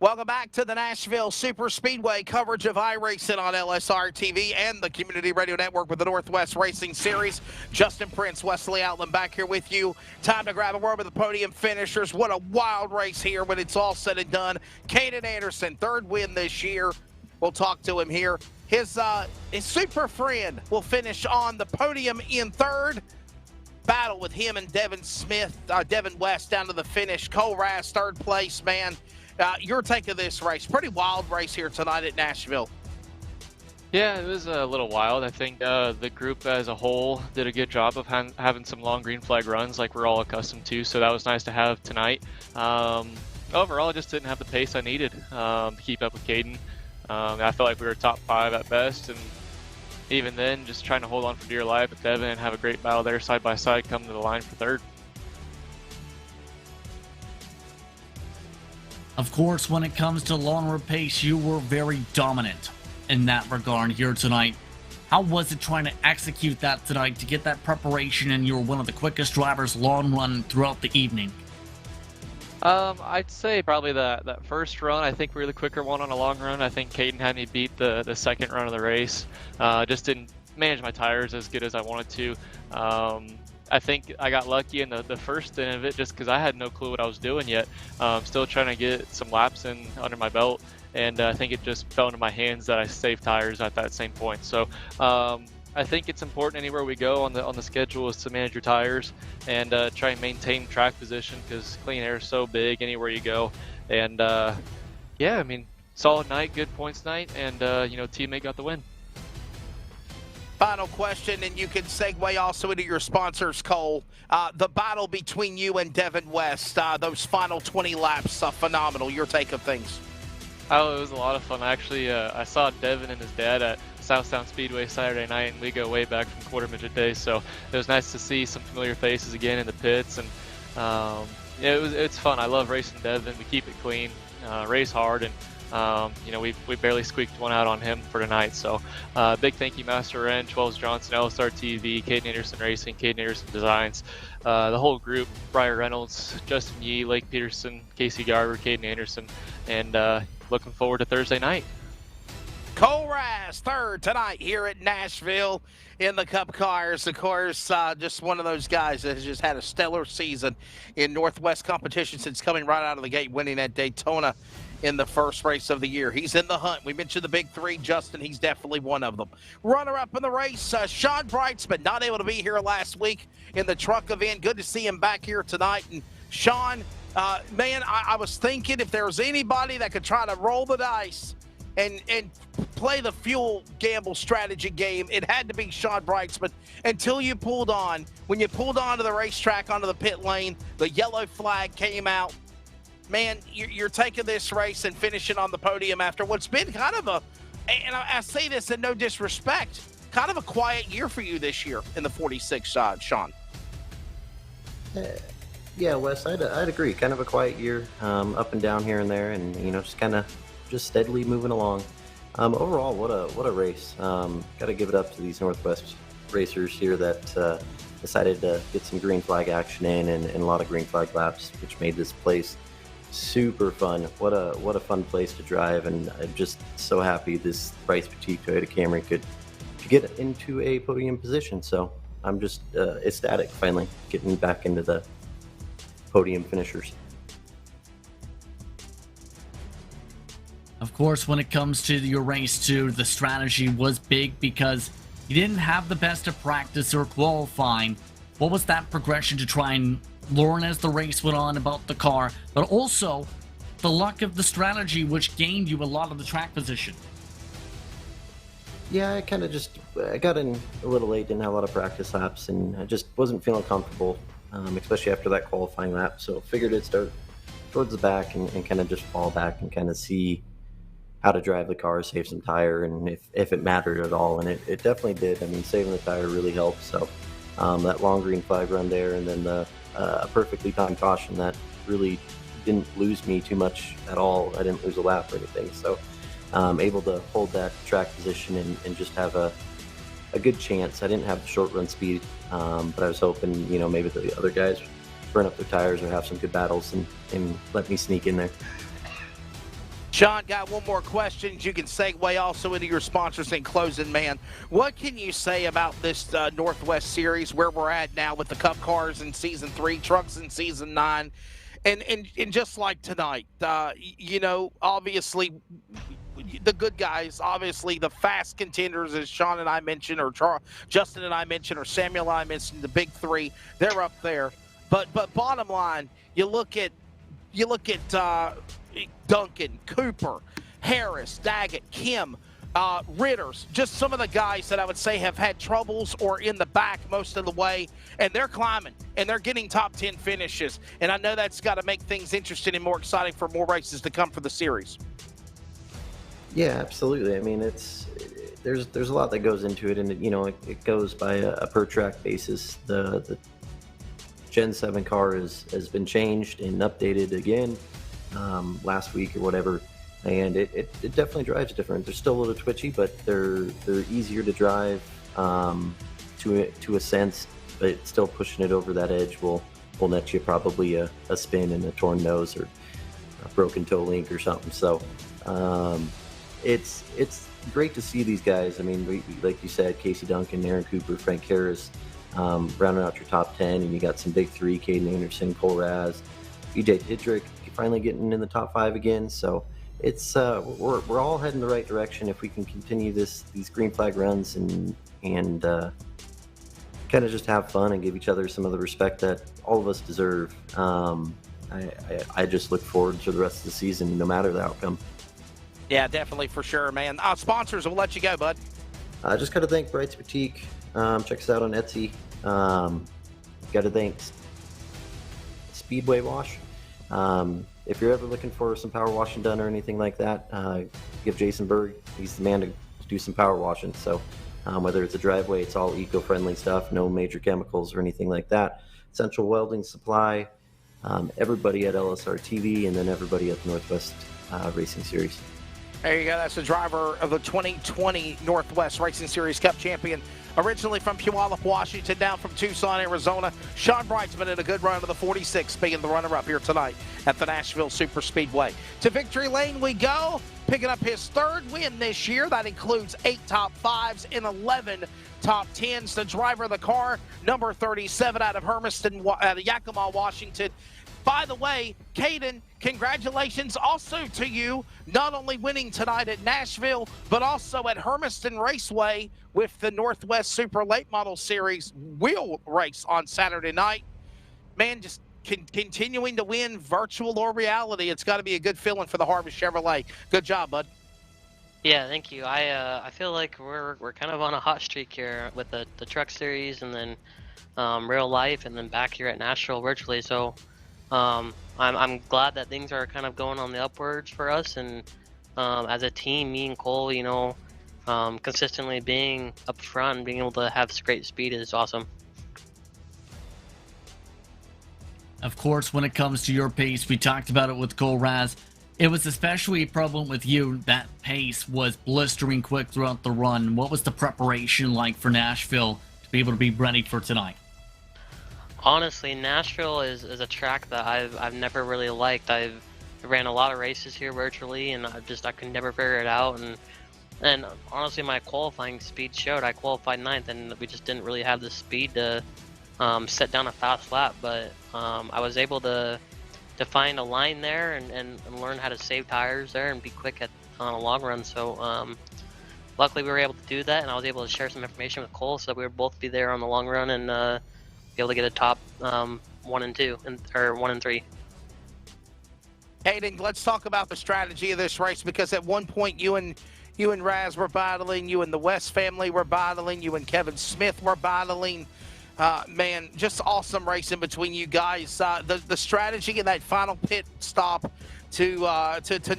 Welcome back to the Nashville Super Speedway coverage of iRacing on LSRTV and the Community Radio Network with the Northwest Racing Series. Justin Prince, Wesley Outland back here with you. Time to grab a word with the podium finishers. What a wild race here when it's all said and done. Caden Anderson, 3rd win this year. We'll talk to him here. His super friend will finish on the podium in 3rd. Battle with him and Devin West down to the finish. Cole Raz, 3rd place, man. Your take of this race. Pretty wild race here tonight at Nashville. Yeah, it was a little wild. I think the group as a whole did a good job of having some long green flag runs like we're all accustomed to, so that was nice to have tonight. Overall, I just didn't have the pace I needed to keep up with Caden. I felt like we were top 5 at best, and even then, just trying to hold on for dear life with Devin and have a great battle there side by side, come to the line for 3rd. Of course, when it comes to longer pace, you were very dominant in that regard here tonight. How was it trying to execute that tonight to get that preparation, and you were one of the quickest drivers long run throughout the evening? I'd say probably that first run. I think we were the quicker one on a long run. I think Caden had me beat the second run of the race. Just didn't manage my tires as good as I wanted to. I think I got lucky in the first end of it just because I had no clue what I was doing yet. Still trying to get some laps in under my belt, and I think it just fell into my hands that I saved tires at that same point. So I think it's important anywhere we go on the schedule is to manage your tires and try and maintain track position, because clean air is so big anywhere you go. And yeah, I mean, solid night, good points night, and teammate got the win. Final question, and you can segue also into your sponsors, Cole. The battle between you and Devin West, those final 20 laps, phenomenal. Your take of things. Oh, it was a lot of fun. Actually, I saw Devin and his dad at Southtown Speedway Saturday night, and we go way back from quarter midget days. So it was nice to see some familiar faces again in the pits, and it's fun. I love racing Devin. We keep it clean, race hard, and we barely squeaked one out on him for tonight. So big thank you, Master Ren, 12s Johnson, LSRTV, Caden Anderson Racing, Caden Anderson Designs, the whole group, Briar Reynolds, Justin Yee, Lake Peterson, Casey Garber, Caden Anderson, and looking forward to Thursday night. Cole Rass, 3rd tonight here at Nashville in the Cup cars. Of course, just one of those guys that has just had a stellar season in Northwest competition since coming right out of the gate, winning at Daytona in the first race of the year. He's in the hunt. We mentioned the big 3, Justin. He's definitely one of them. Runner-up in the race, Sean Brightsman, not able to be here last week in the truck event. Good to see him back here tonight. And Sean, man, I was thinking if there was anybody that could try to roll the dice and play the fuel gamble strategy game, it had to be Sean Brightsman until you pulled on. When you pulled onto the racetrack, onto the pit lane, the yellow flag came out. Man, you're taking this race and finishing on the podium after what's been kind of and I say this in no disrespect, kind of a quiet year for you this year in the 46 side, Sean. Yeah, Wes, I'd agree. Kind of a quiet year, up and down here and there, and just kind of steadily moving along. Overall, what a race. Got to give it up to these Northwest racers here that decided to get some green flag action in and a lot of green flag laps, which made this place super fun. What a fun place to drive, and I'm just so happy this Bryce Petite Toyota Camry could get into a podium position. So I'm just ecstatic finally getting back into the podium finishers. Of course, when it comes to your race too, the strategy was big because you didn't have the best of practice or qualifying. What was that progression to try and learn as the race went on about the car, but also the luck of the strategy, which gained you a lot of the track position? Yeah, I got in a little late, didn't have a lot of practice laps, and I just wasn't feeling comfortable, especially after that qualifying lap. So figured I'd start towards the back and kind of just fall back and kind of see how to drive the car, save some tire, and if it mattered at all. And it definitely did. I mean, saving the tire really helped. So that long green flag run there, and then the perfectly timed caution that really didn't lose me too much at all. I didn't lose a lap or anything. So able to hold that track position and just have a good chance. I didn't have the short run speed, but I was hoping, maybe the other guys burn up their tires or have some good battles and let me sneak in there. Sean, got one more question. You can segue also into your sponsors in closing, man. What can you say about this Northwest Series, where we're at now with the Cup cars in Season 3, trucks in Season 9, and just like tonight, obviously the good guys, obviously the fast contenders, as Sean and I mentioned, or Justin and I mentioned, or Samuel and I mentioned, the big 3, they're up there. But bottom line, you look at Duncan, Cooper, Harris, Daggett, Kim. Ritters, just some of the guys that I would say have had troubles or in the back most of the way, and they're climbing and they're getting top 10 finishes. And I know that's got to make things interesting and more exciting for more races to come for the series. Yeah, absolutely. I mean, there's a lot that goes into it, and it goes by a per track basis. The Gen 7 car has been changed and updated again last week or whatever. And it definitely drives different. They're still a little twitchy, but they're easier to drive to a sense. But still pushing it over that edge will net you probably a spin and a torn nose or a broken toe link or something. So it's great to see these guys. I mean, we, like you said, Casey Duncan, Aaron Cooper, Frank Harris, rounding out your top 10, and you got some big three: Caden Anderson, Cole Raz, EJ Didrick, finally getting in the top 5 again. So. It's we're all heading the right direction if we can continue these green flag runs and kind of just have fun and give each other some of the respect that all of us deserve. I just look forward to the rest of the season, no matter the outcome. Yeah, definitely, for sure, man. Sponsors, we'll let you go, bud. I just got to thank Brights Boutique. Check us out on Etsy. Got to thank Speedway Wash. If you're ever looking for some power washing done or anything like that, give Jason Berg. He's the man to do some power washing. So whether it's a driveway, it's all eco-friendly stuff, no major chemicals or anything like that. Central Welding Supply, everybody at LSRTV, and then everybody at the Northwest Racing Series. There you go. That's the driver of the 2020 Northwest Racing Series Cup champion, originally from Puyallup, Washington, down from Tucson, Arizona. Sean Brightsman in a good run of the 46, being the runner-up here tonight at the Nashville Super Speedway. To victory lane we go, picking up his 3rd win this year. That includes 8 top 5s and 11 top 10s. The driver of the car, number 37 out of Hermiston, out of Yakima, Washington. By the way, Caden, congratulations also to you, not only winning tonight at Nashville, but also at Hermiston Raceway with the Northwest Super Late Model Series wheel race on Saturday night. Man, just continuing to win, virtual or reality. It's got to be a good feeling for the Harvest Chevrolet. Good job, bud. Yeah, thank you. I feel like we're kind of on a hot streak here with the truck series, and then real life, and then back here at Nashville virtually. So I'm glad that things are kind of going on the upwards for us, and as a team, me and Cole, consistently being up front and being able to have great speed is awesome. Of course, when it comes to your pace, we talked about it with Cole Raz. It was especially prevalent with you. That pace was blistering quick throughout the run. What was the preparation like for Nashville to be able to be ready for tonight? Honestly, Nashville is a track that I've never really liked. I've ran a lot of races here virtually, and I could never figure it out. And honestly, my qualifying speed showed. I qualified 9th, and we just didn't really have the speed to set down a fast lap. But I was able to find a line there and learn how to save tires there and be quick on a long run. So luckily, we were able to do that, and I was able to share some information with Cole, so we would both be there on the long run and be able to get a top 1 and 2 or 1 and 3. Hayden, let's talk about the strategy of this race, because at one point you and Raz were battling, you and the West family were battling, you and Kevin Smith were battling. Man, just awesome racing between you guys. The strategy in that final pit stop to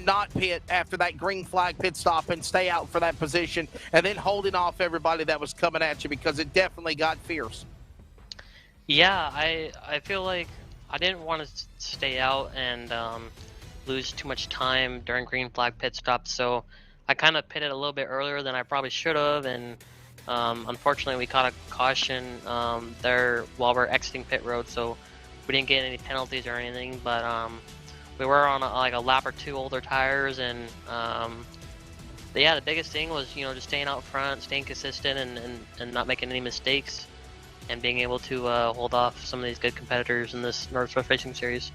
not pit after that green flag pit stop and stay out for that position, and then holding off everybody that was coming at you, because it definitely got fierce. Yeah, I feel like I didn't want to stay out and lose too much time during green flag pit stops, so I kind of pitted a little bit earlier than I probably should have, and unfortunately we caught a caution there while we're exiting pit road, so we didn't get any penalties or anything, but we were on a lap or 2 older tires, and yeah, the biggest thing was just staying out front, staying consistent, and not making any mistakes, and being able to hold off some of these good competitors in this Northwest Racing Series.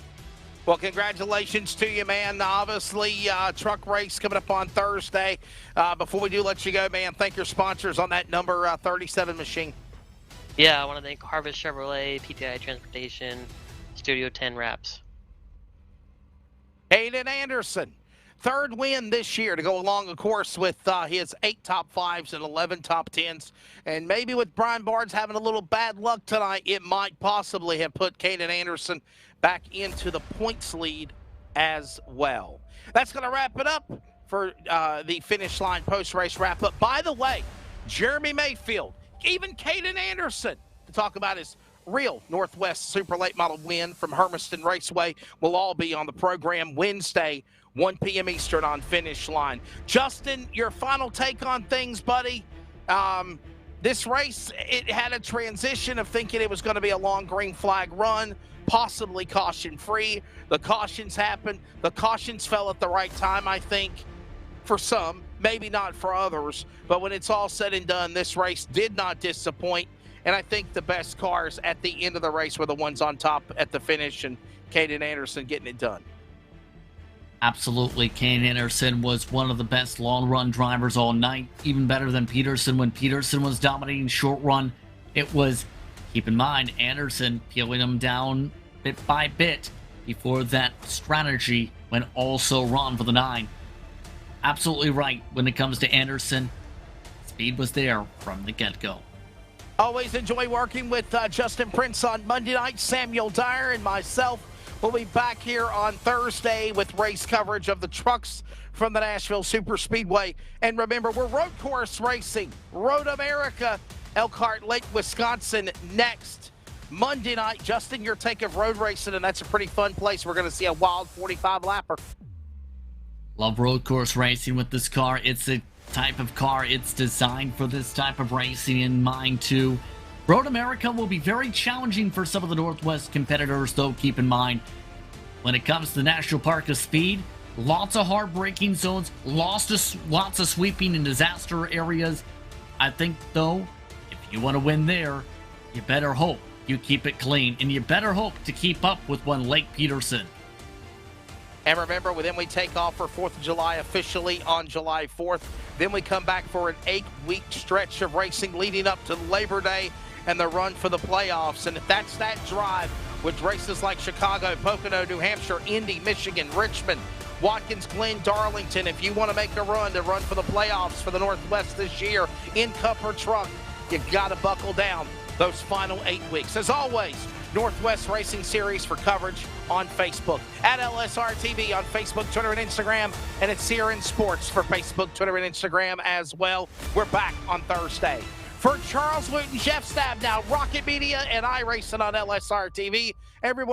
Well, congratulations to you, man. Obviously, truck race coming up on Thursday. Before we do let you go, man, thank your sponsors on that number 37 machine. Yeah, I want to thank Harvest Chevrolet, PTI Transportation, Studio 10 Wraps. Hayden Anderson, Third win this year to go along, of course, with his 8 top 5s and 11 top 10s. And maybe with Brian Barnes having a little bad luck tonight, it might possibly have put Caden Anderson back into the points lead as well. That's going to wrap it up for the finish line post-race wrap-up. By the way, Jeremy Mayfield, even Caden Anderson, to talk about his real Northwest Super Late Model win from Hermiston Raceway, will all be on the program Wednesday, 1 p.m. Eastern on Finish Line. Justin, your final take on things, buddy. This race, it had a transition of thinking it was going to be a long green flag run, possibly caution-free. The cautions happened. The cautions fell at the right time, I think, for some, maybe not for others. But when it's all said and done, this race did not disappoint. And I think the best cars at the end of the race were the ones on top at the finish, and Caden Anderson getting it done. Absolutely. Caden Anderson was one of the best long-run drivers all night, even better than Peterson. When Peterson was dominating short run, it was, keep in mind, Anderson peeling him down bit by bit before that strategy went also wrong for the 9. Absolutely right. When it comes to Anderson, speed was there from the get-go. Always enjoy working with Justin Prince on Monday night. Samuel Dyer and myself will be back here on Thursday with race coverage of the trucks from the Nashville Super Speedway. And remember, we're road course racing, Road America, Elkhart Lake, Wisconsin next Monday night. Justin, your take of road racing, and that's a pretty fun place. We're going to see a wild 45-lapper. Love road course racing with this car. It's a type of car, it's designed for this type of racing in mind too. Road America will be very challenging for some of the Northwest competitors, though. Keep in mind, when it comes to the National Park of Speed, lots of hard braking zones, lots of sweeping and disaster areas. I think, though, if you want to win there, you better hope you keep it clean, and you better hope to keep up with one Lake Peterson. And remember, then we take off for 4th of July officially on July 4th. Then we come back for an 8-week stretch of racing leading up to Labor Day and the run for the playoffs. And if that's that drive with races like Chicago, Pocono, New Hampshire, Indy, Michigan, Richmond, Watkins Glen, Darlington, if you want to make a run for the playoffs for the Northwest this year in Cup or Truck, you got to buckle down those final 8 weeks. As always, Northwest Racing Series for coverage on Facebook, at LSRTV on Facebook, Twitter, and Instagram, and at CRN Sports for Facebook, Twitter, and Instagram as well. We're back on Thursday. For Charles Wooten, Jeff Stabnow, Rocket Media, and iRacing on LSRTV, everyone.